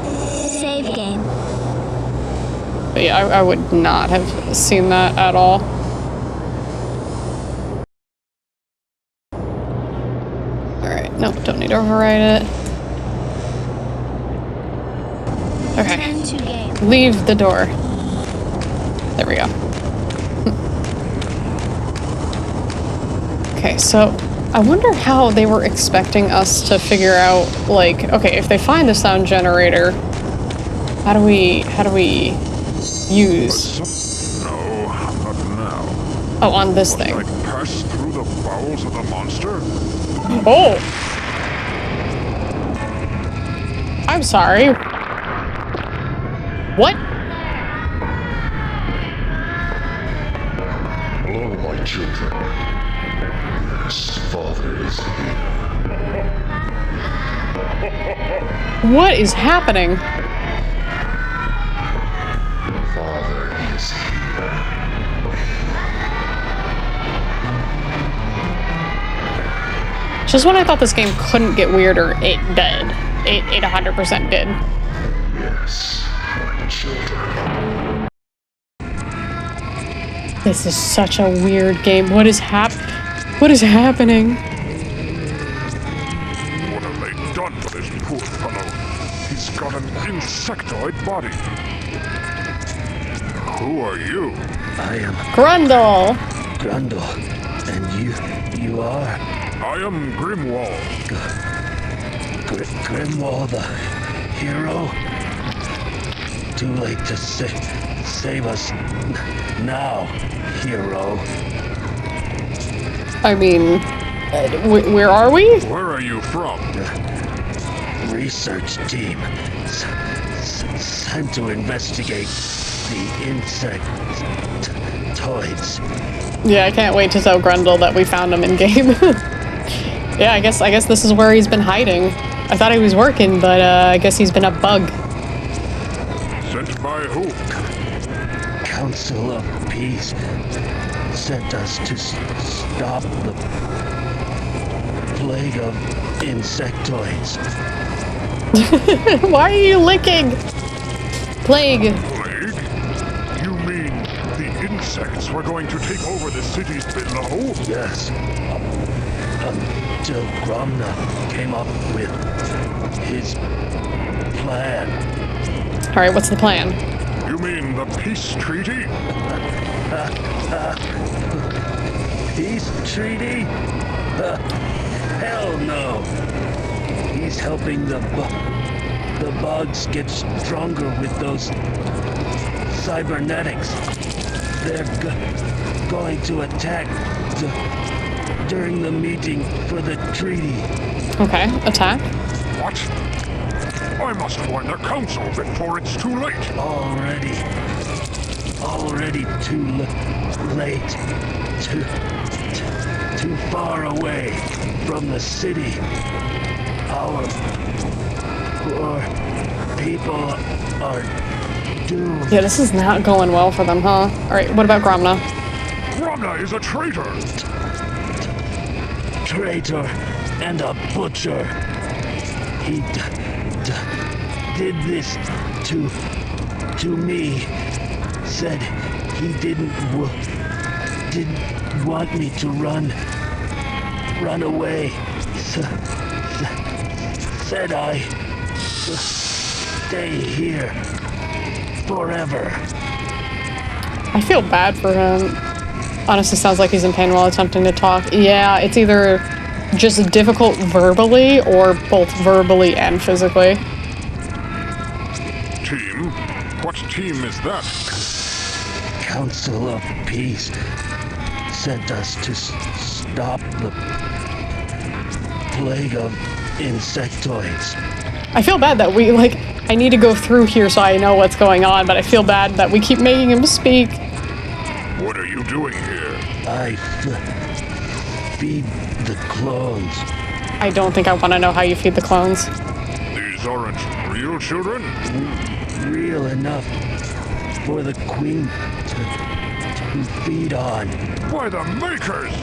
Save game. But yeah, I would not have seen that at all. Nope, don't need to override it. Okay. Leave the door. There we go. Okay, so I wonder how they were expecting us to figure out, like, okay, if they find the sound generator, how do we use? No, not now. Oh, on this thing. Like pass through the bowels of the monster? Oh! I'm sorry. What? Hello, my children. Yes, Father is here. What is happening? Father is here. Just when I thought this game couldn't get weirder, it did. It 100% did. Yes, my children. This is such a weird game. What is happening? What have they done to this poor fellow? He's got an insectoid body. Who are you? I am Grundle. Grundle, and you are? I am Grimwall. Grimwall, the hero? Too late to save us now, hero. I mean, where are we? Where are you from? Research team sent to investigate the insectoids. Yeah, I can't wait to tell Grundle that we found him in game. Yeah, I guess this is where he's been hiding. I thought he was working, but I guess he's been a bug. Sent by who? Council of Peace sent us to stop the plague of insectoids. Why are you licking? Plague. Plague? You mean the insects were going to take over the cities below? Yes. Until Gromna came up with his plan. Alright, what's the plan? You mean the peace treaty? Peace treaty? Hell no. He's helping the bugs get stronger with those cybernetics. They're going to attack during the meeting for the treaty. Okay, attack. What? I must warn the council before it's too late. Already too late. Too far away from the city. Our poor people are doomed. Yeah, this is not going well for them, huh? Alright, what about Gromna? Gromna is a traitor! Traitor and a butcher. He did this to me. Said he didn't want me to run away. Said I stay here forever. I feel bad for him. Honestly, sounds like he's in pain while attempting to talk. Yeah, it's either just difficult verbally or both verbally and physically. Team? What team is that? Council of Peace sent us to stop the plague of insectoids. I feel bad that we, like, I need to go through here so I know what's going on, but I feel bad that we keep making him speak. What are you doing here? I feed the clones. I don't think I want to know how you feed the clones. These aren't real children? Real enough for the queen to feed on. Why, the makers!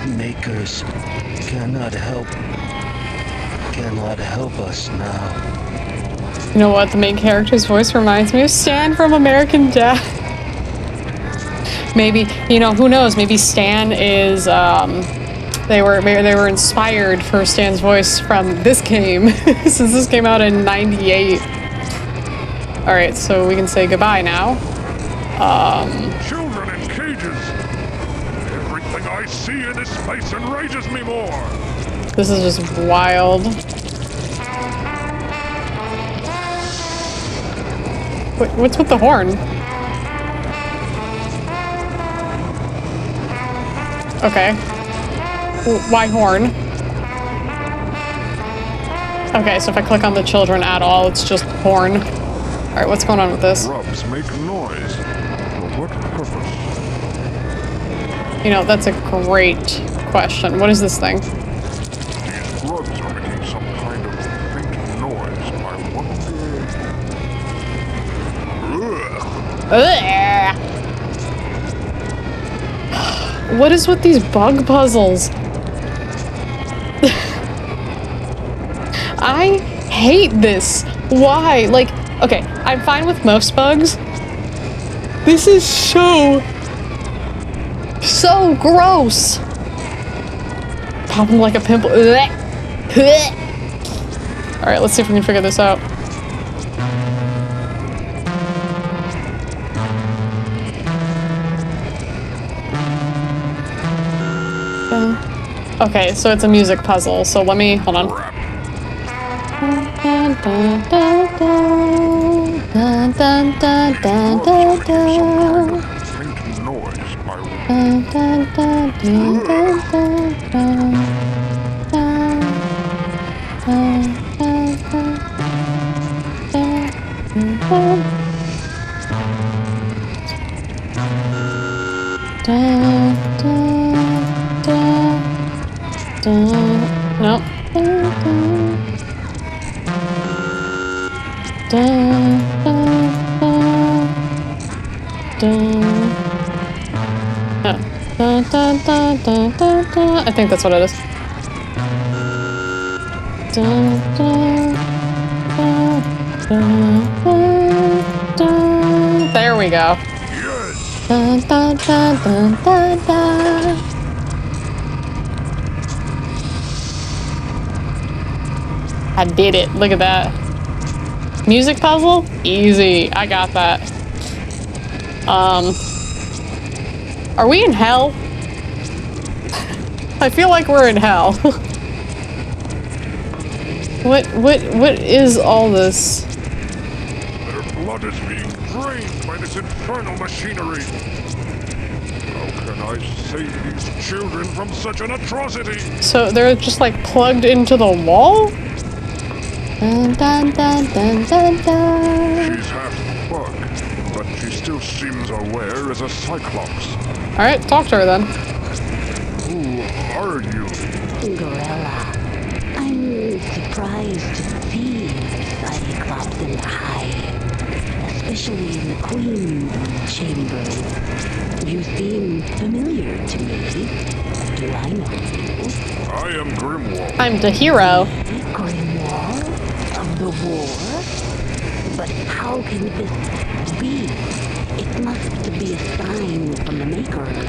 The makers cannot help us now. You know what? The main character's voice reminds me of Stan from American Dad. Maybe, you know, who knows? Maybe Stan is, they were inspired for Stan's voice from this game, since this came out in '98. All right, so we can say goodbye now. Children in cages. Everything I see in this place enrages me more. This is just wild. What's with the horn? Okay. Why horn? Okay, so if I click on the children at all, it's just horn. Alright, what's going on with this? Grubs make noise. For what purpose? You know, that's a great question. What is this thing? These grubs are making some kind of faint noise. I wonder... Ugh. What is with these bug puzzles? I hate this. Why? Like, okay, I'm fine with most bugs. This is so gross. Pop them like a pimple. Alright, let's see if we can figure this out. Okay, so it's a music puzzle, so let me, hold on. No. I think that's what it is. There we go. I did it. Look at that. Music puzzle? Easy. I got that. Are we in hell? I feel like we're in hell. What is all this? Their blood is being drained by this infernal machinery. How can I save these children from such an atrocity? So they're just like plugged into the wall? Dun, dun, dun, dun, dun, dun. She's half bug, but she still seems aware as a cyclops. Alright, talk to her then. Who are you? Gorilla. I'm surprised to see Cyclops in the Hive, especially in the Queen's chamber. You seem familiar to me. Do I know you? I am Grimwall. I'm the hero. Grimwall of the war? But how can this be? It must be a sign from the makers.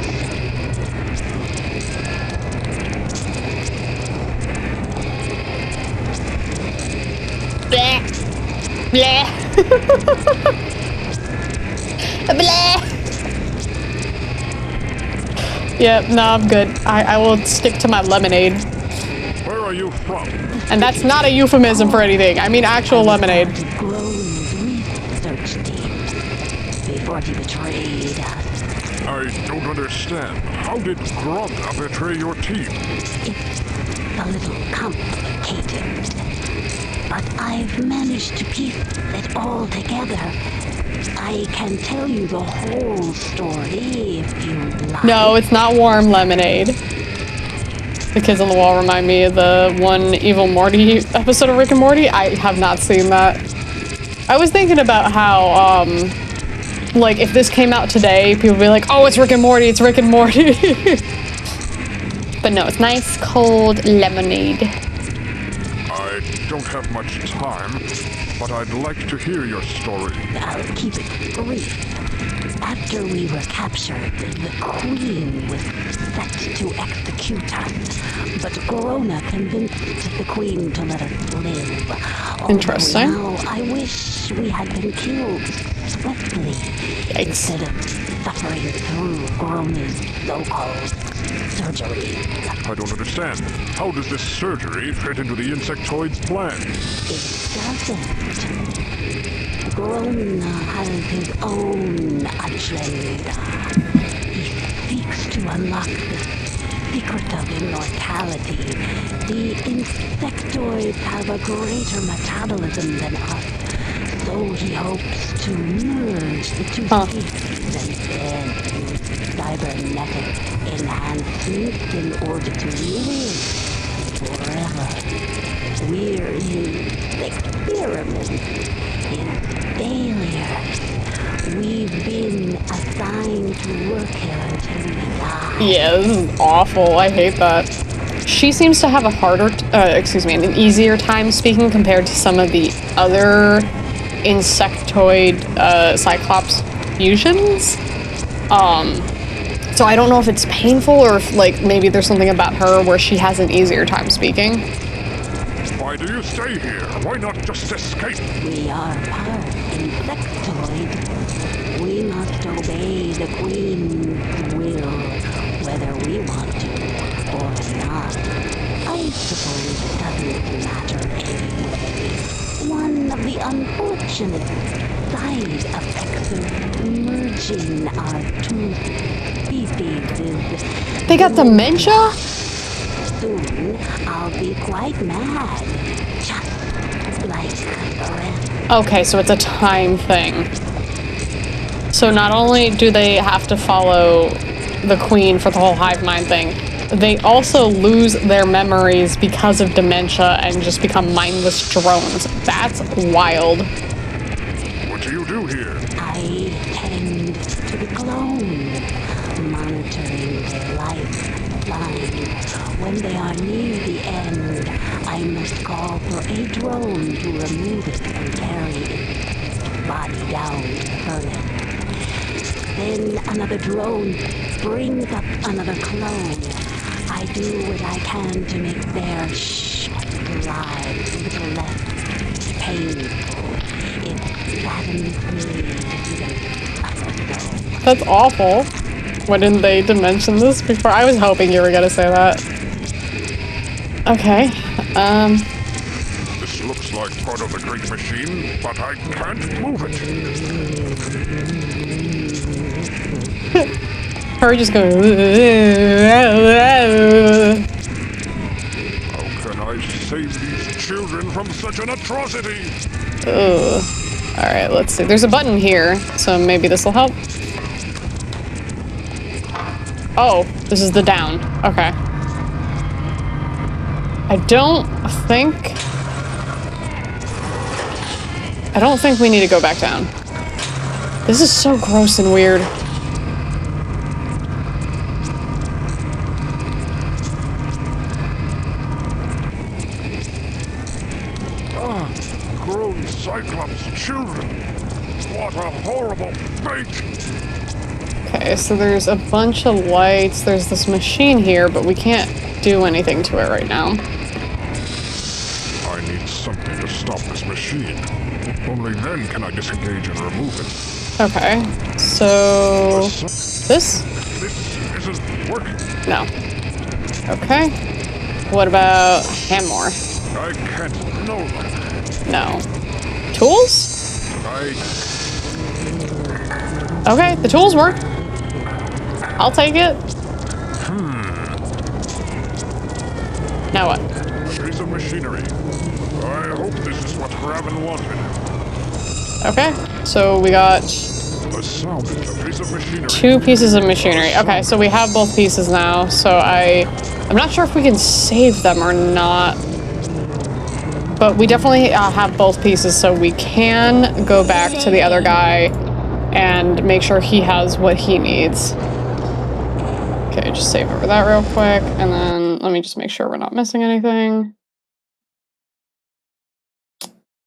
Blah. Blah. Blah. Yep, no, I'm good. I will stick to my lemonade. Where are you from? And that's not a euphemism for anything. I mean actual lemonade. Research team before he betrayed us. I don't understand. How did Gromna betray your team? It's a little complicated, but I've managed to piece it all together. I can tell you the whole story if you'd like. No, it's not warm lemonade. The kids on the wall remind me of the one Evil Morty episode of Rick and Morty. I have not seen that. I was thinking about how, like, if this came out today, people would be like, oh, it's Rick and Morty, it's Rick and Morty. But no, it's nice, cold lemonade. I don't have much time, but I'd like to hear your story. I'll keep it brief. After we were captured, the Queen was set to execute us, but Corona convinced the Queen to let us live. Interesting. Now, I wish we had been killed swiftly, instead of suffering through Corona's so-called surgery. I don't understand. How does this surgery fit into the insectoid's plan? It doesn't. Corona has his own agenda. He seeks to unlock the secret of immortality. The insectoids have a greater metabolism than us, so he hopes to merge the two species and then use cybernetic enhancements in order to live forever. We're in experiment. In failure. We've been assigned to work here until we die. Yeah, this is awful. I hate that. She seems to have a harder, an easier time speaking compared to some of the other insectoid Cyclops fusions. So I don't know if it's painful or if, like, maybe there's something about her where she has an easier time speaking. Why do you stay here? Why not just escape? We are part insectoid. We must obey the Queen's will, whether we want to or not. I suppose it doesn't matter anyway. One of the unfortunate side effects of merging our two species is... They got dementia? Soon, I'll be quite mad. Just like the rest. Okay, so it's a time thing. So not only do they have to follow the Queen for the whole hive mind thing, they also lose their memories because of dementia and just become mindless drones. That's wild. What do you do here? I tend to the clones, monitoring their lifeline. When they are near the end, I must call for a drone to remove it and carry its body down to the furnace. Then another drone brings up another clone. I do what I can to make their short lives a little less painful. It saddens me to That's awful. Why didn't they mention this before? I was hoping you were gonna say that. Okay, This looks like part of the great machine, but I can't move it. her just going. How can I save these children from such an atrocity? Ugh. Alright, let's see. There's a button here, so maybe this will help. Oh, this is the down. Okay. I don't think we need to go back down. This is so gross and weird. Grown Cyclops children. What a horrible fate. Okay, so there's a bunch of lights. There's this machine here, but we can't do anything to it right now. I need something to stop this machine. Only then can I disengage and remove it. Okay, so... This? This isn't working. No. Okay. What about hand more? I can't know that. No. Tools? Okay, the tools work. I'll take it. Now what? A piece of machinery. I hope this is what Raven wanted. Okay, so we got A salvage, a piece of machinery. 2 pieces of machinery. Okay, so we have both pieces now. So I'm not sure if we can save them or not. But we definitely have both pieces, so we can go back to the other guy and make sure he has what he needs. Okay, just save over that real quick, and then let me just make sure we're not missing anything.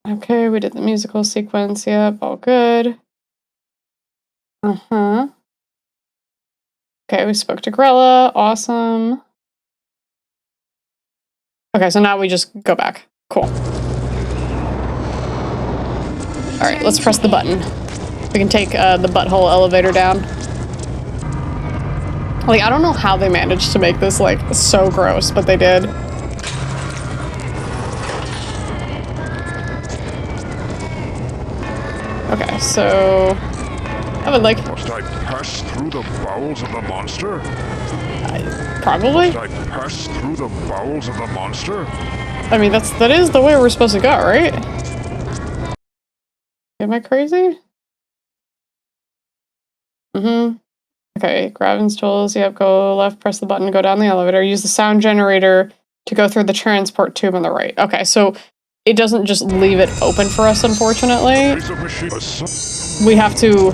Okay, we did the musical sequence. Yep, all good. Uh-huh. Okay, we spoke to Grella. Awesome. Okay, so now we just go back. Cool. Alright, let's press the button. We can take the butthole elevator down. Like, I don't know how they managed to make this, like, so gross, but they did. Okay, so... I would like... Must I pass through the bowels of the monster? Probably. Must I pass through the bowels of the monster? I mean, that is the way we're supposed to go, right? Am I crazy? Mm-hmm. Okay, Gravin's tools. Yep, go left, press the button, go down the elevator. Use the sound generator to go through the transport tube on the right. Okay, so it doesn't just leave it open for us, unfortunately. We have to...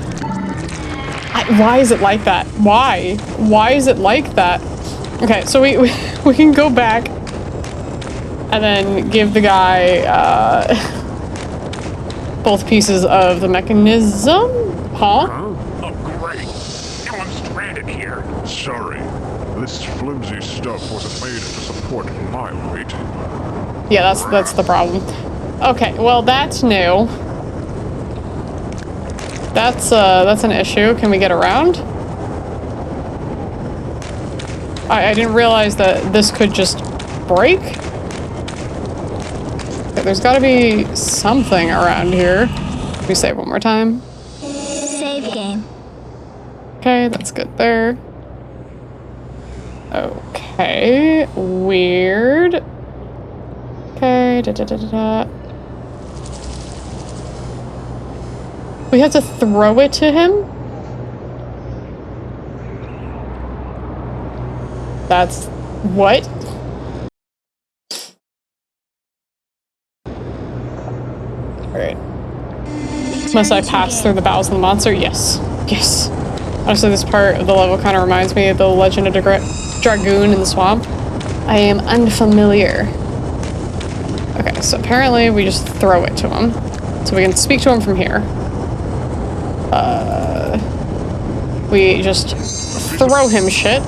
why is it like that? Why? Why is it like that? Okay, so we can go back and then give the guy both pieces of the mechanism? Huh? Oh, great. Now I'm stranded here. Sorry. This flimsy stuff wasn't made to support my weight. Yeah, that's the problem. Okay, well, that's new. That's an issue. Can we get around? I didn't realize that this could just break. Okay, there's gotta be something around here. Can we save one more time? Save game. Okay, that's good there. Okay, weird. Okay, We have to throw it to him? That's... what? Alright. Must I pass through the bowels of the monster? Yes. Yes. Honestly, this part of the level kind of reminds me of the Legend of Dragoon in the swamp. I am unfamiliar. Okay, so apparently we just throw it to him. So we can speak to him from here. We just throw him shit.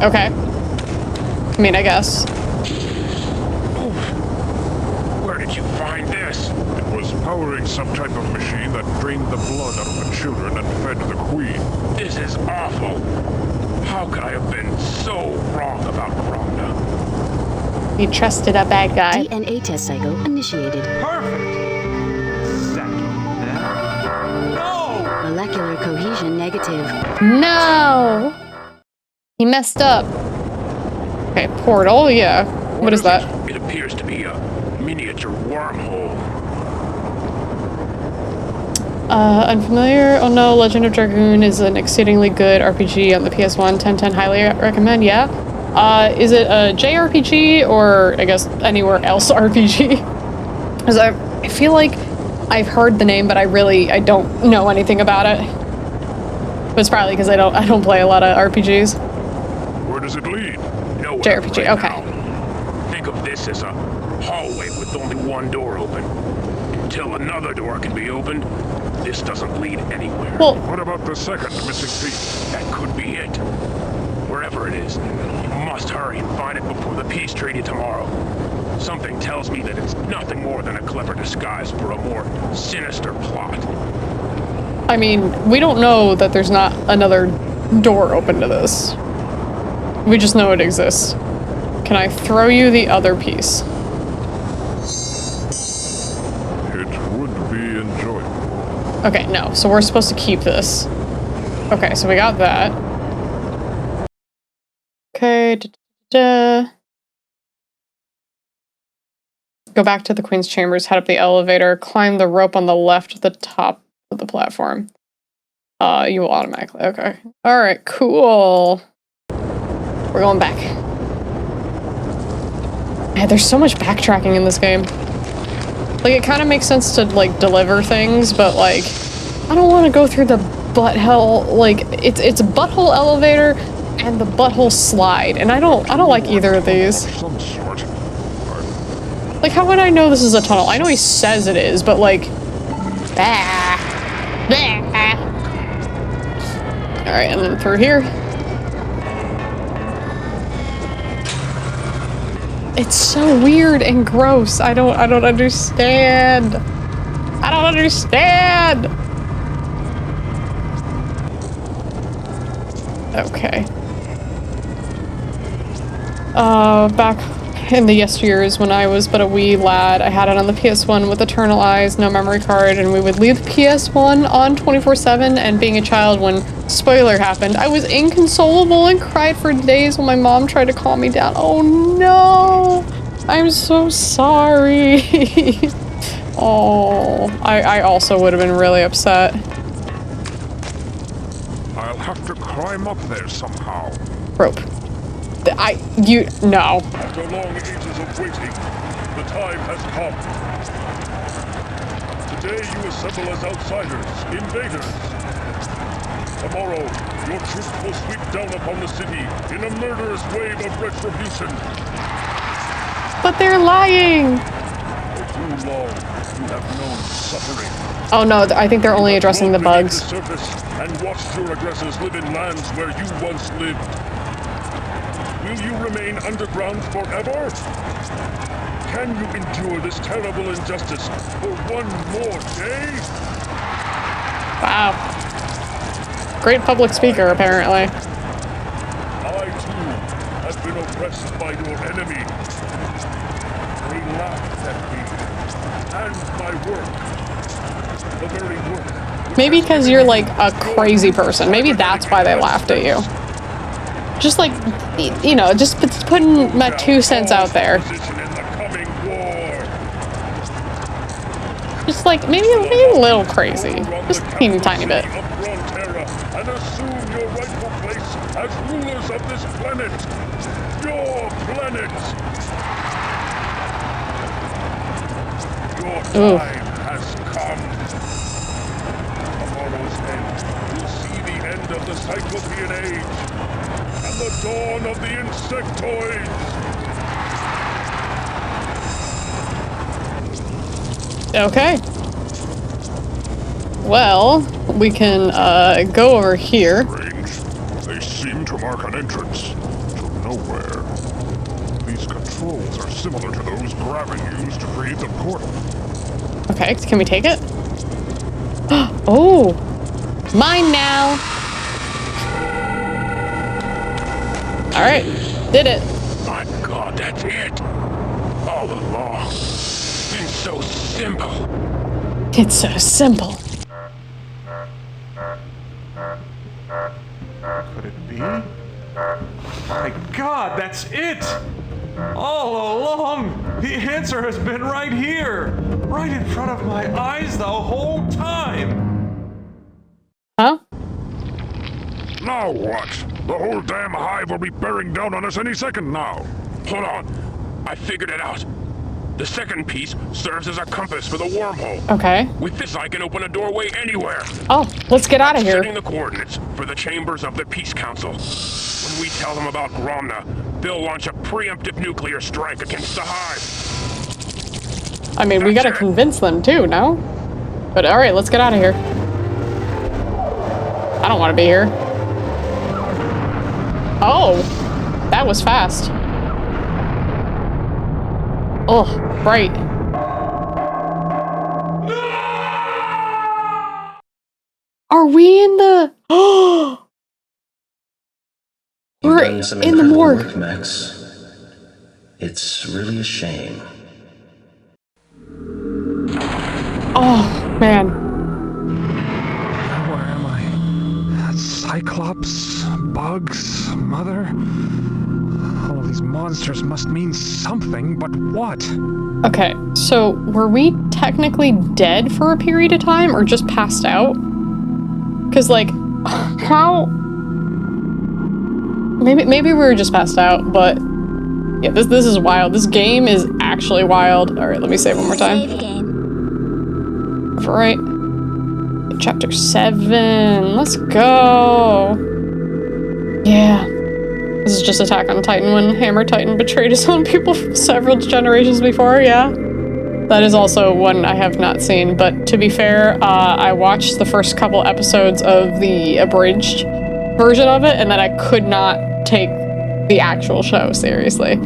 Okay. I mean, I guess. Where did you find this? It was powering some type of machine that drained the blood out of the children and fed the queen. This is awful. How could I have been so wrong about Rhonda? You trusted a bad guy. DNA test cycle initiated. Perfect. Molecular cohesion negative. No! He messed up. Okay, portal, yeah. What is that? It appears to be a miniature wormhole. Unfamiliar? Oh no, Legend of Dragoon is an exceedingly good RPG on the PS1. 10/10 highly recommend, yeah. Is it a JRPG or I guess anywhere else RPG? Because I feel like I've heard the name, but I don't know anything about it. But it's probably because I don't play a lot of RPGs. Where does it lead? Nowhere JRPG, right okay. now. Think of this as a hallway with only one door open. Until another door can be opened, this doesn't lead anywhere. Well, what about the second missing piece? That could be it. Wherever it is, you must hurry and find it before the peace treaty tomorrow. Something tells me that it's nothing more than a clever disguise for a more sinister plot. I mean, we don't know that there's not another door open to this. We just know it exists. Can I throw you the other piece? It would be enjoyable. Okay, no. So we're supposed to keep this. Okay, so we got that. Okay. Go back to the Queen's Chambers, head up the elevator, climb the rope on the left at the top of the platform. You will automatically. Okay. Alright, cool. We're going back. Yeah, there's so much backtracking in this game. Like, it kind of makes sense to, like, deliver things, but, like, I don't want to go through the butthole, like, it's a butthole elevator and the butthole slide, and I don't like either of these. Some sort. Like, how would I know this is a tunnel? I know he says it is, but, like, Alright, and then through here. It's so weird and gross. I don't understand. I don't understand. Okay. Back in the yesteryears when I was but a wee lad, I had it on the PS1 with Eternal Eyes, no memory card, and we would leave the PS1 on 24/7, and being a child when spoiler happened, I was inconsolable and cried for days when my mom tried to calm me down. Oh no! I'm so sorry. Oh, I also would have been really upset. I'll have to climb up there somehow. Rope. No. After long ages of waiting, the time has come. Today you assemble as outsiders, invaders. Tomorrow, your troops will sweep down upon the city in a murderous wave of retribution. But they're lying! For too long, you have known suffering. Oh no, I think they're only addressing the bugs. The surface and watched your aggressors live in lands where you once lived. Will you remain underground forever? Can you endure this terrible injustice for one more day? Wow. Great public speaker, apparently. I, too, have been oppressed by your enemy. They laughed at me and my work. The very work. Maybe because you're like a crazy person. Maybe that's why they laughed at you. Just like, you know, just putting my 2 cents out there. Just like, maybe a little crazy. Just a teeny tiny bit. And assume your rightful place as rulers of this planet. Your planet. Your time has come. Tomorrow's end will see the end of the Cyclopean age and the dawn of the insectoids. Okay. Well, we can go over here. Strange. They seem to mark an entrance to nowhere. These controls are similar to those Graven used to create the portal. Okay, can we take it? Oh! Mine now! Alright, did it. My God, that's it. All along. It's so simple. It's so simple. Could it be? My God, that's it! All along, the answer has been right here! Right in front of my eyes the whole time! Now what? The whole damn hive will be bearing down on us any second now. Hold on. I figured it out. The second piece serves as a compass for the wormhole. Okay. With this, I can open a doorway anywhere. Oh, let's get out of here. Setting the coordinates for the chambers of the Peace Council. When we tell them about Gromna, they'll launch a preemptive nuclear strike against the hive. I mean, we gotta convince them too, no? But alright, let's get out of here. I don't want to be here. Oh, that was fast. Oh, right. Are we in the... Oh! We're in the morgue. Work, Max. It's really a shame. Oh, man. Where am I? Cyclops? Bugs? Mother? All of these monsters must mean something, but what? Okay, so were we technically dead for a period of time or just passed out? Because, like, how... Maybe we were just passed out, but... Yeah, this is wild. This game is actually wild. Alright, let me say it one more time. Save game. Right. Chapter 7. Let's go. Yeah. This is just Attack on Titan when Hammer Titan betrayed his own people several generations before, yeah. That is also one I have not seen, but to be fair, I watched the first couple episodes of the abridged version of it, and then I could not take the actual show seriously.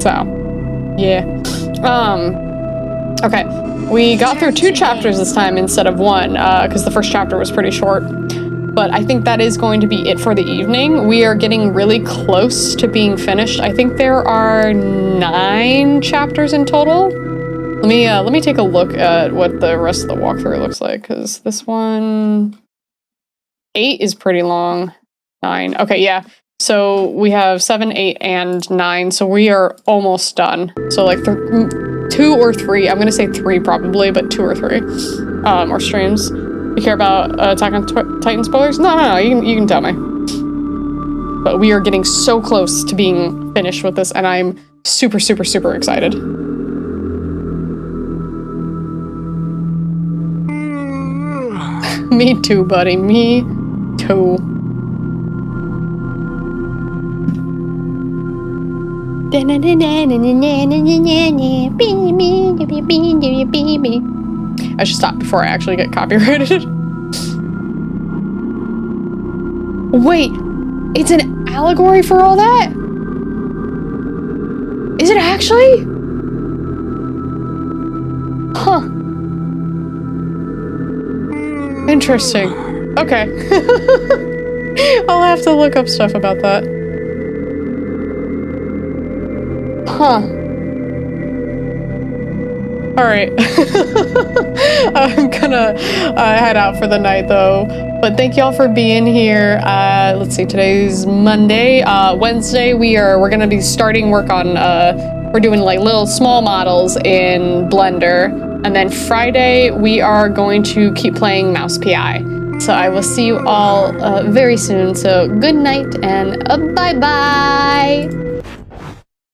So, yeah. Okay. We got through 2 chapters this time instead of 1, because the first chapter was pretty short. But I think that is going to be it for the evening. We are getting really close to being finished. I think there are 9 chapters in total. Let me take a look at what the rest of the walkthrough looks like, because this one... 8 is pretty long. 9. Okay, yeah. So we have 7, 8, and 9, so we are almost done. So like 2 or 3, I'm gonna say 3 probably, but 2 or 3 or streams. You care about Attack on Titan spoilers? No, you can tell me. But we are getting so close to being finished with this, and I'm super, super, super excited. Me too, buddy. Me too. I should stop before I actually get copyrighted. Wait, it's an allegory for all that? Is it actually? Huh. Interesting. Okay. I'll have to look up stuff about that. Huh. Alright. I'm gonna head out for the night though. But thank y'all for being here. Let's see, today's Monday. Wednesday we're gonna be starting work on we're doing like little small models in Blender. And then Friday we are going to keep playing Mouse PI. So I will see you all very soon. So good night and bye bye.